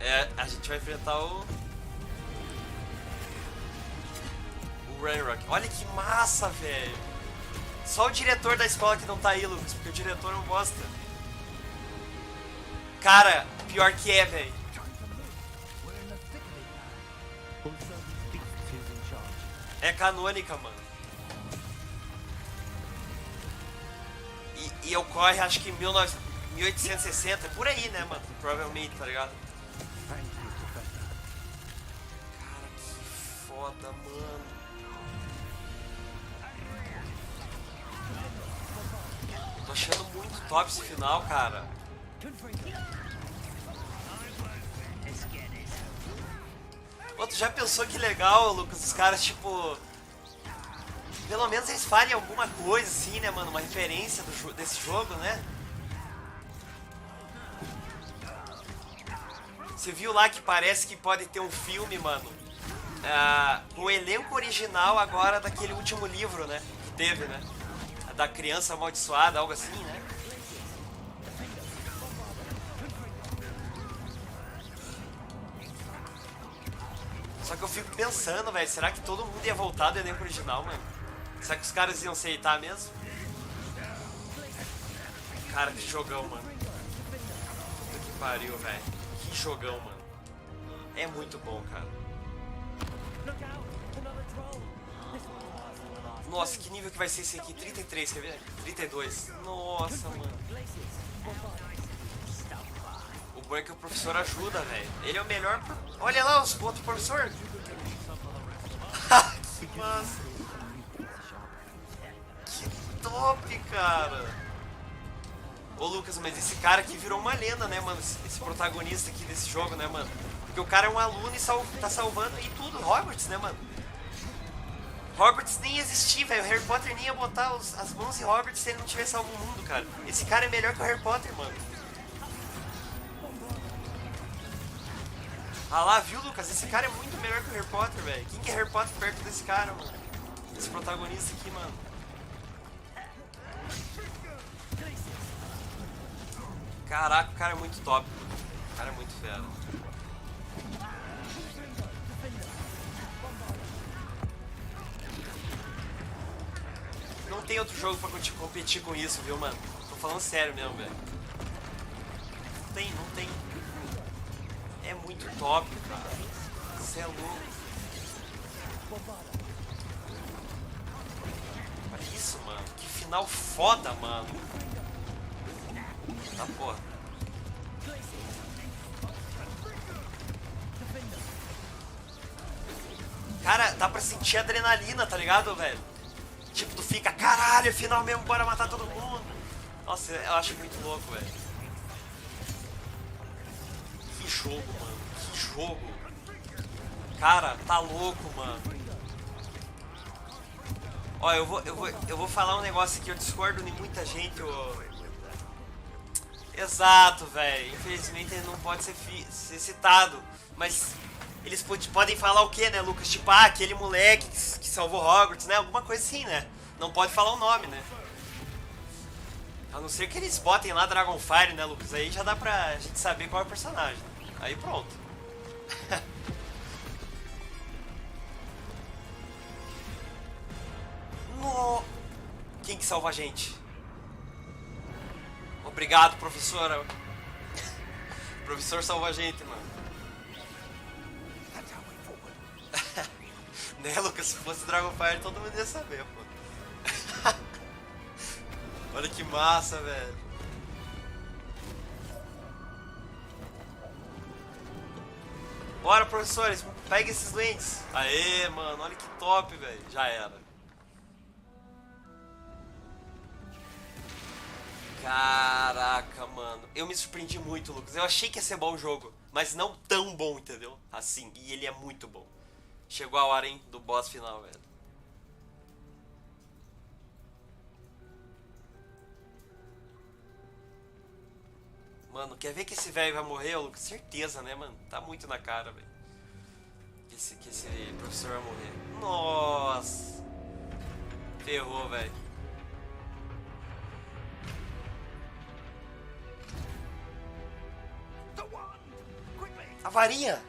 É, a gente vai enfrentar o Ranrock. Olha que massa, velho. Só o diretor da escola que não tá aí, Lucas, porque o diretor não gosta. Cara, pior que é, velho. É canônica, mano. E ocorre, acho que em 1860, por aí, né, mano? Provavelmente, tá ligado? Cara, que foda, mano. Tô achando muito top esse final, cara. Pô, tu já pensou que legal, Lucas, os caras, tipo... Pelo menos eles falem alguma coisa, assim, né, mano? Uma referência desse jogo, né? Você viu lá que parece que pode ter um filme, mano? O elenco original agora daquele último livro, né? Que teve, né? Da criança amaldiçoada, algo assim, né? Só que eu fico pensando, velho, será que todo mundo ia voltar do elenco original, mano? Será que os caras iam aceitar mesmo? Cara, que jogão, mano. Puta que pariu, velho. Que jogão, mano. É muito bom, cara. Nossa, que nível que vai ser esse aqui? 33, quer ver? 32. Nossa, mano. O bom é que o professor ajuda, velho. Ele é o melhor... Olha lá os pontos do professor. Que massa. Que top, cara. Ô, Lucas, mas esse cara aqui virou uma lenda, né, mano? Esse protagonista aqui desse jogo, né, mano? Porque o cara é um aluno e tá salvando e tudo. Hogwarts, né, mano? Hogwarts nem ia existir, velho. O Harry Potter nem ia botar as mãos em Hogwarts se ele não tivesse salvo o mundo, cara. Esse cara é melhor que o Harry Potter, mano. Ah lá, viu, Lucas? Esse cara é muito melhor que o Harry Potter, velho. Quem que é Harry Potter perto desse cara, mano? Esse protagonista aqui, mano. Caraca, o cara é muito top. O cara é muito fera. Não tem outro jogo pra competir com isso, viu, mano? Tô falando sério mesmo, velho. Não tem. É muito top, cara. Você é louco. Olha isso, mano. Que final foda, mano. Tá, porra. Cara, dá pra sentir adrenalina, tá ligado, velho? Tipo, tu fica, caralho, final mesmo, bora matar todo mundo. Nossa, eu acho muito louco, velho. Que jogo, mano. Que jogo. Cara, tá louco, mano. Ó, eu vou falar um negócio aqui, eu discordo de muita gente, Exato, velho. Infelizmente ele não pode ser citado. Mas eles podem falar o que, né, Lucas? Tipo, aquele moleque que salvou Hogwarts, né? Alguma coisa assim, né? Não pode falar o nome, né? A não ser que eles botem lá Dragonfire, né, Lucas? Aí já dá pra gente saber qual é o personagem. Aí pronto. No... Quem que salva a gente? Obrigado, professora. O professor salvou a gente, mano. Né, Lucas? Se fosse Dragonfire, todo mundo ia saber, pô. Olha que massa, velho. Bora, professores. Pega esses lentes. Aê, mano. Olha que top, velho. Já era. Caraca, mano. Eu me surpreendi muito, Lucas. Eu achei que ia ser bom o jogo, mas não tão bom, entendeu? Assim, e ele é muito bom. Chegou a hora, hein, do boss final, velho. Mano, quer ver que esse velho vai morrer, Lucas? Certeza, né, mano? Tá muito na cara, velho. Que esse professor vai morrer. Nossa. Ferrou, velho. A varinha.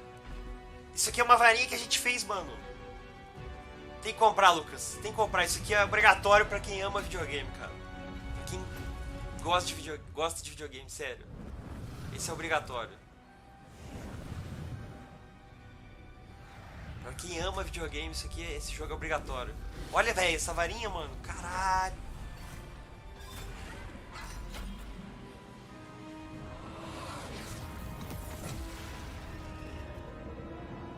Isso aqui é uma varinha que a gente fez, mano. Tem que comprar, Lucas. Tem que comprar. Isso aqui é obrigatório pra quem ama videogame, cara. Pra quem gosta de videogame, sério. Esse é obrigatório. Pra quem ama videogame, esse jogo é obrigatório. Olha, velho, essa varinha, mano. Caralho.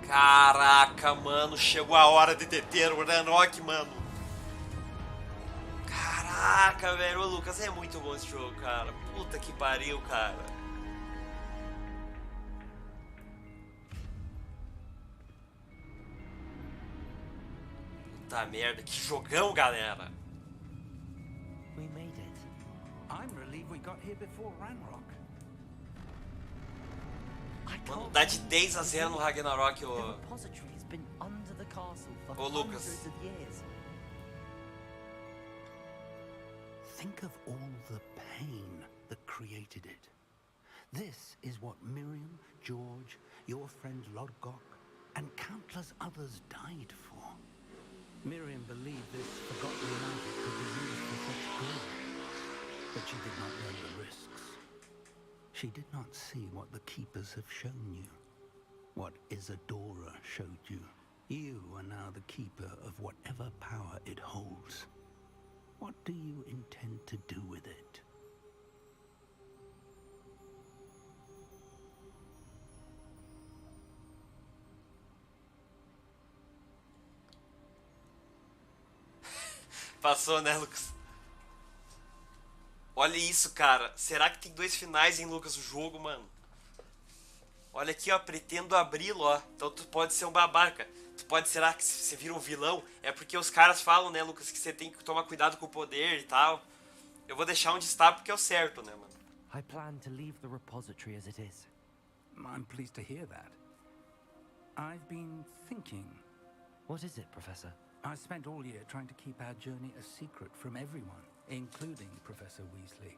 Caraca, mano. Chegou a hora de deter o Ranrock, mano. Caraca, velho. Ô, Lucas, é muito bom esse jogo, cara. Puta que pariu, cara. Puta merda, que jogão, galera. We made it. I'm relieved we got here before Ranrock. Mano, dá de 10-0 no Ragnarok, ô Lucas. Think of all the pain that created it. This is what Miriam, George, your friend Lodgok, and countless others died for. Miriam believed this forgotten magic could be used for such good, but she did not know the risks. She did not see what the Keepers have shown you, what Isadora showed you. You are now the Keeper of whatever power it holds. What do you intend to do with it? Passou, né, Lucas? Olha isso, cara. Será que tem 2 finais, hein, Lucas, o jogo, mano? Olha aqui, ó. Pretendo abri-lo, ó. Então tu pode ser um babaca. Tu pode, será que você vira um vilão? É porque os caras falam, né, Lucas, que você tem que tomar cuidado com o poder e tal. Eu vou deixar onde está porque é o certo, né, mano? I plan to leave the repository as it is. I'm pleased to hear that. I've been thinking. What is it, Professor? I spent all year trying to keep our journey a secret from everyone, including Professor Weasley.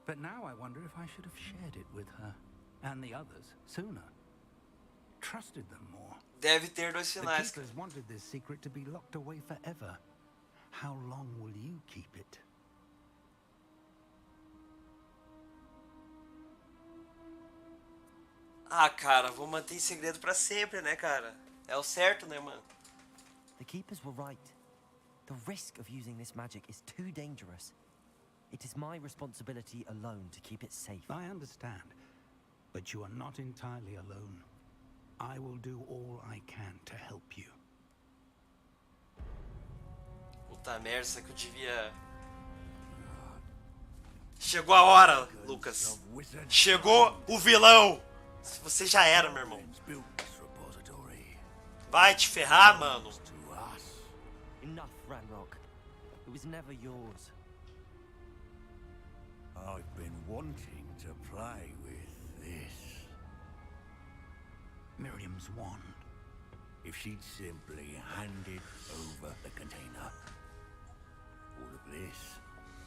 But now I wonder if I should have shared it with her and the others sooner. Trusted them more. Deve ter 2 The finais. Keepers wanted this secret to be locked away forever. How long will you keep it? Ah, cara, vou manter em segredo pra sempre, né, cara? É o certo, né, mano? The Keepers were right. The risk of using this magic is too dangerous. It is my responsibility alone to keep it safe. I understand, but you are not entirely alone. I will do all I can to help you. Puta merda, isso aqui eu devia... Chegou a hora, Lucas. Chegou o vilão. Você já era, meu irmão. Vai te ferrar, mano. Enough, Ranrock. It was never yours. I've been wanting to play with this. Miriam's wand. If she'd simply handed over the container, all of this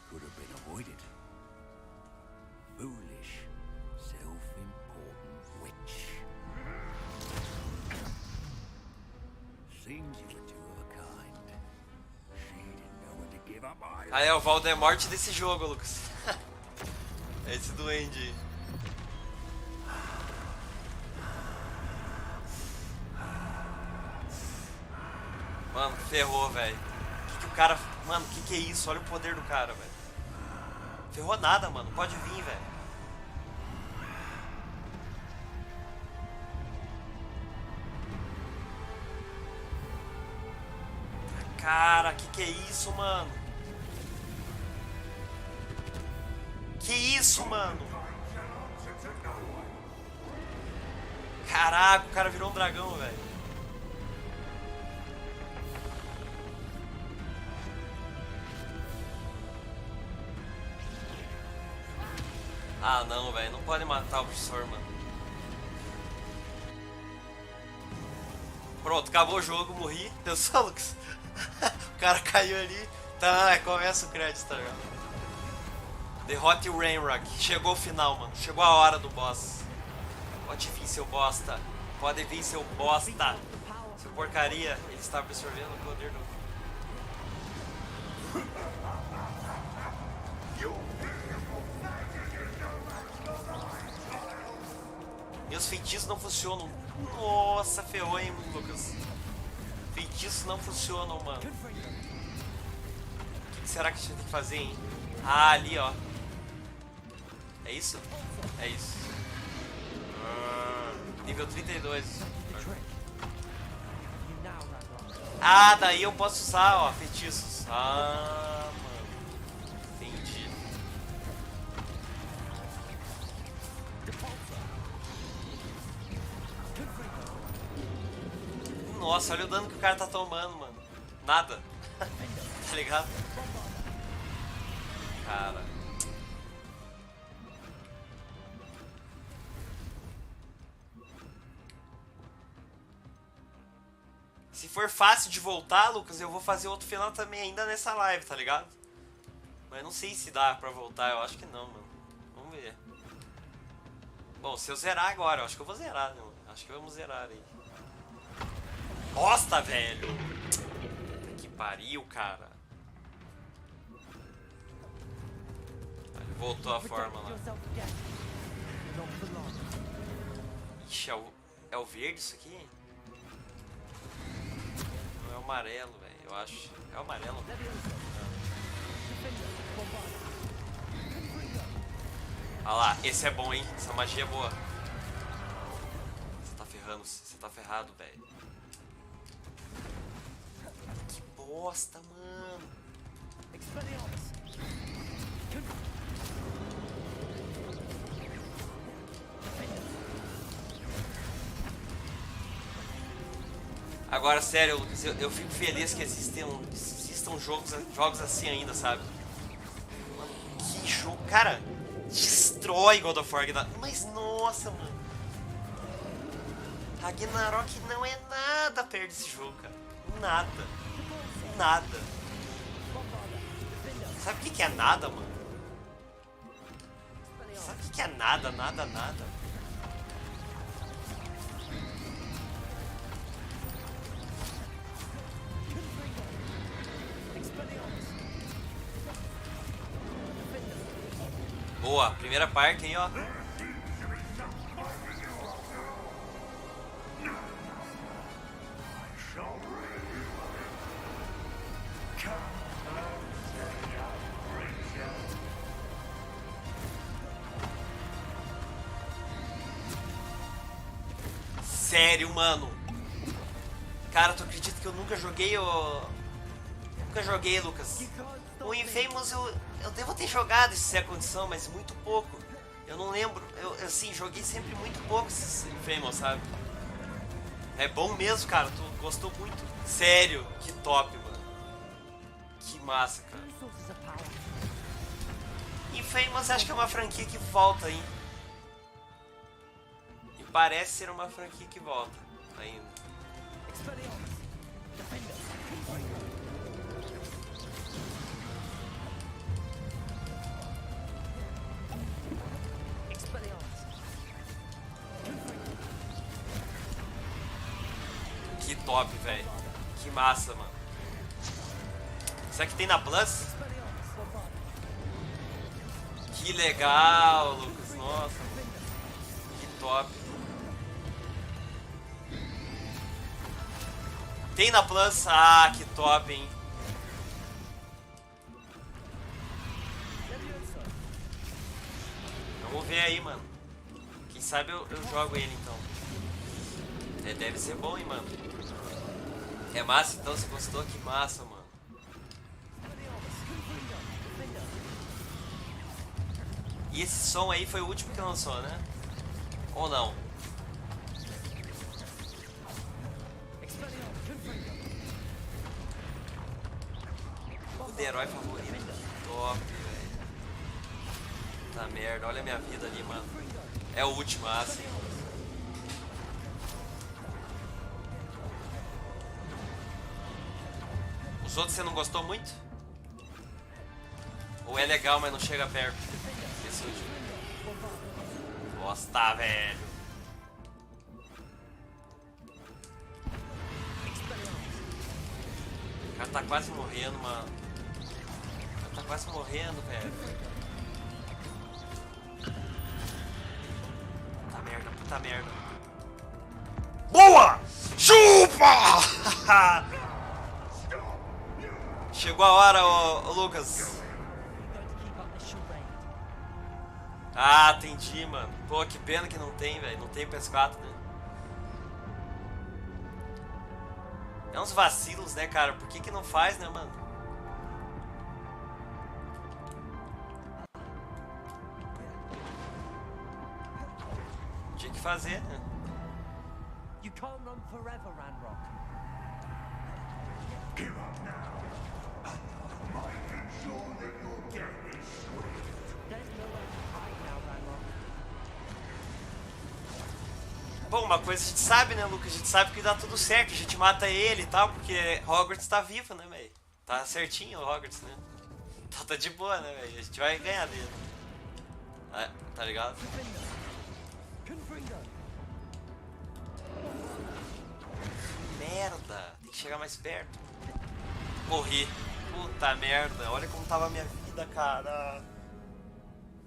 could have been avoided. Foolish, self-important witch. Seems you were two of a kind. She didn't know when to give up either. Ah, é o Voldemort desse jogo, Lucas. Esse duende. Mano, ferrou, velho. Que o cara... Mano, que é isso? Olha o poder do cara, velho. Ferrou nada, mano. Pode vir, velho. Cara, que é isso, mano? Que isso, mano? Caraca, o cara virou um dragão, velho. Ah, não, velho. Não pode matar o professor, mano. Pronto, acabou o jogo, morri. Pensou, Lucas? O cara caiu ali. Tá, começa o crédito, tá ligado? Derrote o Rainrock. Chegou o final, mano. Chegou a hora do boss. Pode vir, seu bosta. Pode vir, seu bosta. Seu porcaria. Ele está absorvendo o poder do... Meus feitiços não funcionam. Nossa, ferrou, hein, Lucas. Feitiços não funcionam, mano. O que será que a gente tem que fazer, hein? Ah, ali, ó. É isso? É isso. Nível 32. Ah, daí eu posso usar, ó, feitiços. Ah, mano. Entendi. Nossa, olha o dano que o cara tá tomando, mano. Nada. Tá ligado? Cara. Se for fácil de voltar, Lucas, eu vou fazer outro final também ainda nessa live, tá ligado? Mas não sei se dá pra voltar, eu acho que não, mano. Vamos ver. Bom, se eu zerar agora, eu acho que eu vou zerar, né, mano? Acho que vamos zerar aí. Bosta, velho! Que pariu, cara. Voltou a forma lá. Ixi, é o verde isso aqui? Não é o amarelo, velho, eu acho. É o amarelo? Olha lá, esse é bom, hein? Essa magia é boa. Você tá ferrando, você tá ferrado, velho. Que bosta, mano. Agora, sério, Lucas, eu fico feliz que existam jogos assim ainda, sabe? Mano, que jogo. Cara, destrói God of War Ragnarok. Mas, nossa, mano. Ragnarok não é nada perto desse jogo, cara. Nada. Nada. Sabe o que é nada, mano? Sabe o que é nada, nada, nada? Boa, primeira parte aí, ó. Sério, mano. Cara, tu acredita que eu nunca joguei Nunca joguei, Lucas. O Infamous eu devo ter jogado esse é a condição, mas muito pouco. Eu não lembro. Eu assim, joguei sempre muito pouco esse Infamous, sabe? É bom mesmo, cara. Tu gostou muito. Sério, que top, mano. Que massa, cara. Infamous acho que é uma franquia que volta, hein? E parece ser uma franquia que volta ainda. Que top, velho. Que massa, mano. Será que tem na Plus? Que legal, Lucas. Nossa. Que top. Tem na Plus? Ah, que top, hein. Vamos ver aí, mano. Quem sabe eu jogo ele, então. É, deve ser bom, hein, mano. É massa, então? Você gostou? Que massa, mano. E esse som aí foi o último que lançou, né? Ou não? O de herói favorito. Top, velho. Tá merda, olha a minha vida ali, mano. É o último, sim. Os outros você não gostou muito? Ou é legal, mas não chega perto? Esse último. Nossa, velho. O cara tá quase morrendo, mano. O cara tá quase morrendo, velho. Puta merda, puta merda. Boa! Chupa! Chegou a hora, ô Lucas. Ah, entendi, mano. Pô, que pena que não tem, velho. Não tem PS4, né? É uns vacilos, né, cara? Por que não faz, né, mano? Tinha que fazer, né? You can't run forever, Ranrock. Give up now. Might ensure that your death is swift. There's nowhere to hide now, Ranrock. Bom, uma coisa a gente sabe, né, Lucas? A gente sabe que dá tudo certo. A gente mata ele e tal, porque Hogwarts tá vivo, né, velho? Tá certinho o Hogwarts, né? Então tá de boa, né, velho? A gente vai ganhar dele. Tá ligado? Merda! Tem que chegar mais perto. Morri. Puta merda. Olha como tava a minha vida, cara.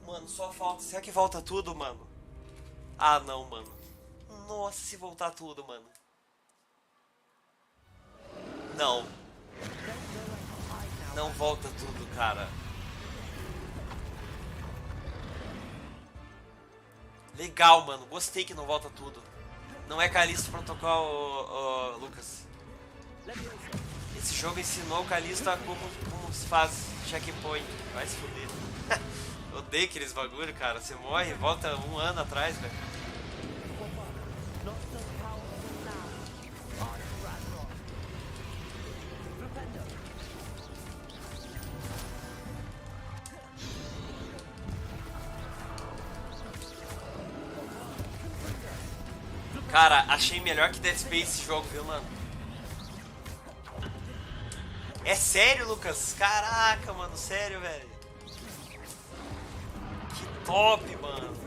Mano, só falta... Será que volta tudo, mano? Ah, não, mano. Nossa, se voltar tudo, mano. Não. Não volta tudo, cara. Legal, mano. Gostei que não volta tudo. Não é Callisto Protocol, Lucas. Esse jogo ensinou o Callisto a como se faz checkpoint. Vai se fuder. Odeio aqueles bagulho, cara. Você morre e volta um ano atrás, velho. Cara, achei melhor que Dead Space esse jogo, viu, mano? É sério, Lucas? Caraca, mano, sério, velho. Que top, mano.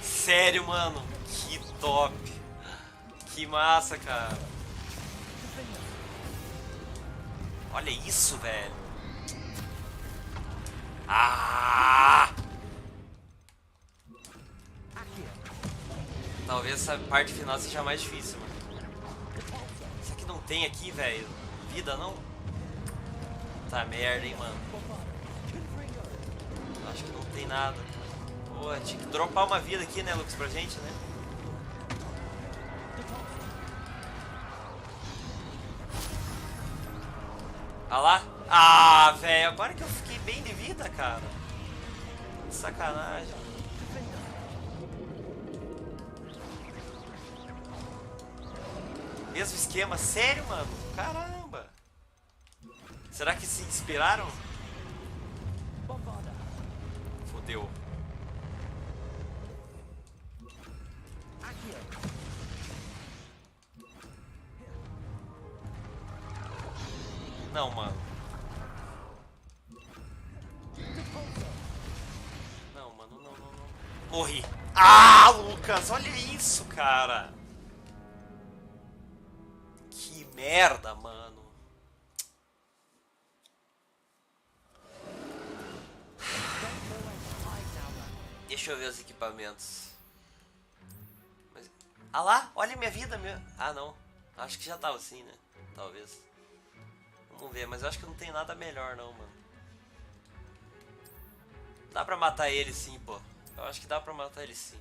Sério, mano. Que top. Que massa, cara. Olha isso, velho. Ah! Talvez essa parte final seja mais difícil, mano. Isso aqui não tem aqui, velho. Vida, não? Tá merda, hein, mano. Acho que não tem nada. Pô, tinha que dropar uma vida aqui, né, Lucas, pra gente, né? Ah lá? Ah, velho, agora que eu fiquei bem de vida, cara. Sacanagem. Mesmo esquema, sério, mano? Caramba. Será que se inspiraram? Fodeu. Não, mano. Não, mano, não. Morri. Ah, Lucas, olha isso, cara. Que merda, mano. Deixa eu ver os equipamentos. Mas... Ah lá, olha minha vida, meu. Ah, não. Acho que já tava assim, né? Talvez. Vamos ver, mas eu acho que não tem nada melhor não, mano. Dá pra matar ele sim, pô. Eu acho que dá pra matar ele sim.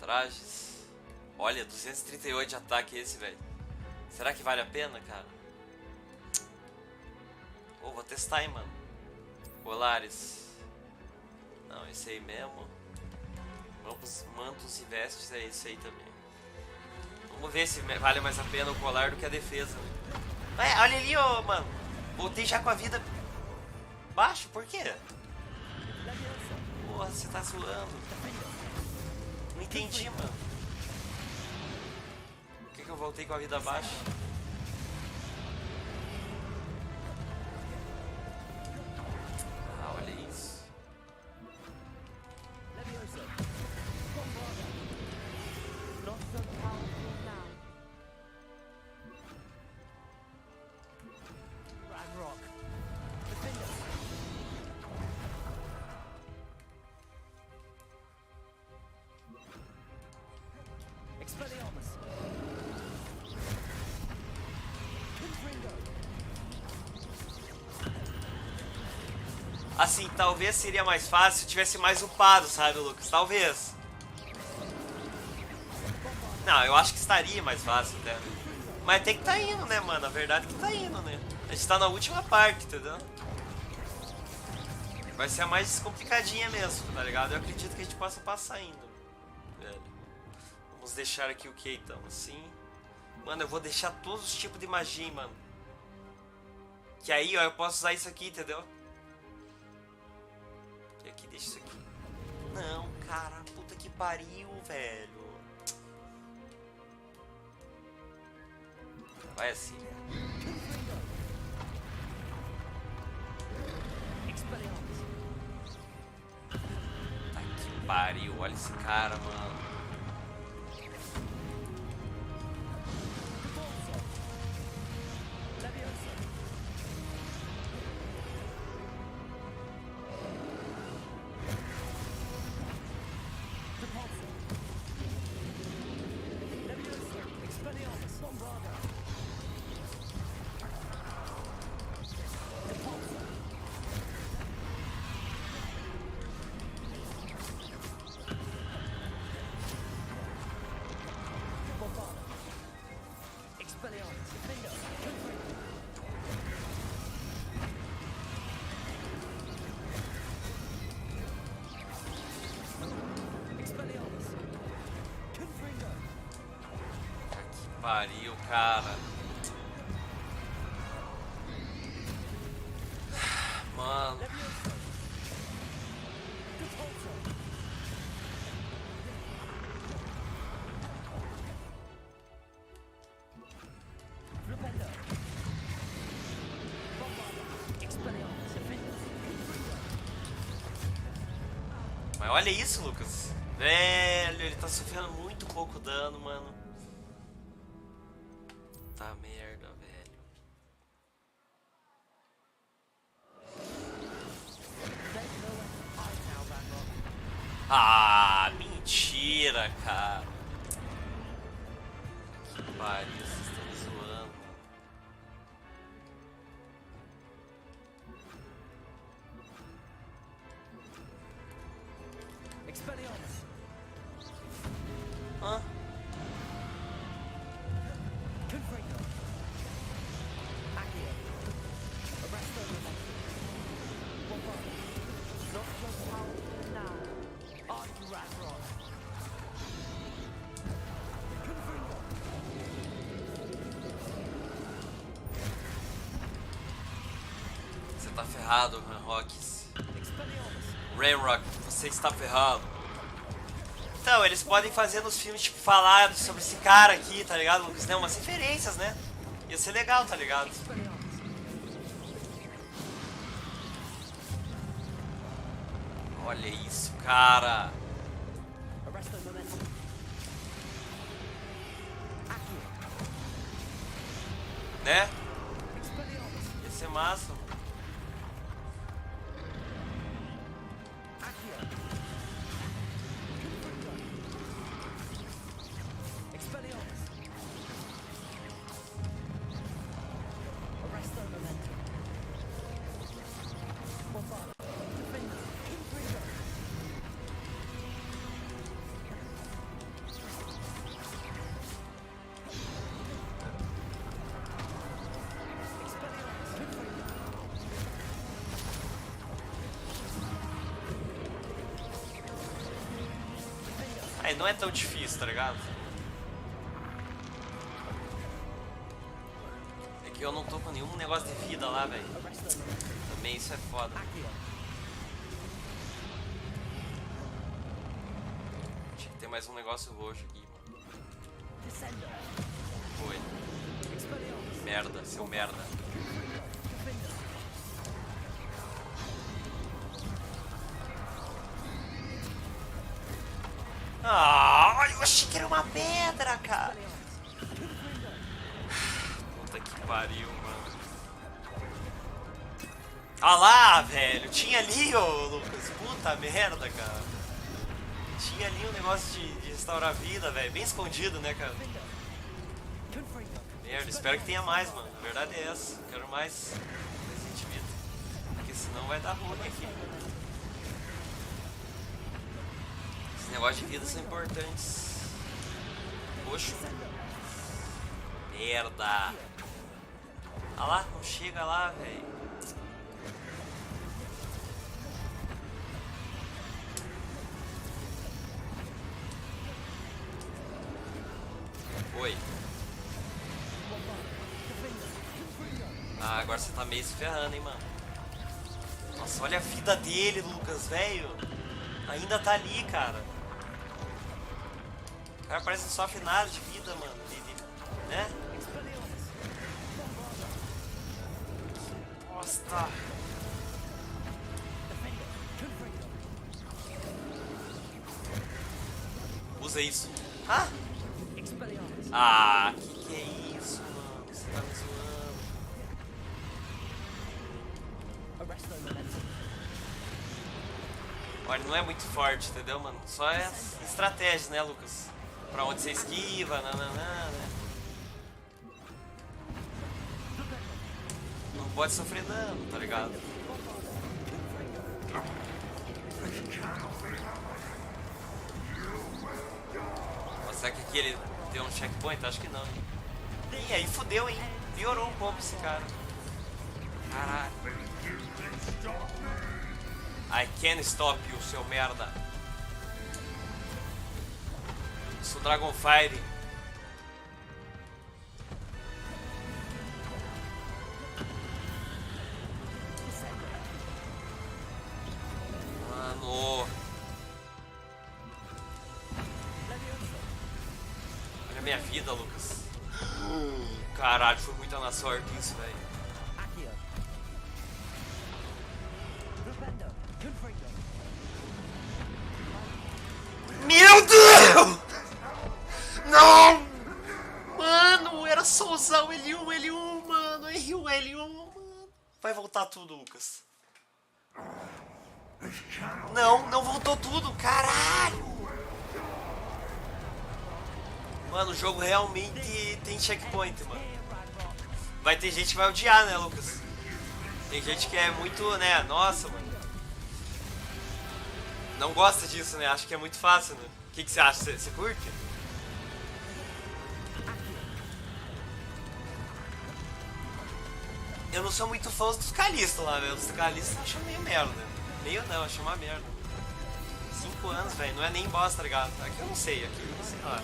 Trajes. Olha, 238 de ataque esse, velho. Será que vale a pena, cara? Pô, vou testar, hein, mano. Colares. Não, esse aí mesmo. Mantos e vestes é esse aí também. Vamos ver se vale mais a pena o colar do que a defesa, né? Olha ali, ó, mano. Voltei já com a vida baixo, por quê? Porra, você tá zoando. Não entendi, mano. Por que eu voltei com a vida baixa? Ah, olha isso. Assim, talvez seria mais fácil se tivesse mais upado, sabe, Lucas? Talvez. Não, eu acho que estaria mais fácil até. Mas tem que tá indo, né, mano? A verdade é que tá indo, né? A gente tá na última parte, entendeu? Vai ser a mais complicadinha mesmo, tá ligado? Eu acredito que a gente possa passar ainda, velho. Vamos deixar aqui o que então? Assim. Mano, eu vou deixar todos os tipos de magia, hein, mano. Que aí, ó, eu posso usar isso aqui, entendeu? E aqui, deixa isso aqui. Não, cara, puta que pariu, velho. Vai assim. Puta que pariu, olha esse cara, mano. Pariu, cara. Mano. Mas olha isso, Lucas. Velho, ele tá sofrendo muito pouco dano, mano. Tá merda, velho. Ah, mentira, cara. Que pariu, vocês estão zoando. Hã? Você tá ferrado, Rocks. Rainrock, você está ferrado. Então, eles podem fazer nos filmes, tipo, falar sobre esse cara aqui, tá ligado, Lucas? Né? Umas referências, né? Ia ser legal, tá ligado? Olha isso, cara. Né? Ia ser massa. Aí não é tão difícil, tá ligado? É que eu não tô com nenhum negócio de vida lá, velho. Também isso é foda. Tinha que ter mais um negócio roxo aqui. Foi. Merda, seu merda. Ah, eu achei que era uma pedra, cara. Puta que pariu, mano. Ah lá, velho. Tinha ali, ô Lucas. Puta merda, cara. Tinha ali um negócio de restaurar a vida, velho. Bem escondido, né, cara? Merda, espero que tenha mais, mano. A verdade é essa. Quero mais Resident Evil. Porque senão vai dar ruim aqui. Esses negócios de vida são importantes. Poxa. Merda. Ah lá, não chega lá, velho. Oi. Ah, agora você tá meio se ferrando, hein, mano. Nossa, olha a vida dele, Lucas, velho. Ainda tá ali, cara. O cara parece que não sofre nada de vida, mano. Né? Nossa. Usa isso. Ah! Ah, que é isso, mano? Você tá me zoando. Olha, não é muito forte, entendeu, mano? Só é estratégia, né, Lucas? Pra onde você esquiva, nananã, né? Não pode sofrer dano, tá ligado? Mas será que aqui ele deu um checkpoint? Acho que não, hein? E aí fudeu, hein? Piorou um pouco esse cara. Caralho. I can't stop you, seu merda. Sou Dragonfire. Mano. Olha a minha vida, Lucas. Caralho, foi muita na sorte isso, velho. Meu Deus! Não! Mano, era só usar o L1, mano. Errei o L1, mano. Vai voltar tudo, Lucas. Não voltou tudo, caralho! Mano, o jogo realmente tem checkpoint, mano. Vai ter gente que vai odiar, né, Lucas? Tem gente que é muito, né, nossa, mano. Não gosta disso, né? Acho que é muito fácil, né? O que você acha? Você curte? Eu não sou muito fã dos calistas lá, velho. Os calistas eu acho meio merda. Meio não, acho uma merda. 5 anos, velho. Não é nem boss, tá ligado? Aqui eu não sei, sei lá.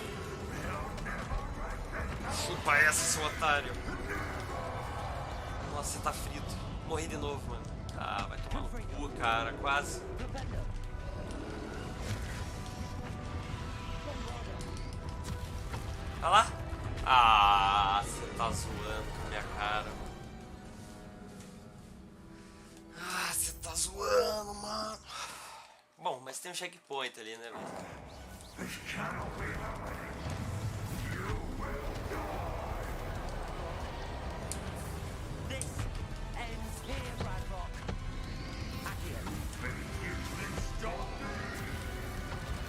Chupa essa, seu otário. Nossa, você tá frito. Morri de novo, mano. Ah, vai tomar no cu, cara. Quase. Olha lá. Ah, você tá zoando com a minha cara. Ah, você tá zoando, mano. Bom, mas tem um checkpoint ali, né, velho?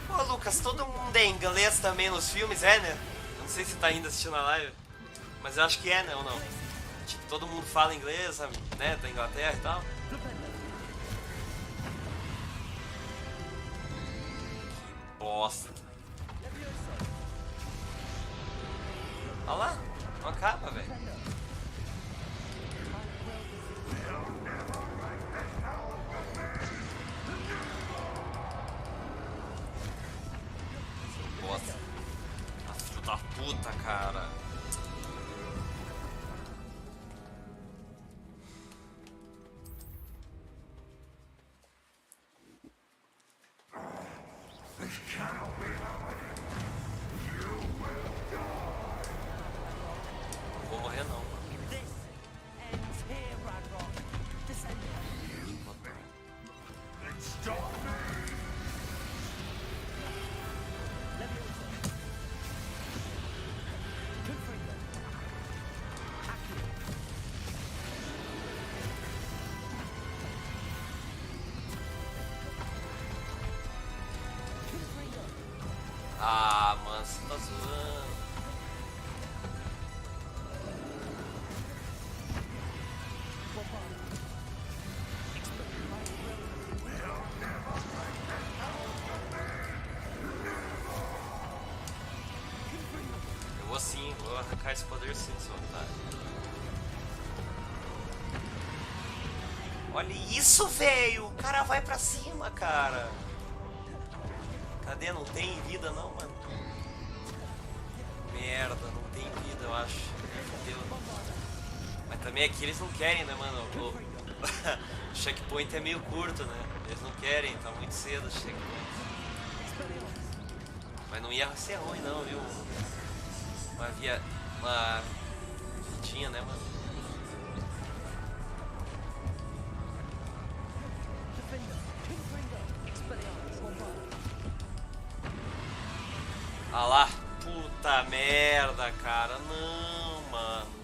Ô, Lucas, todo mundo é inglês também nos filmes, é, né? Não sei se tá ainda assistindo a live, mas eu acho que é, né, ou não? Tipo, todo mundo fala inglês, né, da Inglaterra e tal. Que bosta. Olha lá, não acaba, velho. arrancar esse poder sim, seu otário. Olha isso, velho! O cara vai pra cima, cara. Cadê? Não tem vida não, mano. Merda, não tem vida, eu acho. Fudeu. Mas também aqui eles não querem, né, mano? O checkpoint é meio curto, né? Eles não querem, tá muito cedo o checkpoint. Mas não ia ser ruim não, viu? Uma vidinha, né, mano? Ah lá, puta merda, cara, não, mano.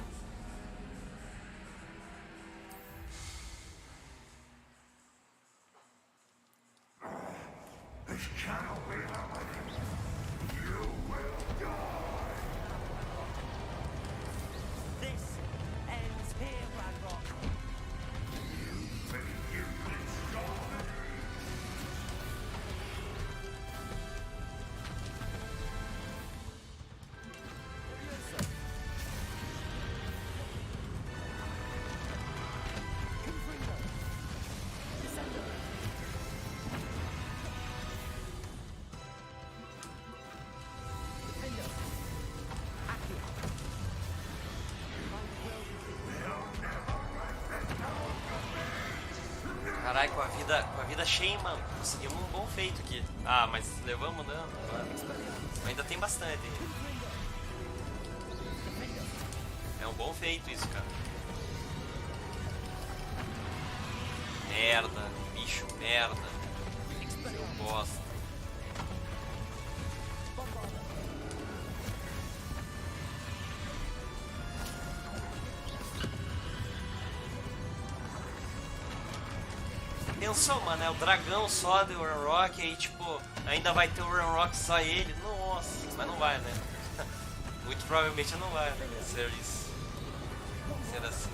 Caralho, com a vida cheia, mano. Conseguimos um bom feito aqui. Ah, mas levamos dano, claro. Ainda tem bastante. É um bom feito isso, cara. Merda, bicho, merda. Seu bosta. Pensou, mano, é o dragão só do Run Rock, aí tipo, ainda vai ter o Run Rock só ele. Nossa, mas não vai, né? Muito provavelmente não vai, né? Ser isso. Ser assim.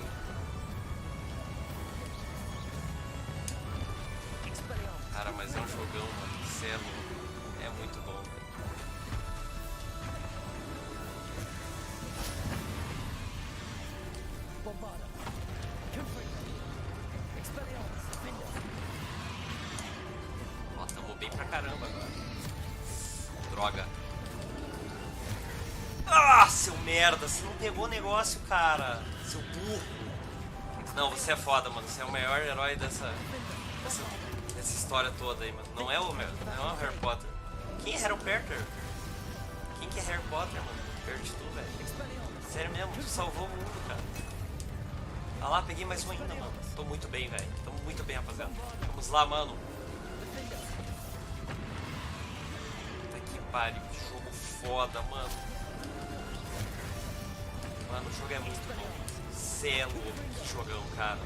Cara, mas é um jogão, mano. Celo. É muito bom, velho. Ó, tamo bem pra caramba agora. Droga. Ah, seu merda, você não pegou o negócio, cara. Seu burro. Não, você é foda, mano. Você é o maior herói dessa história toda aí, mano. Não é o Harry Potter. Quem é Harry Potter? Quem que é Harry Potter, mano? Perto de tu, velho. Sério mesmo, tu salvou o mundo, cara. Ah lá, peguei mais um ainda, mano. Tô muito bem, velho. Tamo muito bem, rapaziada. Vamos lá, mano. Puta que pariu, que jogo foda, mano. Mano, o jogo é muito bom. Cê é louco, que jogão, cara.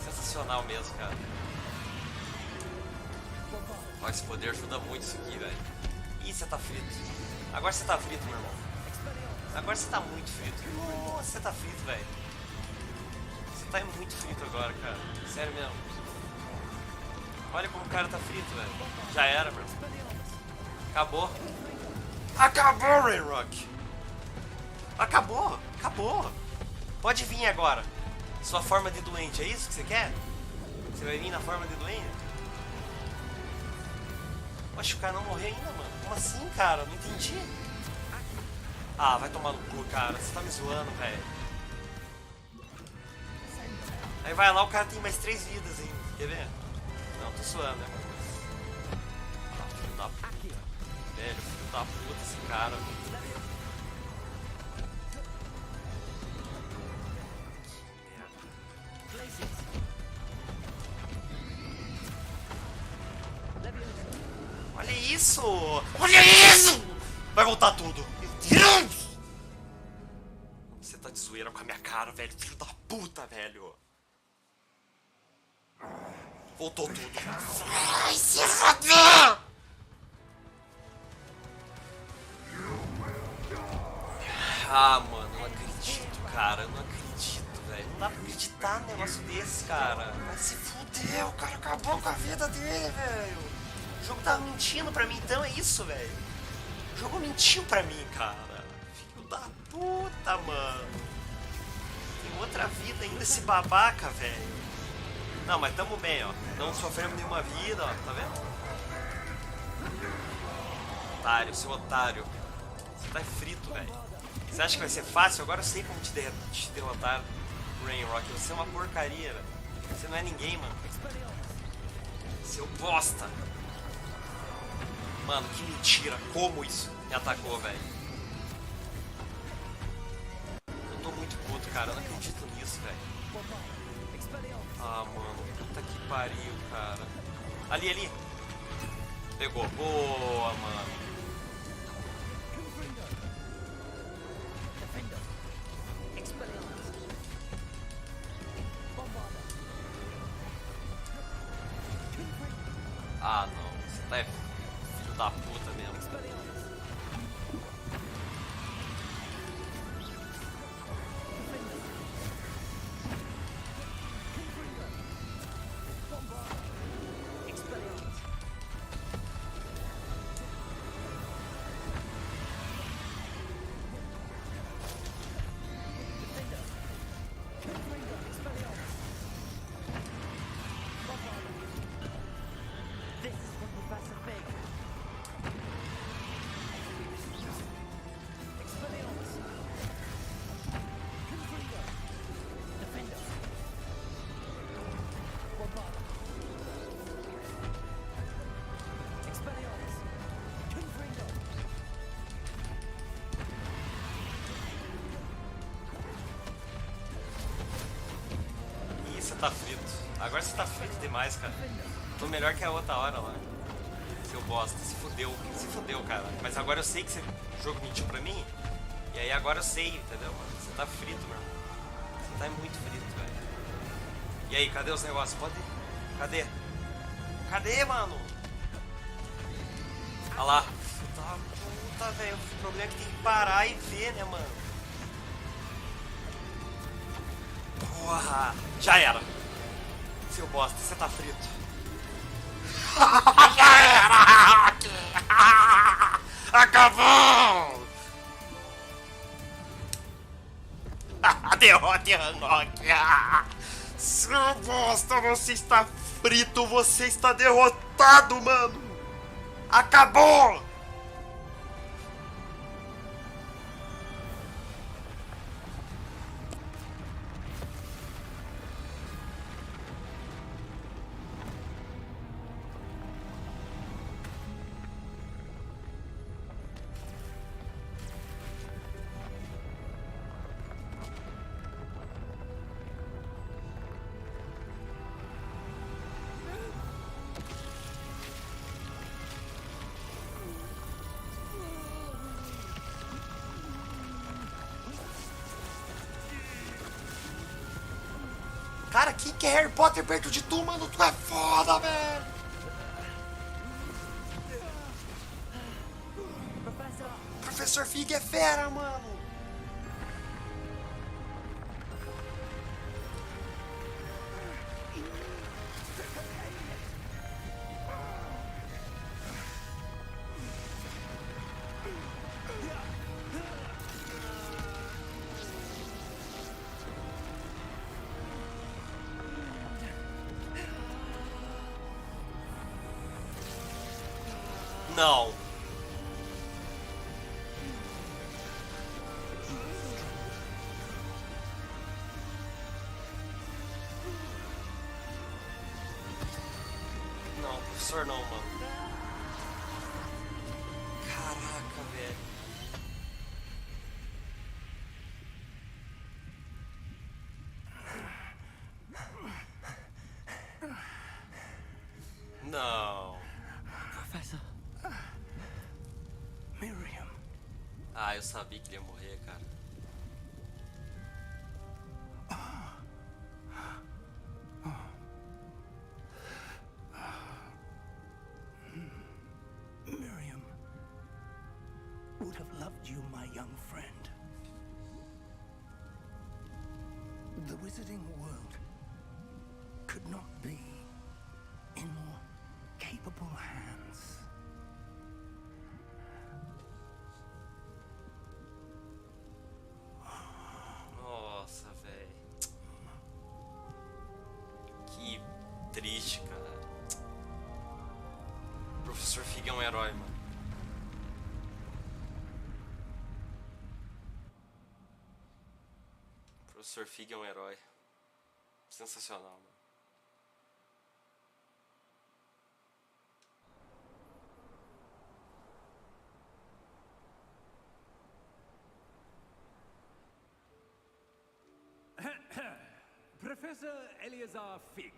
Sensacional mesmo, cara. Ó, esse poder ajuda muito isso aqui, velho. Ih, você tá frito. Agora você tá frito, meu irmão. Agora você tá muito frito. Nossa, você tá frito, velho. Você tá muito frito agora, cara. Sério mesmo. Olha como o cara tá frito, velho. Já era, meu irmão. Acabou. Acabou, Ray Rock. Acabou. Acabou. Pode vir agora. Sua forma de doente, é isso que você quer? Você vai vir na forma de doente? Poxa, o cara não morreu ainda, mano. Como assim, cara? Não entendi. Ah, vai tomar no cu, cara. Você tá me zoando, velho. Aí vai lá, o cara tem mais 3 vidas ainda. Quer ver? Não, tô zoando, né, mano? Ah, filho da puta. Velho, filho da puta esse cara. Olha isso! Olha isso! Vai voltar tudo! Meu Deus! Você tá de zoeira com a minha cara, velho. Filho da puta, velho. Voltou tudo. Vai se foder! Ah, mano, eu não acredito, cara. Eu não acredito, velho. Não dá pra acreditar num negócio desse, cara. Vai se fuder, o cara acabou com a vida dele, velho. O jogo tava mentindo pra mim, então é isso, velho. O jogo mentiu pra mim, cara. Filho da Puta, mano. Tem outra vida ainda esse babaca, velho. Não, mas tamo bem, ó. Não sofremos nenhuma vida, ó. Tá vendo? Otário, seu otário. Você tá frito, velho. Você acha que vai ser fácil? Agora eu sei como te derrotar, Rainrock. Você é uma porcaria, velho. Você não é ninguém, mano. Seu bosta. Mano, que mentira. Como isso me atacou, velho? Eu tô muito puto, cara. Eu não acredito nisso, velho. Ah, mano. Puta que pariu, cara. Ali, ali. Pegou. Boa, mano. Ah, não. Você tá filho da puta mesmo. Tá frito. Agora você tá frito demais, cara. Tô melhor que a outra hora lá. Seu bosta. Se fudeu, cara. Mas agora eu sei que o jogo mentiu pra mim. E aí agora eu sei, entendeu, mano? Você tá frito, mano. Você tá muito frito, velho. E aí, cadê os negócios? Pode ir. Cadê? Cadê, mano? Olha lá. Tá puta, velho. O problema é que tem que parar e ver, né, mano? Porra, já era. Seu bosta, você tá frito. Já era! Acabou! Derrota, Hancock! Seu bosta, você está frito, você está derrotado, mano! Acabou! Cara, quem que é Harry Potter perto de tu, mano? Tu é foda, velho! Professor Fig é fera, mano! Não. Não, professor não, mano. Caraca, velho. Não. Professor. Miriam. Ah, eu sabia que ele ia morrer, cara. Miriam would have loved you, my young friend. The wizarding world could not be in more capable hands. triste, cara. O Professor Fig é um herói, mano. O Professor Fig é um herói. Sensacional, mano. Professor Eleazar Fig.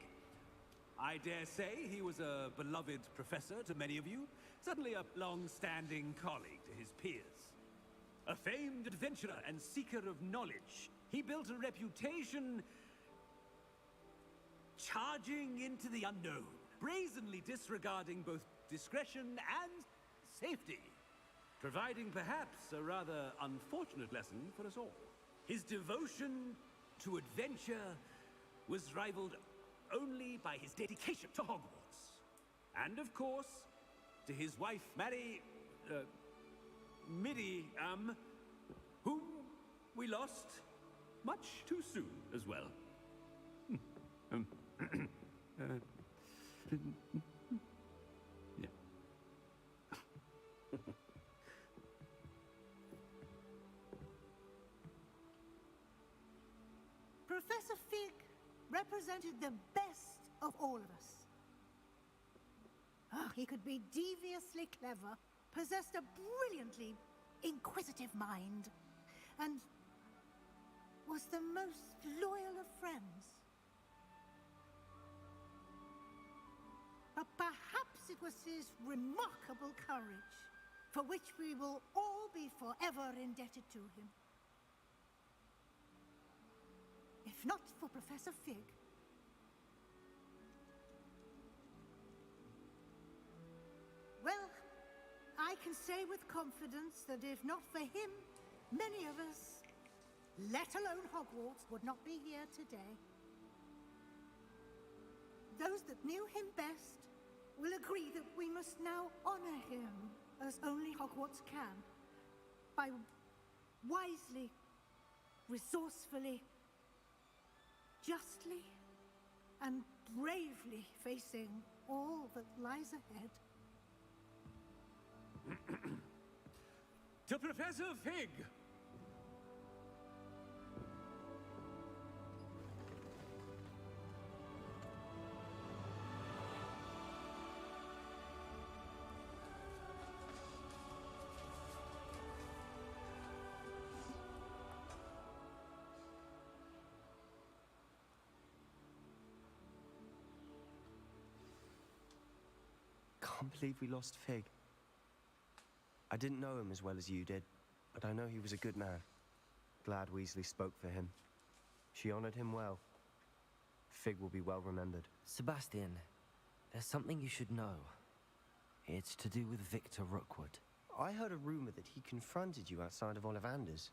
I dare say he was a beloved professor to many of you, certainly a long-standing colleague to his peers. A famed adventurer and seeker of knowledge, he built a reputation charging into the unknown, brazenly disregarding both discretion and safety, providing perhaps a rather unfortunate lesson for us all. His devotion to adventure was rivaled only by his dedication to Hogwarts. And of course, to his wife, Miriam, whom we lost much too soon as well. Yeah. Professor Fig represented the best of all of us. Oh, he could be deviously clever, possessed a brilliantly inquisitive mind, and was the most loyal of friends. But perhaps it was his remarkable courage, for which we will all be forever indebted to him. If not for Professor Fig, well, I can say with confidence that if not for him, many of us, let alone Hogwarts, would not be here today. Those that knew him best will agree that we must now honor him as only Hogwarts can, by wisely, resourcefully, justly, and bravely facing all that lies ahead. To Professor Fig! Can't believe we lost Fig. I didn't know him as well as you did, but I know he was a good man. Glad Weasley spoke for him. She honored him well. Fig will be well remembered. Sebastian, there's something you should know. It's to do with Victor Rookwood. I heard a rumor that he confronted you outside of Ollivander's.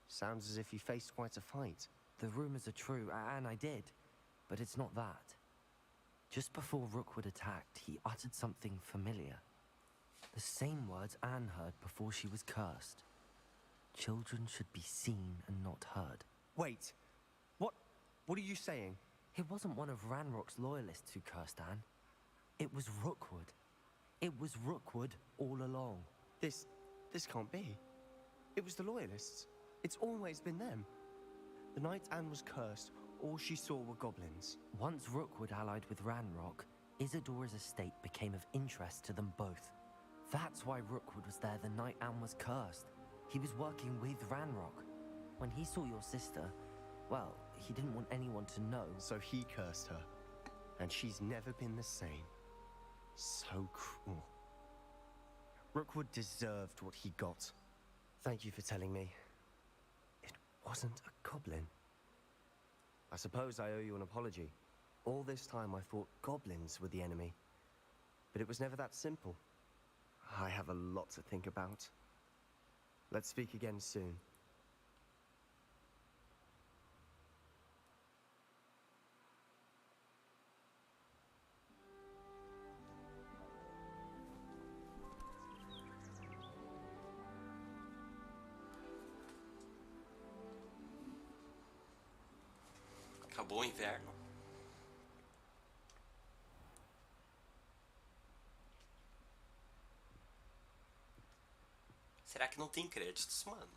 Sounds as if you faced quite a fight. The rumors are true, and I did. But it's not that. Just before Rookwood attacked, he uttered something familiar. The same words Anne heard before she was cursed. Children should be seen and not heard. Wait, what are you saying? It wasn't one of Ranrock's loyalists who cursed Anne. It was Rookwood. It was Rookwood all along. This can't be. It was the loyalists. It's always been them. The night Anne was cursed, all she saw were goblins. Once Rookwood allied with Ranrock, Isadora's estate became of interest to them both. That's why Rookwood was there the night Anne was cursed. He was working with Ranrock. When he saw your sister, well, he didn't want anyone to know. So he cursed her. And she's never been the same. So cruel. Rookwood deserved what he got. Thank you for telling me. It wasn't a goblin. I suppose I owe you an apology. All this time I thought goblins were the enemy. But it was never that simple. I have a lot to think about. Let's speak again soon. Acabou o inverno. Será que não tem créditos, mano?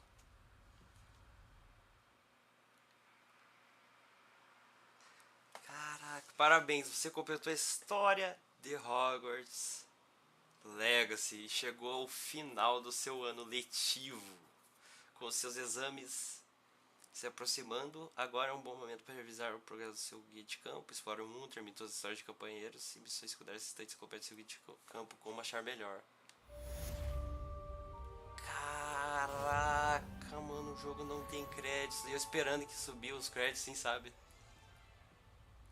Caraca, parabéns, você completou a história de Hogwarts Legacy e chegou ao final do seu ano letivo. Com seus exames se aproximando, agora é um bom momento para revisar o progresso do seu guia de campo, explorar o mundo, termine todas as histórias de companheiros e missões secundárias existentes e complete seu guia de campo como achar melhor. Caraca, mano, o jogo não tem créditos. E eu esperando que subir os créditos, sim, sabe?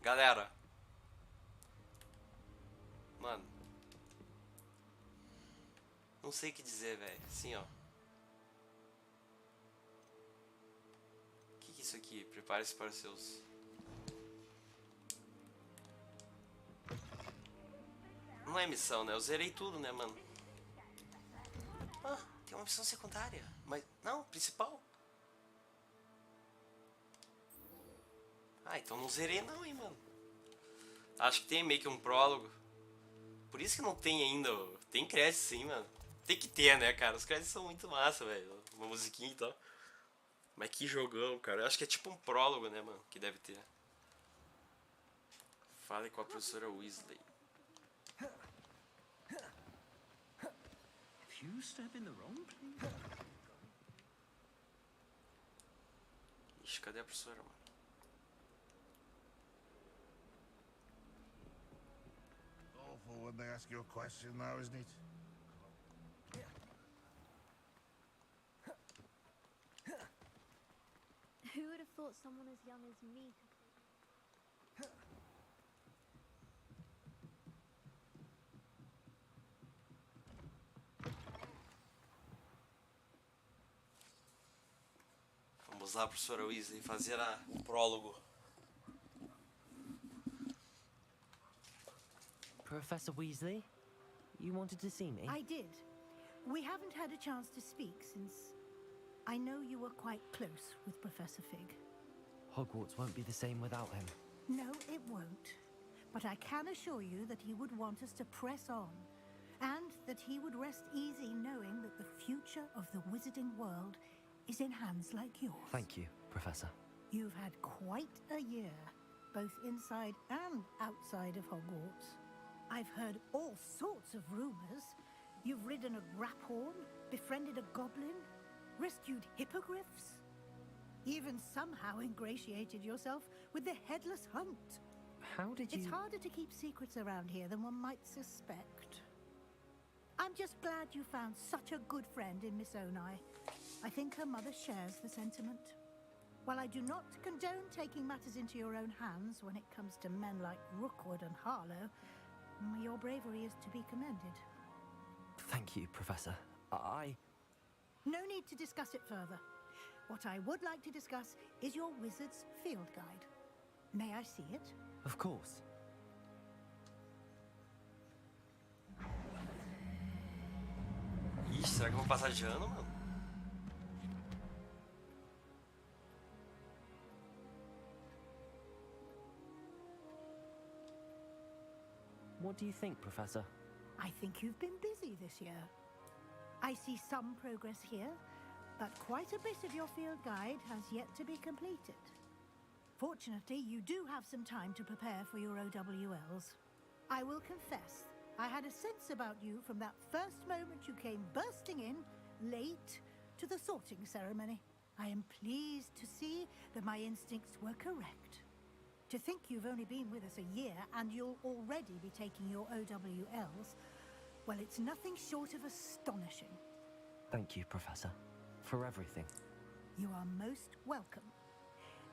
Galera. Mano. Não sei o que dizer, velho. Assim, ó. O que é isso aqui? Prepare-se para os seus... Não é missão, né? Eu zerei tudo, né, mano? Ah, tem uma missão secundária. Mas, não, principal. Ah, então não zerei não, hein, mano. Acho que tem meio que um prólogo. Por isso que não tem ainda. Tem crédito sim, mano. Tem que ter, né, cara? Os créditos são muito massa, velho. Uma musiquinha e tal. Mas que jogão, cara. Eu acho que é tipo um prólogo, né, mano? Que deve ter. Fale com a professora Weasley. If you step in the wrong place. Ixi, cadê a professora, mano? Awful when they ask you a question now, isn't it? Who would have thought someone as young as me could... Vamos lá, professora Weasley, fazer o prólogo. Professor Weasley, you wanted to see me? I did. We haven't had a chance to speak since I know you were quite close with Professor Fig. Hogwarts won't be the same without him. No, it won't. But I can assure you that he would want us to press on, and that he would rest easy knowing that the future of the wizarding world is in hands like yours. Thank you, Professor. You've had quite a year, both inside and outside of Hogwarts. I've heard all sorts of rumors. You've ridden a graphorn, befriended a goblin, rescued hippogriffs, even somehow ingratiated yourself with the Headless Hunt. How did you... It's harder to keep secrets around here than one might suspect. I'm just glad you found such a good friend in Miss Onai. I think her mother shares the sentiment. While I do not condone taking matters into your own hands when it comes to men like Rookwood and Harlow, your bravery is to be commended. Thank you, Professor. No need to discuss it further. What I would like to discuss is your wizard's field guide. May I see it? Of course. Ixi, será que eu vou passar de ano, mano? What do you think, Professor? I think you've been busy this year. I see some progress here, but quite a bit of your field guide has yet to be completed. Fortunately, you do have some time to prepare for your OWLs. I will confess, I had a sense about you from that first moment you came bursting in, late, to the sorting ceremony. I am pleased to see that my instincts were correct. To think you've only been with us a year and you'll already be taking your OWLs, well, it's nothing short of astonishing. Thank you, Professor, for everything. You are most welcome.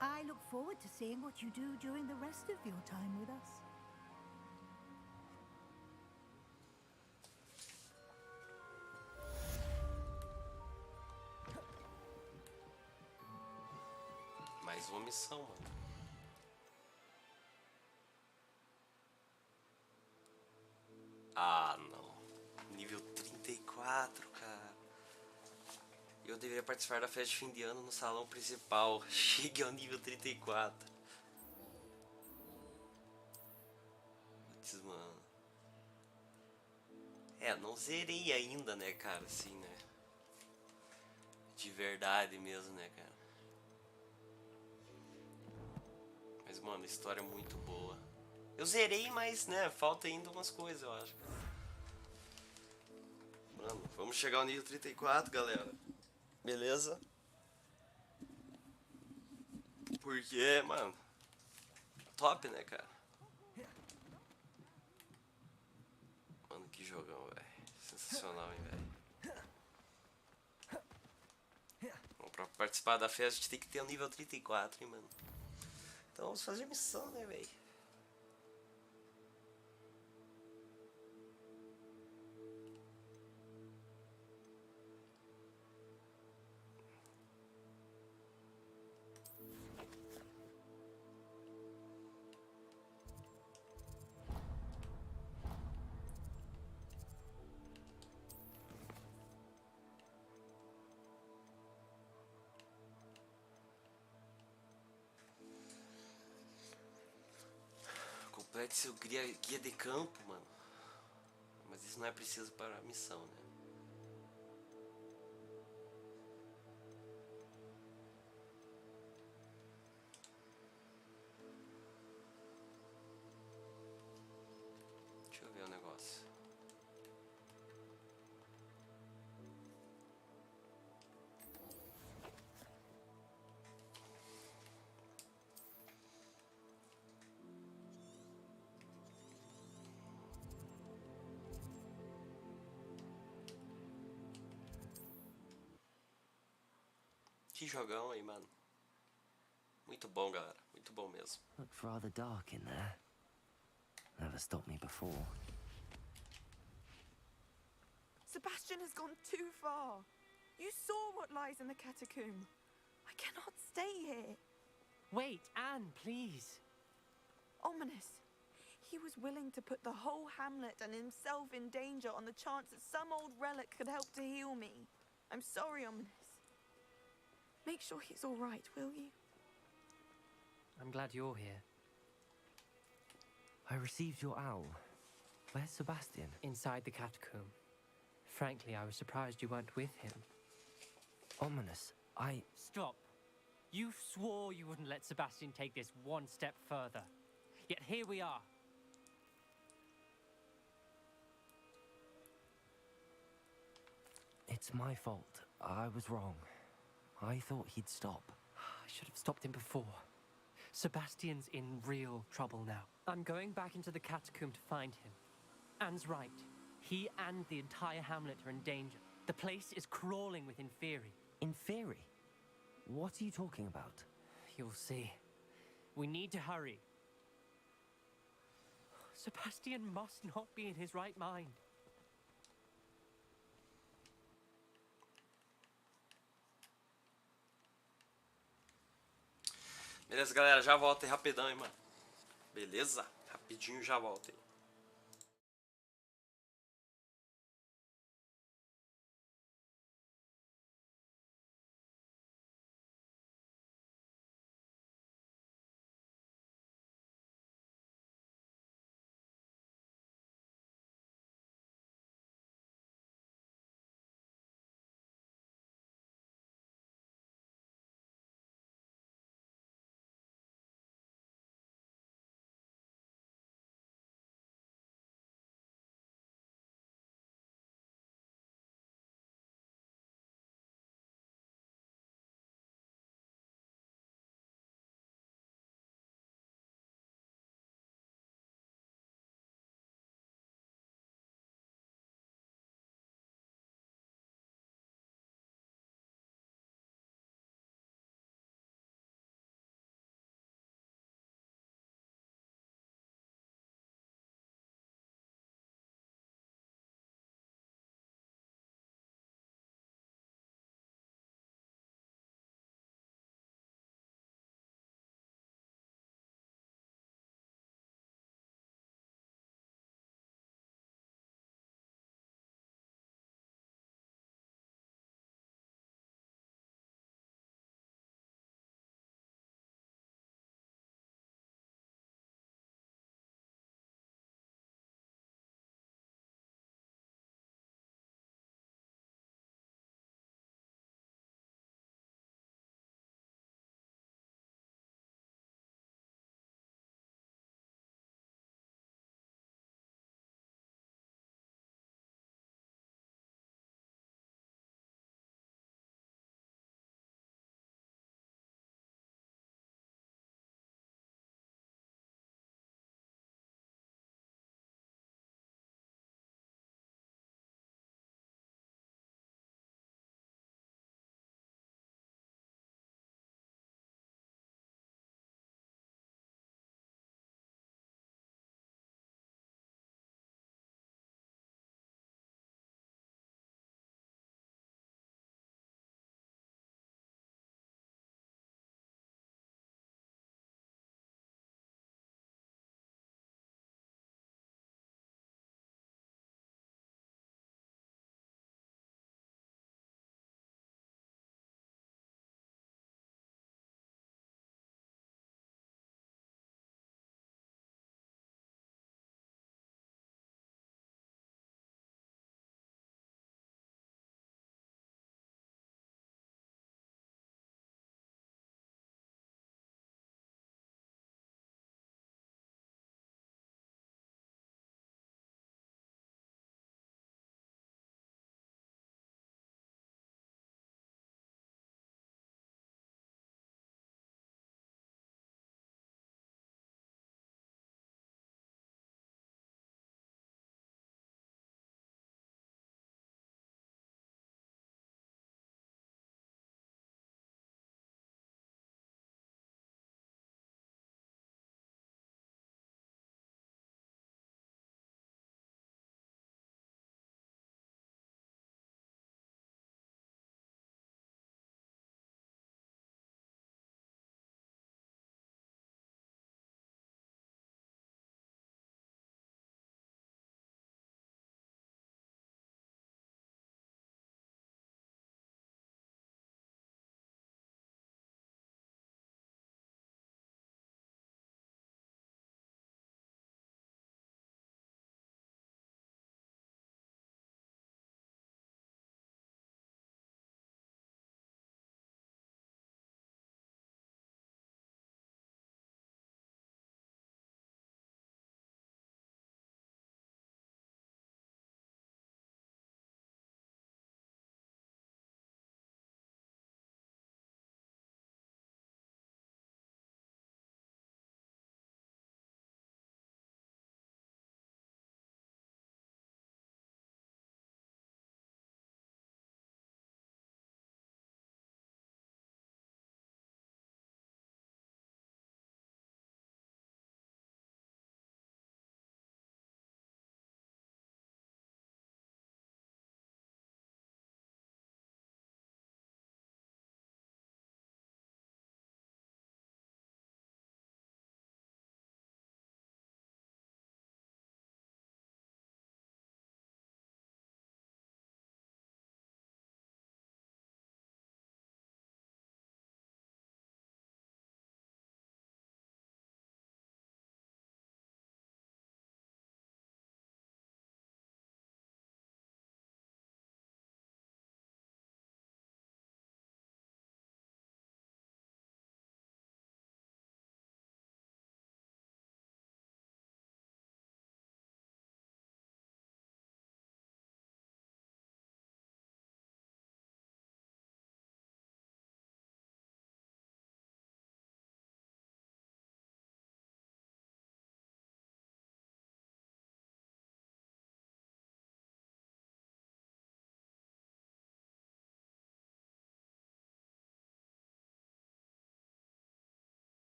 I look forward to seeing what you do during the rest of your time with us. Mais uma missão, mano. Ah, não. Nível 34, cara. Eu deveria participar da festa de fim de ano no salão principal. Chegue ao nível 34. Putz, mano. É, não zerei ainda, né, cara, assim, né. verdade mesmo, né, cara? Mas, mano, a história é muito boa. Eu zerei, mas, né, falta ainda umas coisas, eu acho. Mano, vamos chegar ao nível 34, galera. Beleza? Porque, mano, top, né, cara? Mano, que jogão, velho. Sensacional, hein, velho. Bom, pra participar da festa, a gente tem que ter o nível 34, hein, mano. Então vamos fazer missão, né, velho? Complete seu guia de campo, mano. Mas isso não é preciso para a missão, né? Deixa eu ver o negócio. Que jogão aí, mano. Muito bom, galera. Muito bom mesmo. Looked rather dark in there. Never stopped me before. Sebastian has gone too far. You saw what lies in the catacomb. I cannot stay here. Wait, Anne, please. Ominous. He was willing to put the whole hamlet and himself in danger on the chance that some old relic could help to heal me. I'm sorry, Ominous. Make sure he's all right, will you? I'm glad you're here. I received your owl. Where's Sebastian? Inside the catacomb. Frankly, I was surprised you weren't with him. Ominous. Stop. You swore you wouldn't let Sebastian take this one step further. Yet here we are. It's my fault. I was wrong. I thought he'd stop. I should have stopped him before. Sebastian's in real trouble now. I'm going back into the catacomb to find him. Anne's right. He and the entire hamlet are in danger. The place is crawling with Inferi. Inferi? What are you talking about? You'll see. We need to hurry. Sebastian must not be in his right mind. Beleza, galera, já volto aí rapidão, hein, mano. Beleza? Rapidinho já volto aí.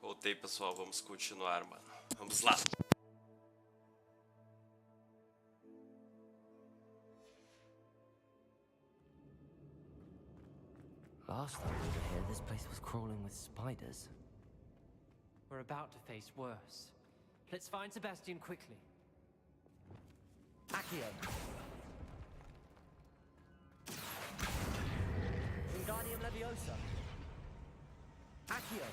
Voltei, pessoal. Vamos continuar, mano. Vamos lá. Last time we were here, this place was crawling with spiders. We're about to face worse. Let's find Sebastian quickly. Accio. Wingardium Leviosa. Accio.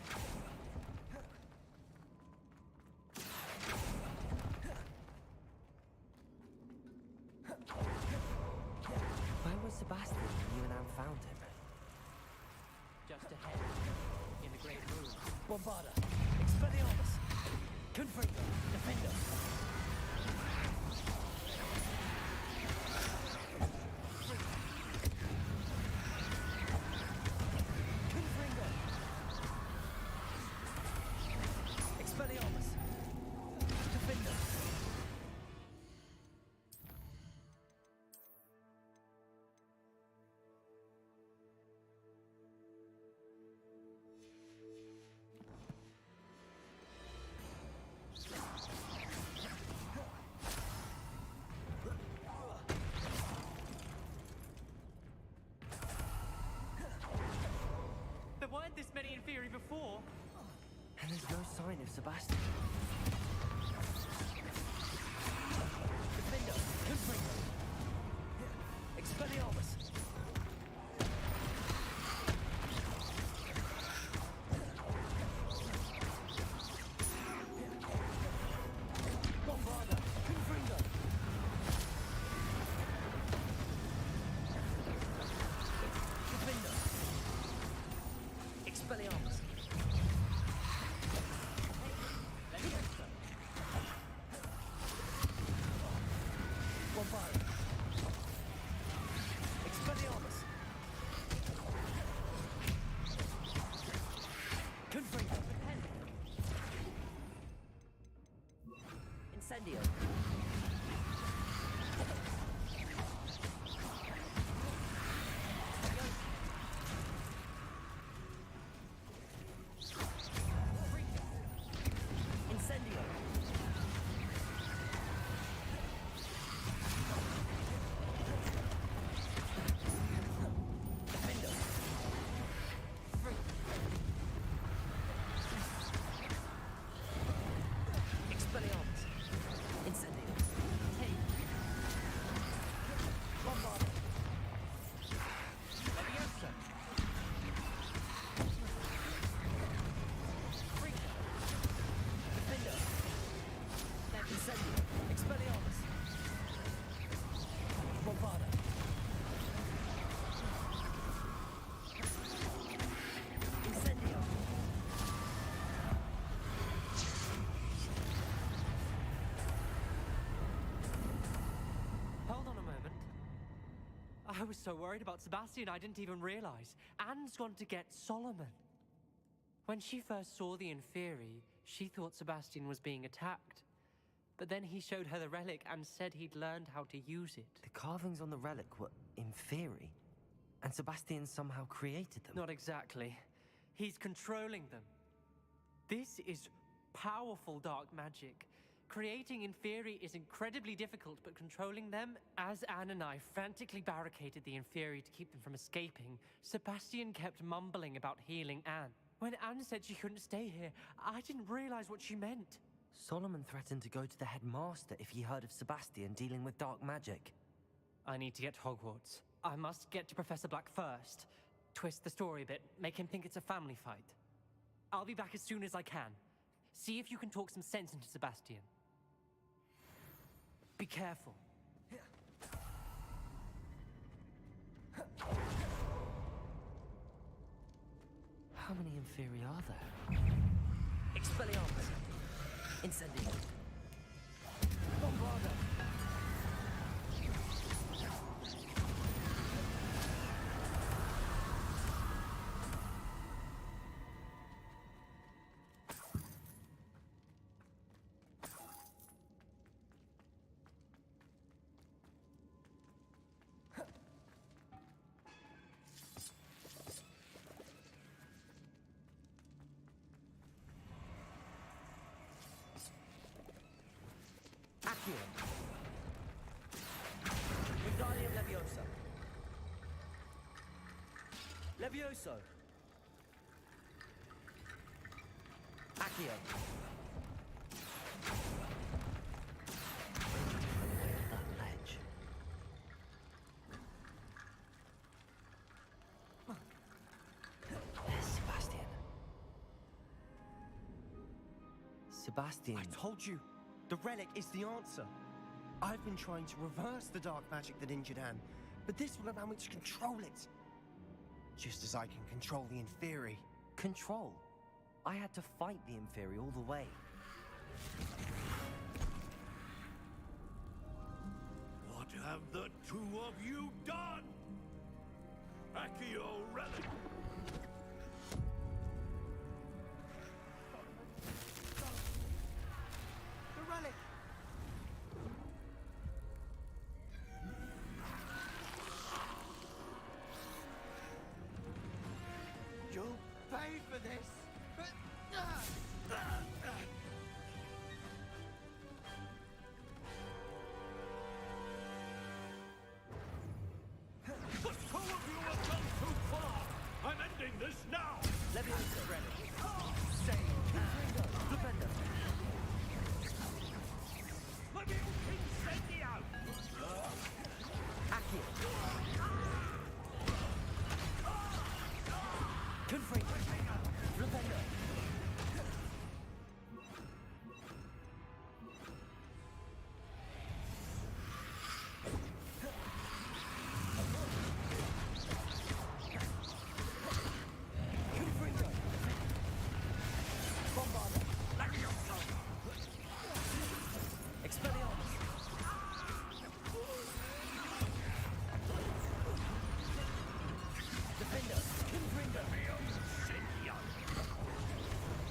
Where was Sebastian when you and Anne found him? Just ahead, in the great room. Bombarda, Expelliarmus, Confringo, Defender. Confringo. Expelliarmus, Defender. There weren't this many Inferi before. And there's no sign of Sebastian. Defender, Confringo. Expelliarmus. Bombarda, Confringo. Defender. Expelliarmus. Leviosa. Bombarda. Expelliarmus. Confringo. Incendio. Incendio. Defender. Expelliarmus. Incendio. Bombarda. Leviosa. Defender. Incendio. Expelliarmus. Bombarda. Incendio. Hold on a moment. I was so worried about Sebastian I didn't even realize. Anne's gone to get Solomon. When she first saw the Inferi, she thought Sebastian was being attacked. But then he showed her the relic and said he'd learned how to use it. The carvings on the relic were Inferi, and Sebastian somehow created them. Not exactly. He's controlling them. This is powerful dark magic. Creating Inferi is incredibly difficult, but controlling them, as Anne and I frantically barricaded the Inferi to keep them from escaping, Sebastian kept mumbling about healing Anne. When Anne said she couldn't stay here, I didn't realize what she meant. Solomon threatened to go to the headmaster if he heard of Sebastian dealing with dark magic. I need to get to Hogwarts. I must get to Professor Black first. Twist the story a bit, make him think it's a family fight. I'll be back as soon as I can. See if you can talk some sense into Sebastian. Be careful. How many Inferi are there? Expelliarmus. Incendio. Bombarda. Aqui. Wingardium Leviosa. Levioso. Accio. That ledge. Sebastian. Sebastian. I told you, the relic is the answer. I've been trying to reverse the dark magic that injured Anne, but this will allow me to control it. Just as I can control the Inferi. Control? I had to fight the Inferi all the way. What have the two of you done? Accio relic! The relic! You'll pay for this! The two of you have gone too far! I'm ending this now! Leviosa relic. Save and Defender. Leviosa incendio! Accio. Confringo. Defender. Confringo. Bombarda. Expelliarmus. Defender. Confringo.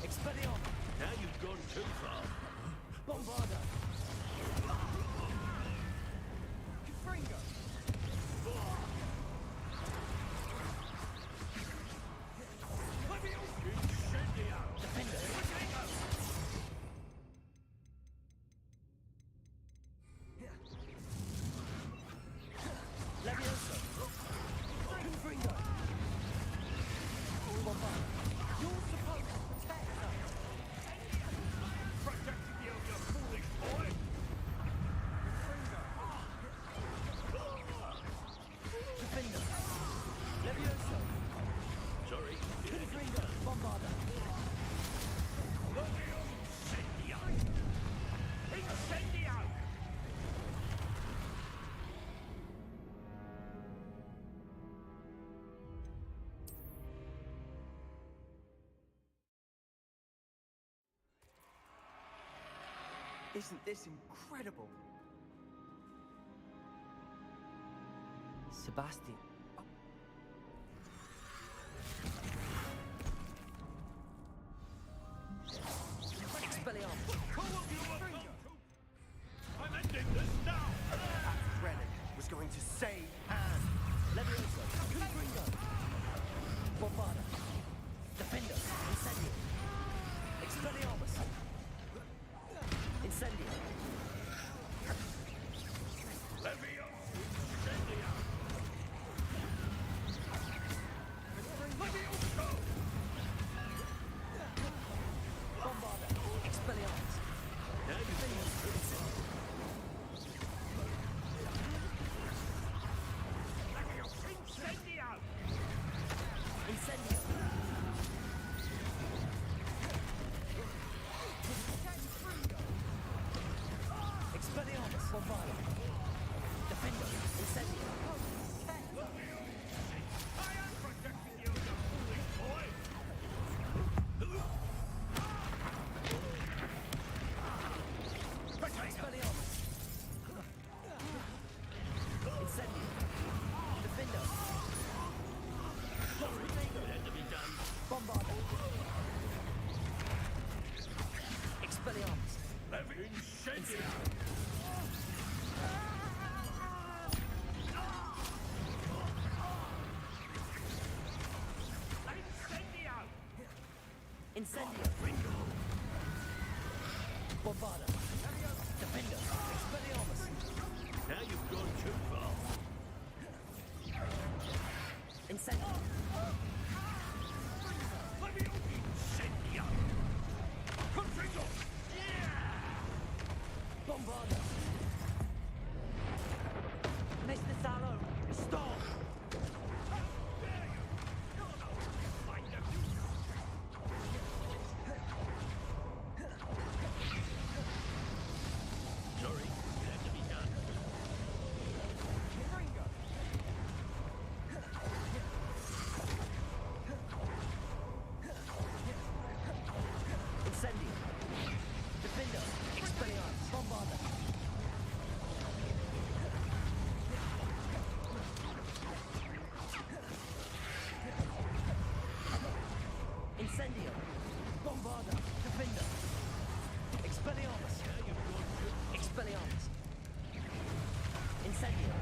Expelliarmus. Now you've gone too far. Bombarda. Confringo. Defender. Leviosa. Confringo. Bombarda. You're supposed to protect us. Protecting you, you foolish boy! Defender. Leviosa. Sorry. Confringo. Bombarda. Incendio! Incendio! Isn't this incredible? Sebastian. Expelliarmus. I'm ending this now! That relic was going to save Anne. Leviosa. Confringo. Bombarda. Defender. Incendio. Expelliarmus. Incendio. Leviosa! Incendio! Incendio.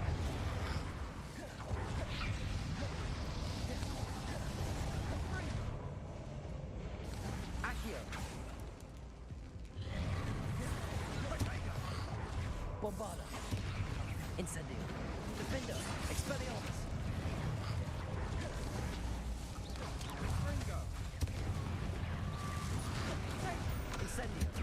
Accio. Bombarda. Incendio. Defender. Expelliarmus. Incendio.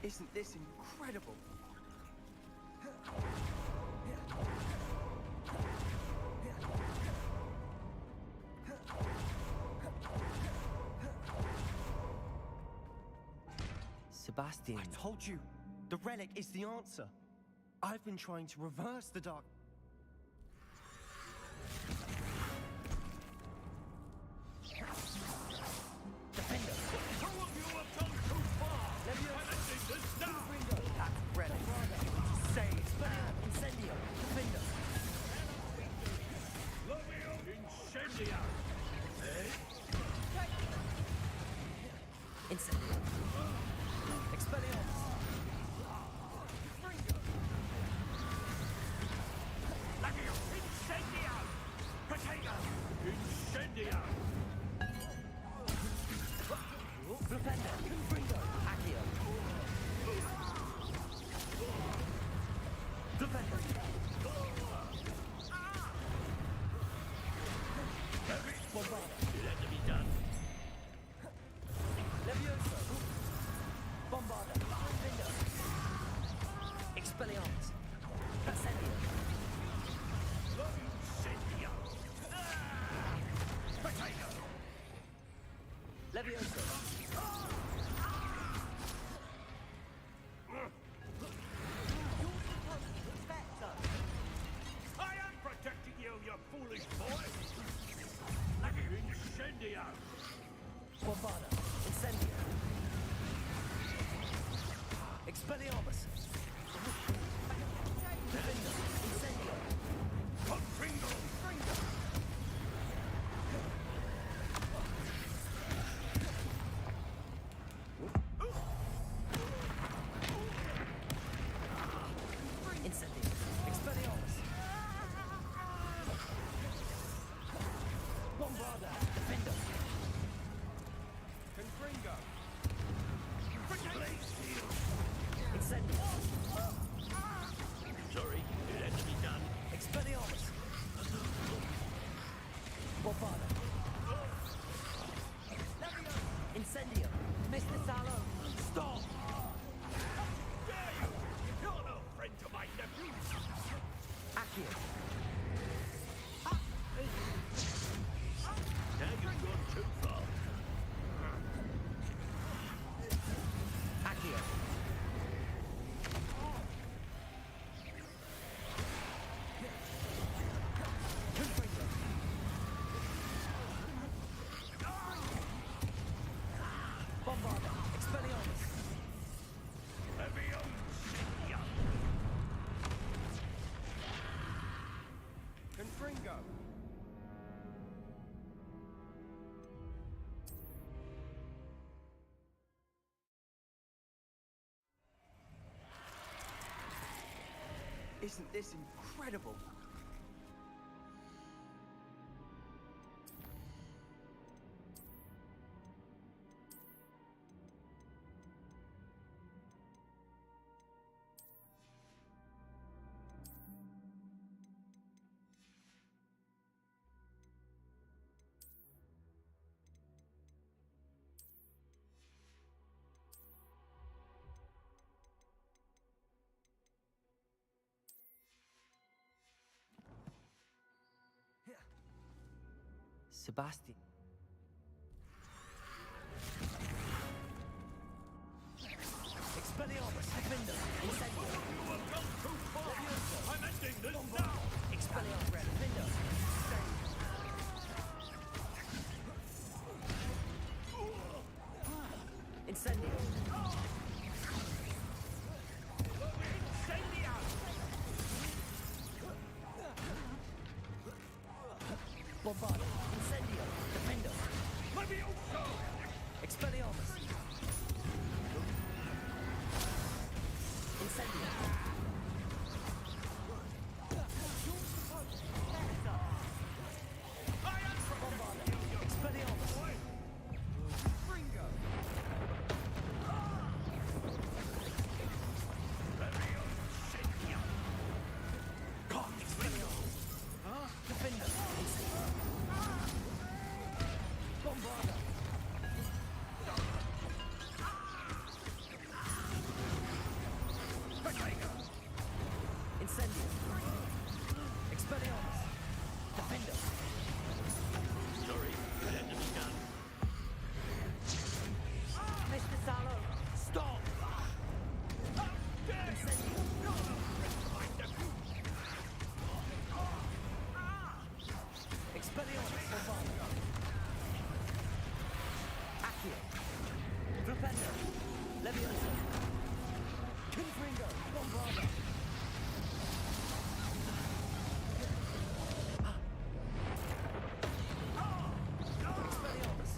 Isn't this incredible? Sebastian. I told you, the relic is the answer. I've been trying to reverse the dark. Defender. Two of you have gone too far! This now! That's relic. Save. Incendio. Defender. Incendia! Incendio. Expelliarmus. Incendia! Potato! Incendia! Defender. Confringo. Accio. Defender. Bombarda. It had to be done. Levioso. Bombarda. Defender. Expelliarmus. Incendio. Incendia! Potato! Levioso. I am protecting you, you foolish boy! Incendia! Bombarda. Incendio. Expelliarmus. Defender. Incendio. Confringo! Incendio. Expelliarmus. Bombarda. Defender. Confringo! Incendio. Sorry, it had to be done. Expelliarmus. Bombarda. Incendio. Mr. Sallow. Stop. Dare you! You're no friend to my nephew! Accio. Now you've gone too far. Accio. Confringo. Bombarda. Expelliarmus. Levioso! Confringo. Isn't this incredible? Sebastian. Expelliarmus. Defender. Incendio. You have gone too far! I'm ending this now! Expelliarmus. Defender. Incendio. Incendia! Bombarda. Incendio. Defendo. Levioso! Expelliarmus. Incendio. Bombarda. Expelliarmus. Fringo. Defender. Bombarda. Incendio. Expelliarmus. Defender. Sorry, that had to be done. Mr. Salo. Stop. Incendio. Expelliarmus. Bombarda. Aqui. Flipendo. Levioso. Confringo. Bombarda. Expelliarmus.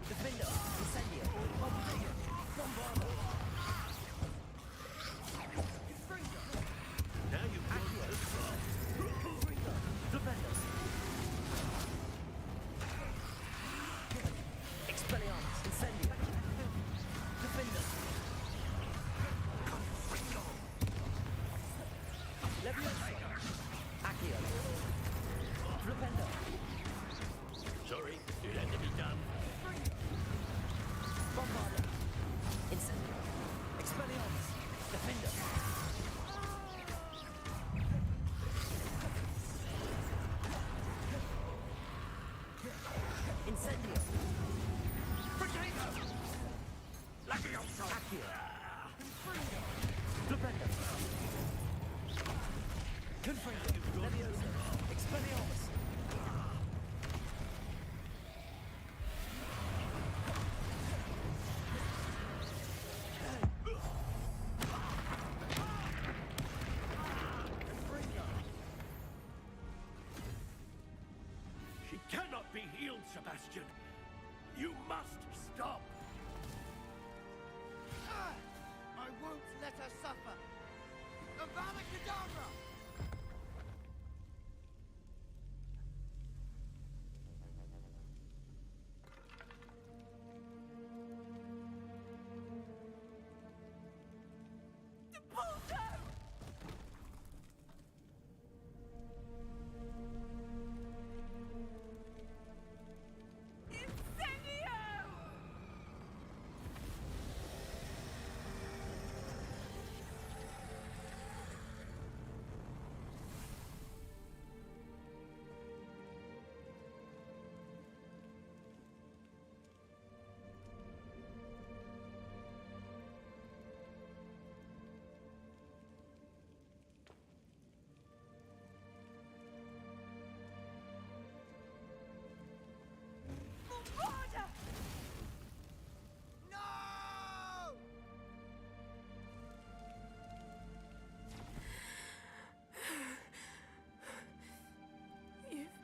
Defender. Incendio. Bombarda. Bombarda. Now you've gone too far. Confringo. Flipendo. Expelliarmus. Incendio. Defender. Levioso. Accio. Flipendo. Sorry, it had to be done. Bombarda. Incendio. Expelliarmus. Defender. Incendio. Accio. Flipendo. Confringo. Levioso. Expelliarmus. She cannot be healed, Sebastian. You must stop. I won't let her suffer. Avada Kedavra!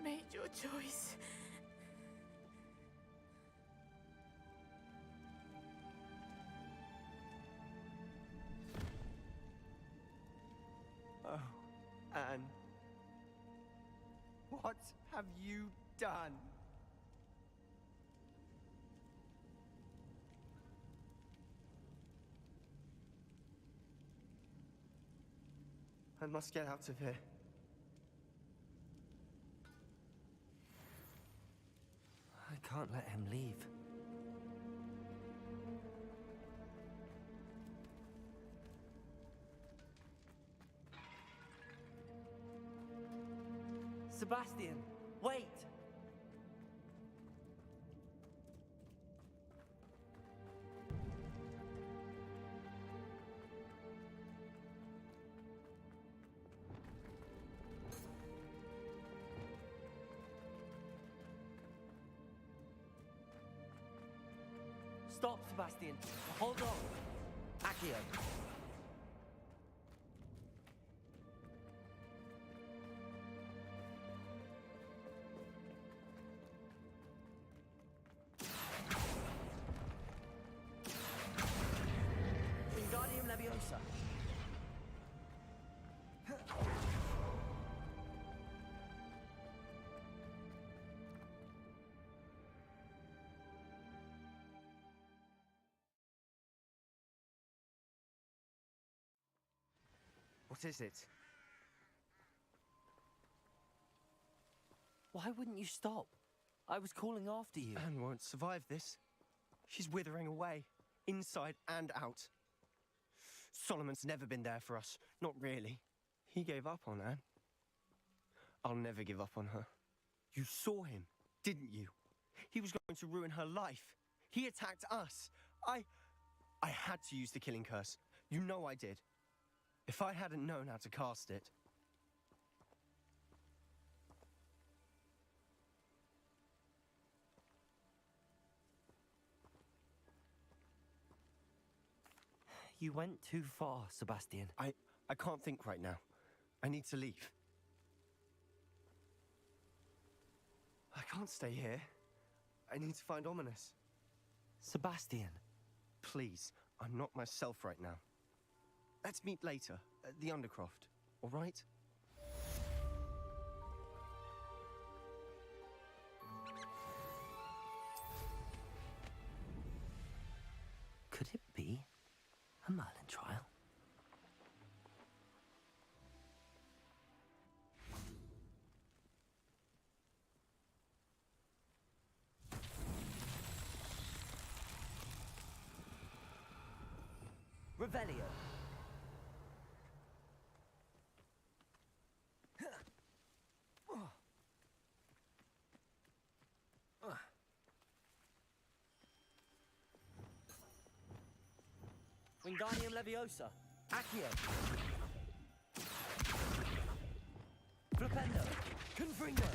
Made your choice. Oh, Anne. What have you done? I must get out of here. I can't let him leave. Sebastian, wait! Stop, Sebastian. Hold on. Accio. What is it? Why wouldn't you stop? I was calling after you. Anne won't survive this. She's withering away, inside and out. Solomon's never been there for us. Not really. He gave up on Anne. I'll never give up on her. You saw him, didn't you? He was going to ruin her life. He attacked us. I had to use the killing curse. You know I did. If I hadn't known how to cast it... You went too far, Sebastian. I can't think right now. I need to leave. I can't stay here. I need to find Ominous. Sebastian. Please, I'm not myself right now. Let's meet later at the Undercroft, all right? Could it be a Merlin trial? Revelio. Wingardium Leviosa. Accio. Flipendo. Confringo.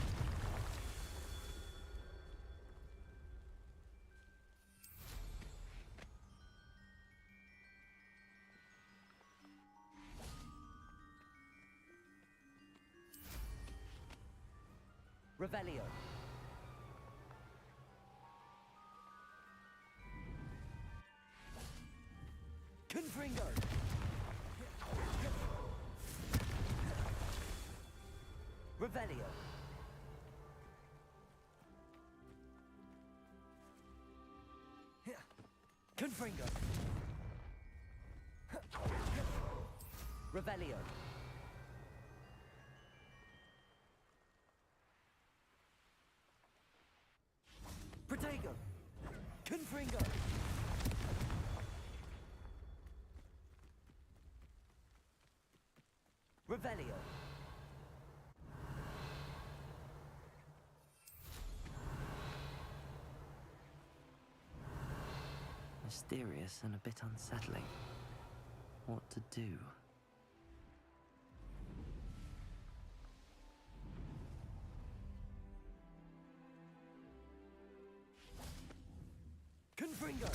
Revelio. Confringo. Revelio. Confringo. Revelio. Protego. Confringo. Revelio. Mysterious and a bit unsettling. What to do? Confringo!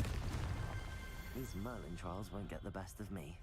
These Merlin trials won't get the best of me.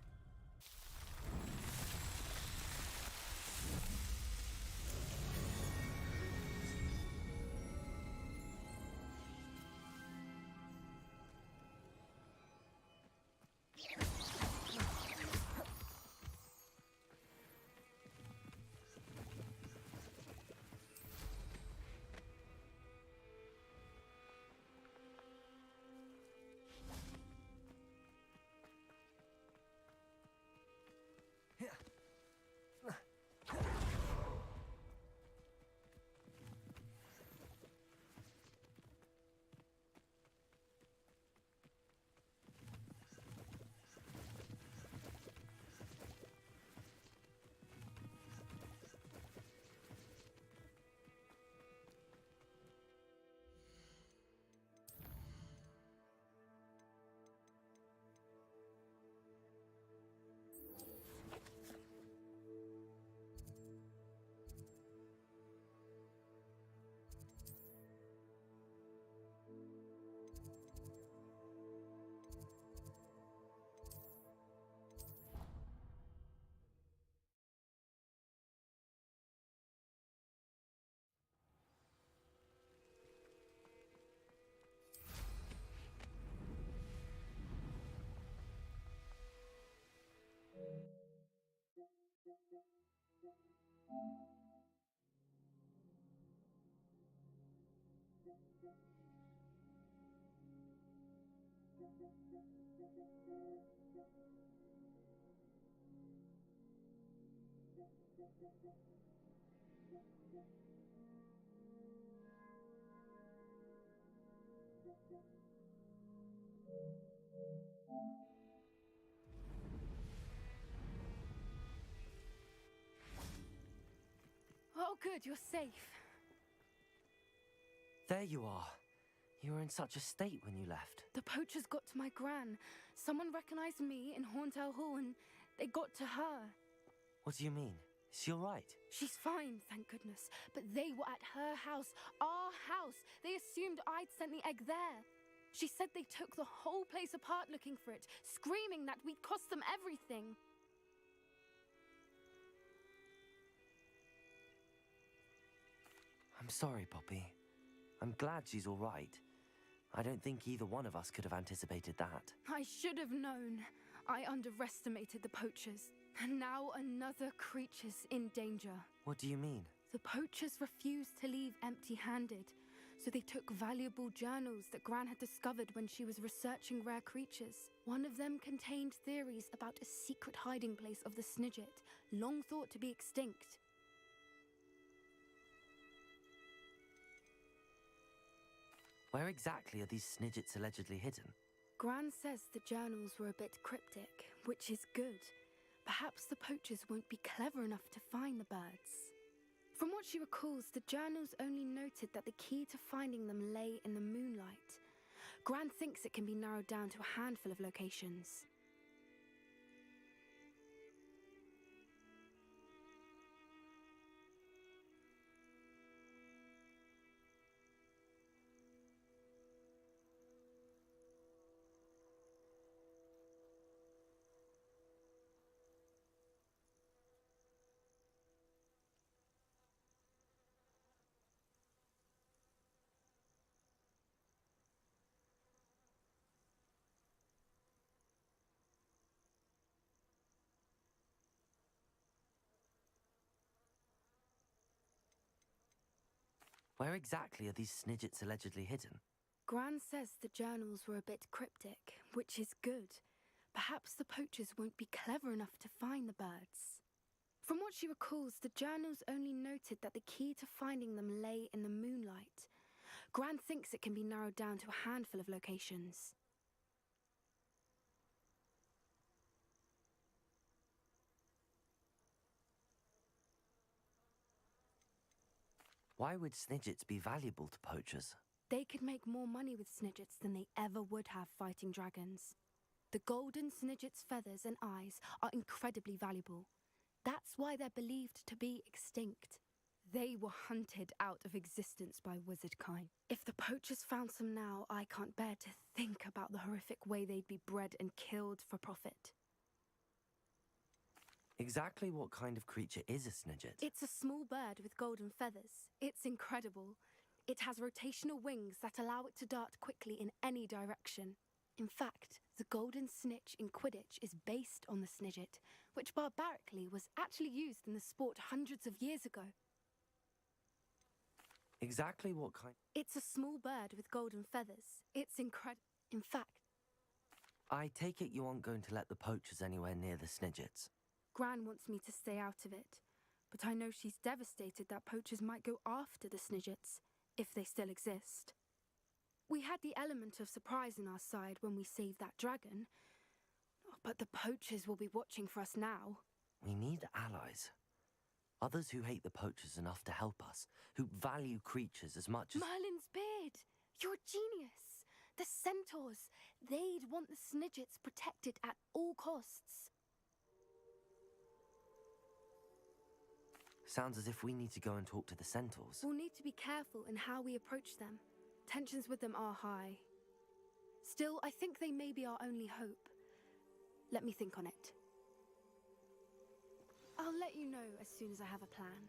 Oh, good, you're safe. There you are. You were in such a state when you left. The poachers got to my gran. Someone recognized me in Horntail Hall and they got to her. What do you mean? Is she all right? She's fine, thank goodness. But they were at her house, our house. They assumed I'd sent the egg there. She said they took the whole place apart looking for it, screaming that we'd cost them everything. I'm sorry, Poppy. I'm glad she's all right. I don't think either one of us could have anticipated that. I should have known. I underestimated the poachers. And now another creature's in danger. What do you mean? The poachers refused to leave empty-handed, so they took valuable journals that Gran had discovered when she was researching rare creatures. One of them contained theories about a secret hiding place of the Snidget, long thought to be extinct. Where exactly are these Snidgets allegedly hidden? Gran says the journals were a bit cryptic, which is good. Perhaps the poachers won't be clever enough to find the birds. From what she recalls, the journals only noted that the key to finding them lay in the moonlight. Gran thinks it can be narrowed down to a handful of locations. Where exactly are these Snidgets allegedly hidden? Gran says the journals were a bit cryptic, which is good. Perhaps the poachers won't be clever enough to find the birds. From what she recalls, the journals only noted that the key to finding them lay in the moonlight. Gran thinks it can be narrowed down to a handful of locations. Why would Snidgets be valuable to poachers? They could make more money with Snidgets than they ever would have fighting dragons. The golden Snidget's feathers and eyes are incredibly valuable. That's why they're believed to be extinct. They were hunted out of existence by wizard kind. If the poachers found some now, I can't bear to think about the horrific way they'd be bred and killed for profit. Exactly what kind of creature is a Snidget? It's a small bird with golden feathers. It's incredible. It has rotational wings that allow it to dart quickly in any direction. In fact, the golden snitch in Quidditch is based on the Snidget, which barbarically was actually used in the sport hundreds of years ago. Exactly what kind? It's a small bird with golden feathers. It's incredible. In fact, I take it you aren't going to let the poachers anywhere near the Snidgets. Gran wants me to stay out of it, but I know she's devastated that poachers might go after the Snidgets, if they still exist. We had the element of surprise on our side when we saved that dragon, but the poachers will be watching for us now. We need allies. Others who hate the poachers enough to help us, who value creatures as much as... Merlin's beard! You're a genius! The centaurs! They'd want the Snidgets protected at all costs. Sounds as if we need to go and talk to the centaurs. We'll need to be careful in how we approach them. Tensions with them are high. Still, I think they may be our only hope. Let me think on it. I'll let you know as soon as I have a plan.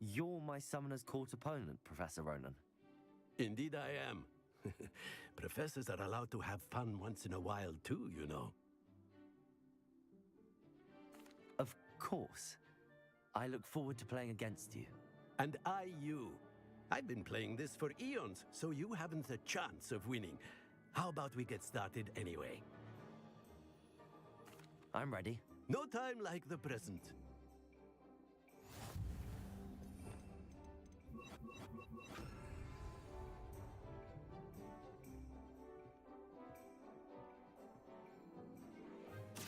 You're my Summoner's Court opponent, Professor Ronan. Indeed I am. Professors are allowed to have fun once in a while too, you know. Of course. I look forward to playing against you. And I you. I've been playing this for eons, so you haven't a chance of winning. How about we get started anyway? I'm ready. No time like the present.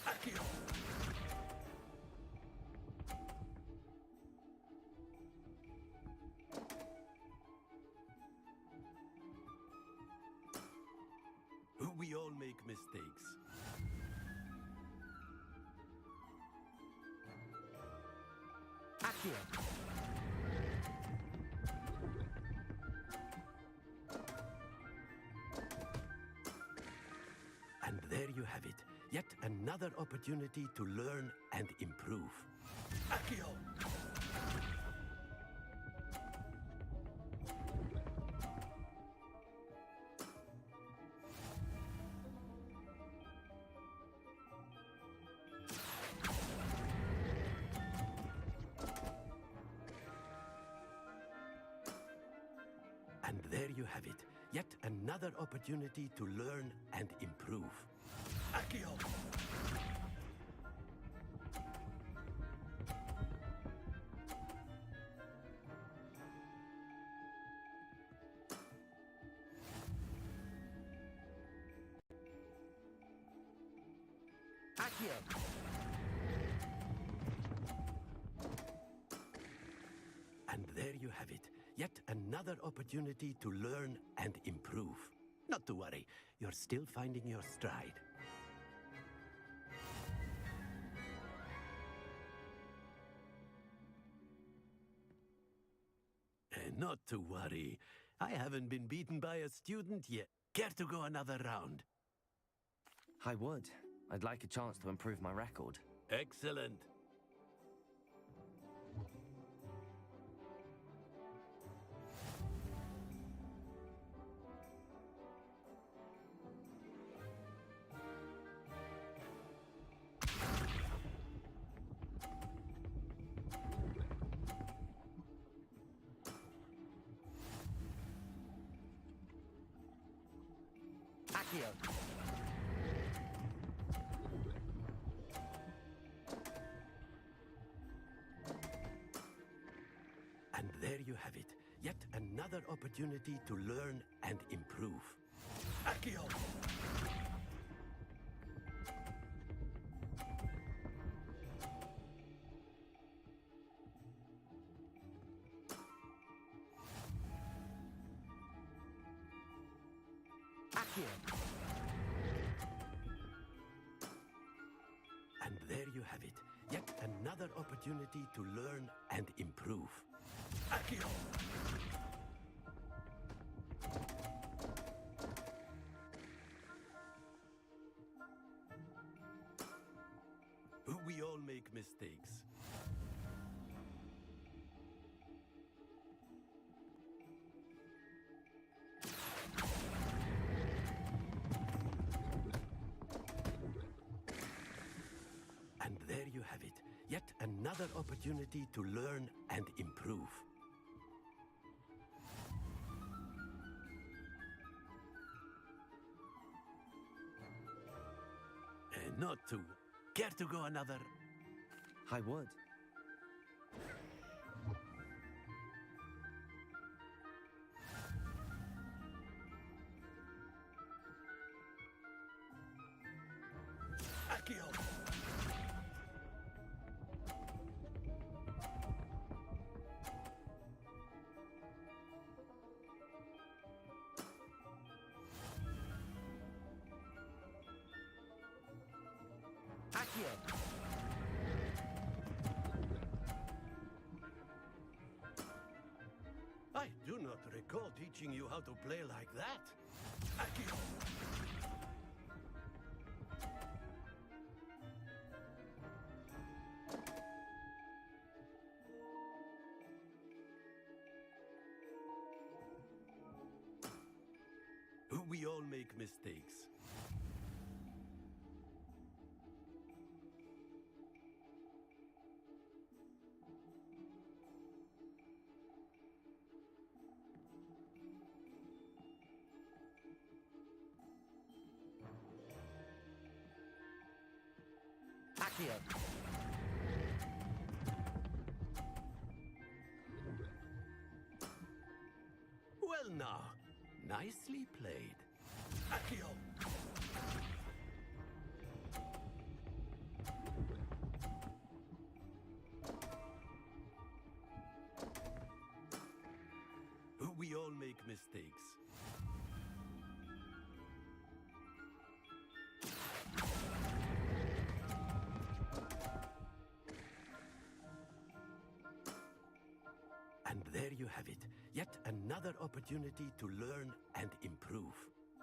Aqui. We all make mistakes. Aqui. And there you have it. Yet another opportunity to learn and improve. Accio! And there you have it. Yet another opportunity to learn and improve. Accio! Accio! And there you have it. Yet another opportunity to learn and improve. Not to worry, you're still finding your stride. Not to worry. I haven't been beaten by a student yet. Care to go another round? I would. I'd like a chance to improve my record. Excellent. Accio! And there you have it. Yet another opportunity to learn and improve. Accio! And there you have it. Yet another opportunity to learn and improve. Accio! We all make mistakes. And there you have it. Yet another opportunity to learn and improve. Not to. Care to go another? I would. Accio! I do not recall teaching you how to play like that. Accio! We all make mistakes. here. Well now, nicely played. Aqui. We all make mistakes. And there you have it. Yet another opportunity to learn and improve.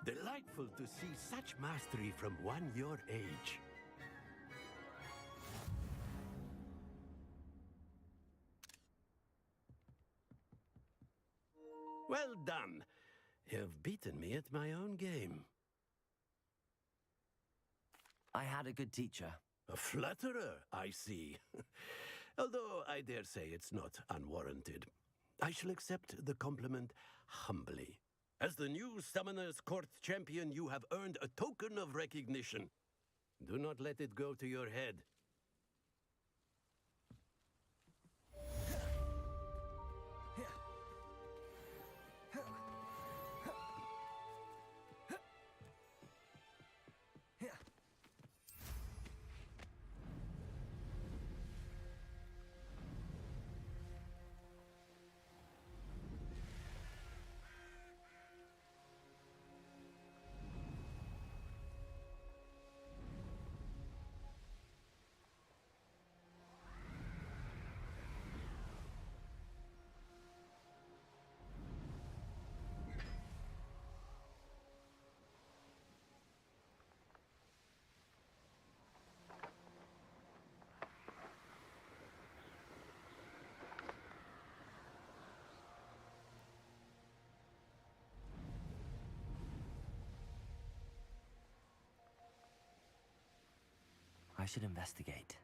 Delightful to see such mastery from one your age. Well done. You've beaten me at my own game. I had a good teacher. A flatterer, I see. Although I dare say it's not unwarranted. I shall accept the compliment humbly. As the new Summoner's Court champion, you have earned a token of recognition. Do not let it go to your head. I should investigate.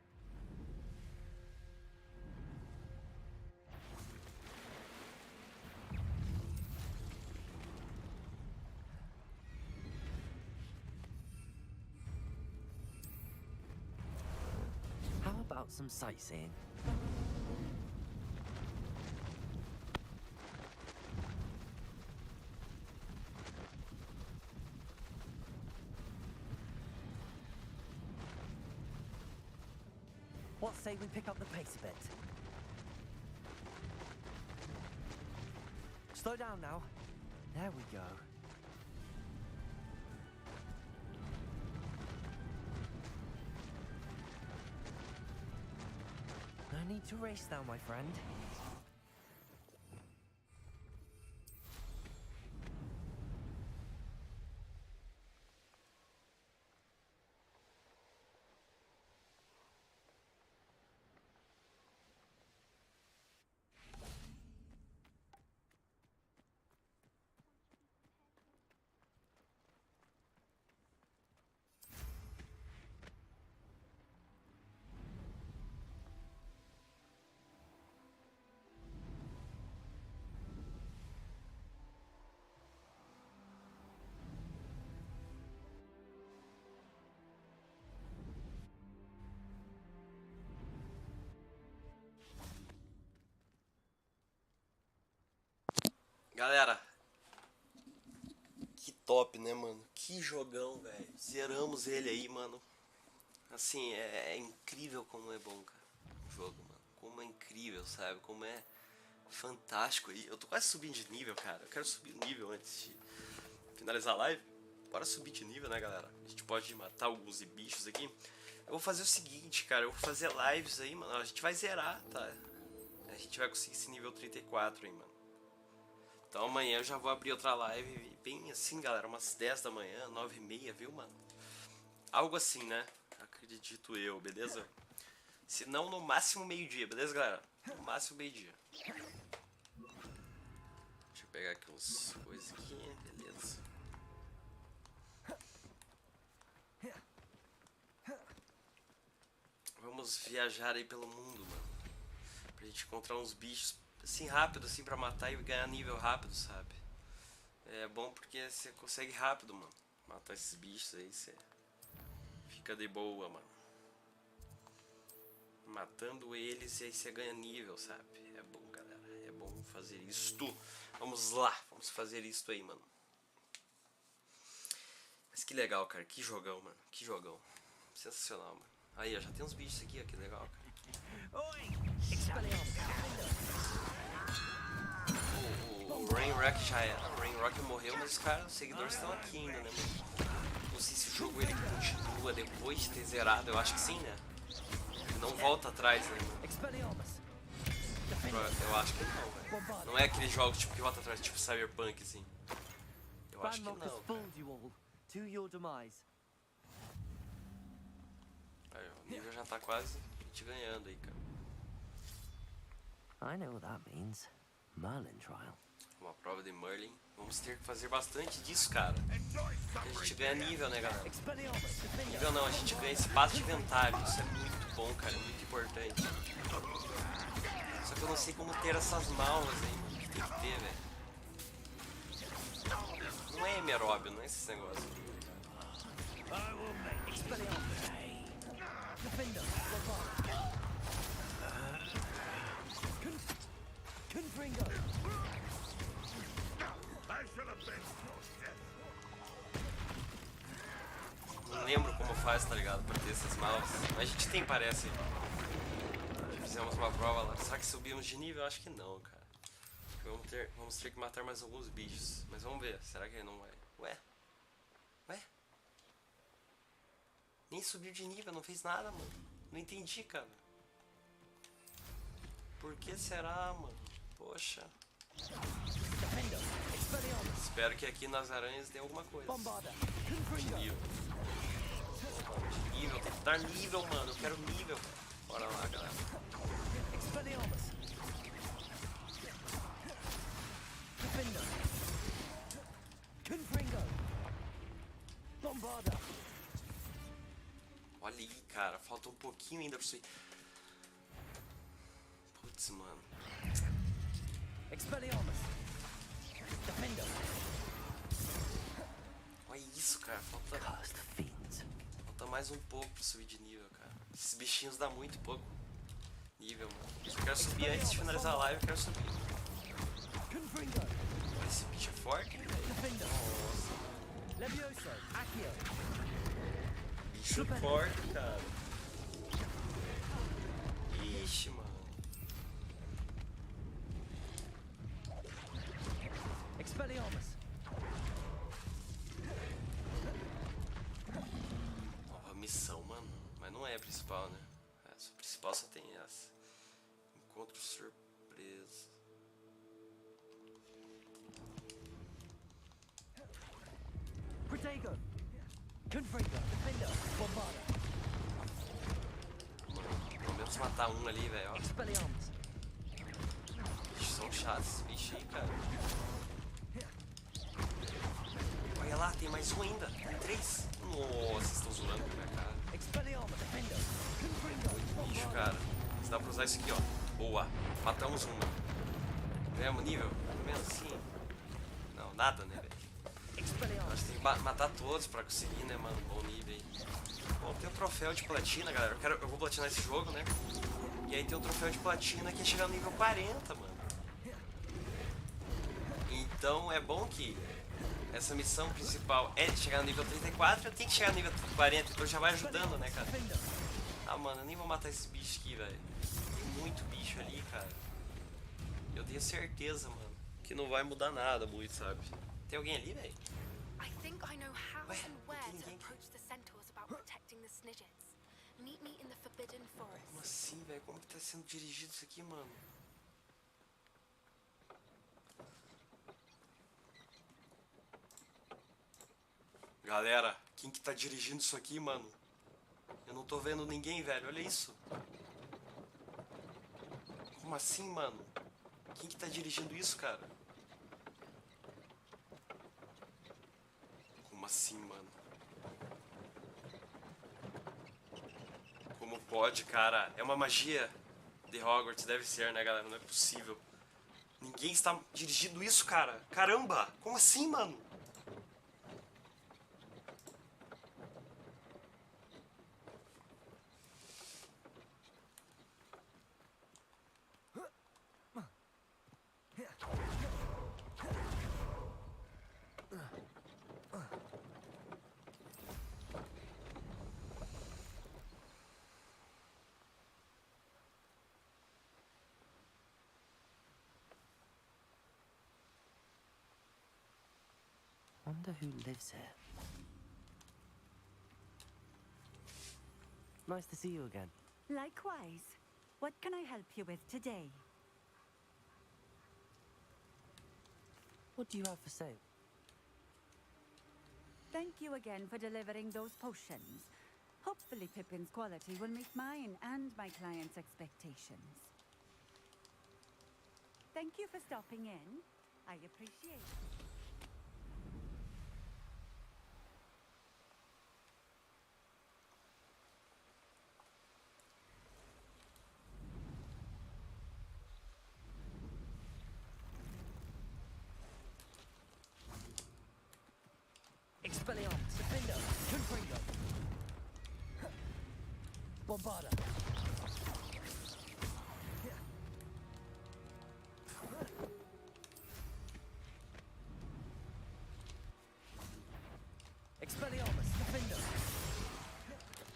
How about some sightseeing? What say we pick up the pace a bit? Slow down now. There we go. No need to race now, my friend. Galera, que top, né, mano? Que jogão, velho. Zeramos ele aí, mano. Assim, é incrível como é bom, cara, o jogo, mano. Como é incrível, sabe? Como é fantástico. E eu tô quase subindo de nível, cara. Eu quero subir o nível antes de finalizar a live. Bora subir de nível, né, galera? A gente pode matar alguns bichos aqui. Eu vou fazer o seguinte, cara. Eu vou fazer lives aí, mano. A gente vai zerar, tá? A gente vai conseguir esse nível 34 aí, mano. Então amanhã eu já vou abrir outra live bem assim, galera, umas 10 da manhã, 9h30, viu, mano? Algo assim, né? Acredito eu, beleza? Se não, no máximo meio-dia, beleza, galera? No máximo meio-dia. Deixa eu pegar aqui uns coisas aqui, beleza. Vamos viajar aí pelo mundo, mano. Pra gente encontrar uns bichos assim rápido, assim, pra matar e ganhar nível rápido, sabe? É bom porque você consegue rápido, mano. Matar esses bichos aí, você fica de boa, mano. Matando eles e aí você ganha nível, sabe? É bom, galera. É bom fazer isto. Vamos lá. Vamos fazer isto aí, mano. Mas que legal, cara. Que jogão, mano. Que jogão. Sensacional, mano. Aí, ó. Já tem uns bichos aqui, ó. Que legal, cara. O Rainrock já era. O Rainrock morreu, mas os seguidores estão aqui ainda, né, mano? Não sei se o jogo ele continua depois de ter zerado. Eu acho que sim, né? Ele não volta atrás, né, mano? Eu acho que não, velho. Não é aqueles jogos tipo que volta atrás, tipo Cyberpunk, assim. Eu acho que não, cara. Aí, ó, o nível já tá quase te ganhando aí, cara. I know what that means. Merlin trial. Uma prova de Merlin. Vamos ter que fazer bastante disso, cara. Porque a gente ganha nível, né, galera? Nível não, a gente ganha espaço de inventário. Isso é muito bom, cara. É muito importante. Só que eu não sei como ter essas malvas aí, mano. Que tem que ter, velho. Não é emeróbio, não é esse negócio. Não lembro como faz, tá ligado? Pra ter essas malvas. Mas a gente tem, parece. Já fizemos uma prova lá. Será que subimos de nível? Acho que não, cara. Vamos ter que matar mais alguns bichos. Mas vamos ver. Será que ele não vai? Ué? Nem subiu de nível, não fez nada, mano. Não entendi, cara. Por que será, mano? Poxa. Espero que aqui nas aranhas dê alguma coisa. De nível. De nível, tem que dar nível, mano. Eu quero nível. Bora lá, galera. Olha aí, cara. Falta um pouquinho ainda pra isso aí. Putz, mano. Olha isso, cara. Falta mais um pouco pra subir de nível, cara. Esses bichinhos dão muito pouco nível, mano. Eu quero subir antes de finalizar a live, eu quero subir. Olha, esse bicho é forte, velho. Nossa. Bicho forte, cara. Ixi, mano. Nova missão, mano. Mas não é a principal, né? A principal só tem essa. Encontro surpresa. Pelo menos matar um ali, velho. Bichos são chatos esses bichos aí, cara. Olha lá, tem mais um ainda. Tem 3. Nossa, vocês estão zoando com a minha cara. Muito bicho, cara. Mas dá pra usar isso aqui, ó. Boa. Matamos uma. Ganhamos nível? Pelo menos assim. Não, nada, né, velho? Acho que tem que matar todos pra conseguir, né, mano? Bom nível aí. Bom, tem um troféu de platina, galera. Eu vou platinar esse jogo, né? E aí tem um troféu de platina que é chegar no nível 40, mano. Então é bom que essa missão principal é chegar no nível 34, eu tenho que chegar no nível 40, então já vai ajudando, né, cara? Ah, mano, eu nem vou matar esses bichos aqui, velho. Tem muito bicho ali, cara. Eu tenho certeza, mano, que não vai mudar nada muito, sabe? Tem alguém ali, velho? I think I know how and where to approach the centaurs about protecting the Snidgets. Meet me in the Forbidden Forest. Como assim, velho? Como que tá sendo dirigido isso aqui, mano? Galera, quem que tá dirigindo isso aqui, mano? Eu não tô vendo ninguém, velho. Olha isso. Como assim, mano? Quem que tá dirigindo isso, cara? Como assim, mano? Como pode, cara? É uma magia de Hogwarts, deve ser, né, galera? Não é possível. Ninguém está dirigindo isso, cara. Caramba! Como assim, mano? wonder who lives here. Nice to see you again. Likewise. What can I help you with today? What do you have for sale? Thank you again for delivering those potions. Hopefully Pippin's quality will meet mine and my client's expectations. Thank you for stopping in. I appreciate it. Expelliarmus, Defender, Confringo, Bombarda. Expelliarmus, Defender,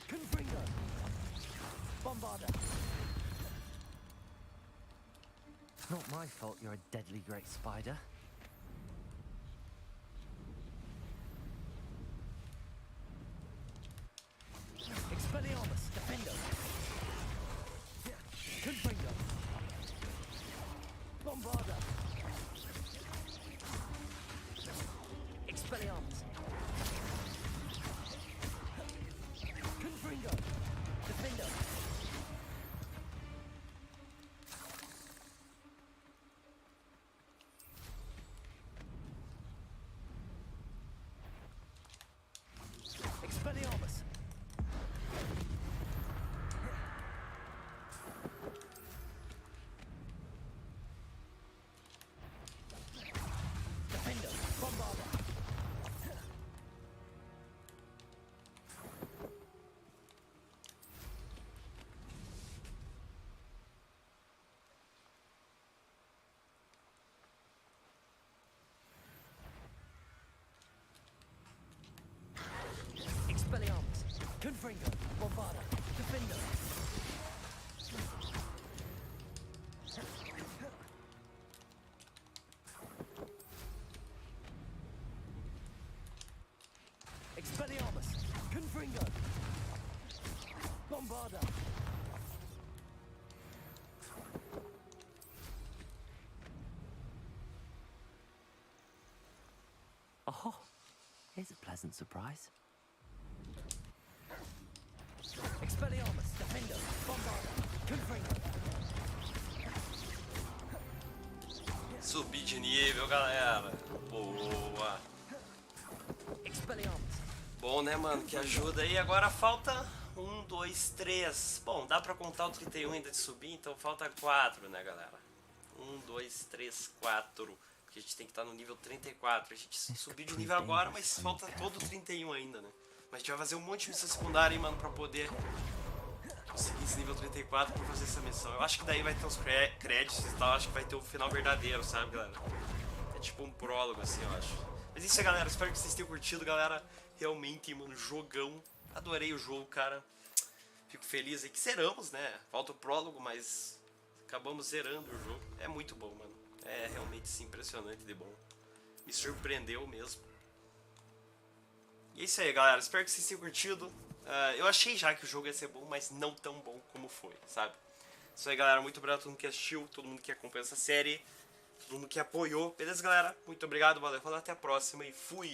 Confringo, Bombarda. It's not my fault you're a deadly great spider. Expelliarmus, Defender, Confringo, Bombarda. Expelliarmus, Confringo, Defender. Expelliarmus. Defender, Bombarda. Expelliarmus, Confringo, Bombarda, Defender. Expelliarmus, Confringo, Bombarda. Oh, here's a pleasant surprise. Expelliarmus, Defender, Bombarda, Confringo. Subir de nível, galera. Boa. Expelliarmus. Bom, né, mano? Que ajuda aí. Agora falta 1, 2, 3. Bom, dá pra contar o 31 ainda de subir, então falta 4, né, galera? 1, 2, 3, 4. Porque a gente tem que estar no nível 34. A gente subiu de nível agora, mas falta todo 31 ainda, né? Mas a gente vai fazer um monte de missão secundária, hein, mano, pra poder conseguir esse nível 34 pra fazer essa missão. Eu acho que daí vai ter os créditos e tal, acho que vai ter o final verdadeiro, sabe, galera? É tipo um prólogo, assim, eu acho. Mas isso aí, galera, espero que vocês tenham curtido, galera. Realmente, mano, jogão. Adorei o jogo, cara. Fico feliz aí que zeramos, né? Falta o prólogo, mas acabamos zerando o jogo. É muito bom, mano. É realmente, sim, impressionante de bom. Me surpreendeu mesmo. E é isso aí, galera. Espero que vocês tenham curtido. Eu achei já que o jogo ia ser bom, mas não tão bom como foi, sabe? Isso aí, galera. Muito obrigado a todo mundo que assistiu, todo mundo que acompanha essa série, todo mundo que apoiou. Beleza, galera? Muito obrigado, valeu. Falou, até a próxima e fui!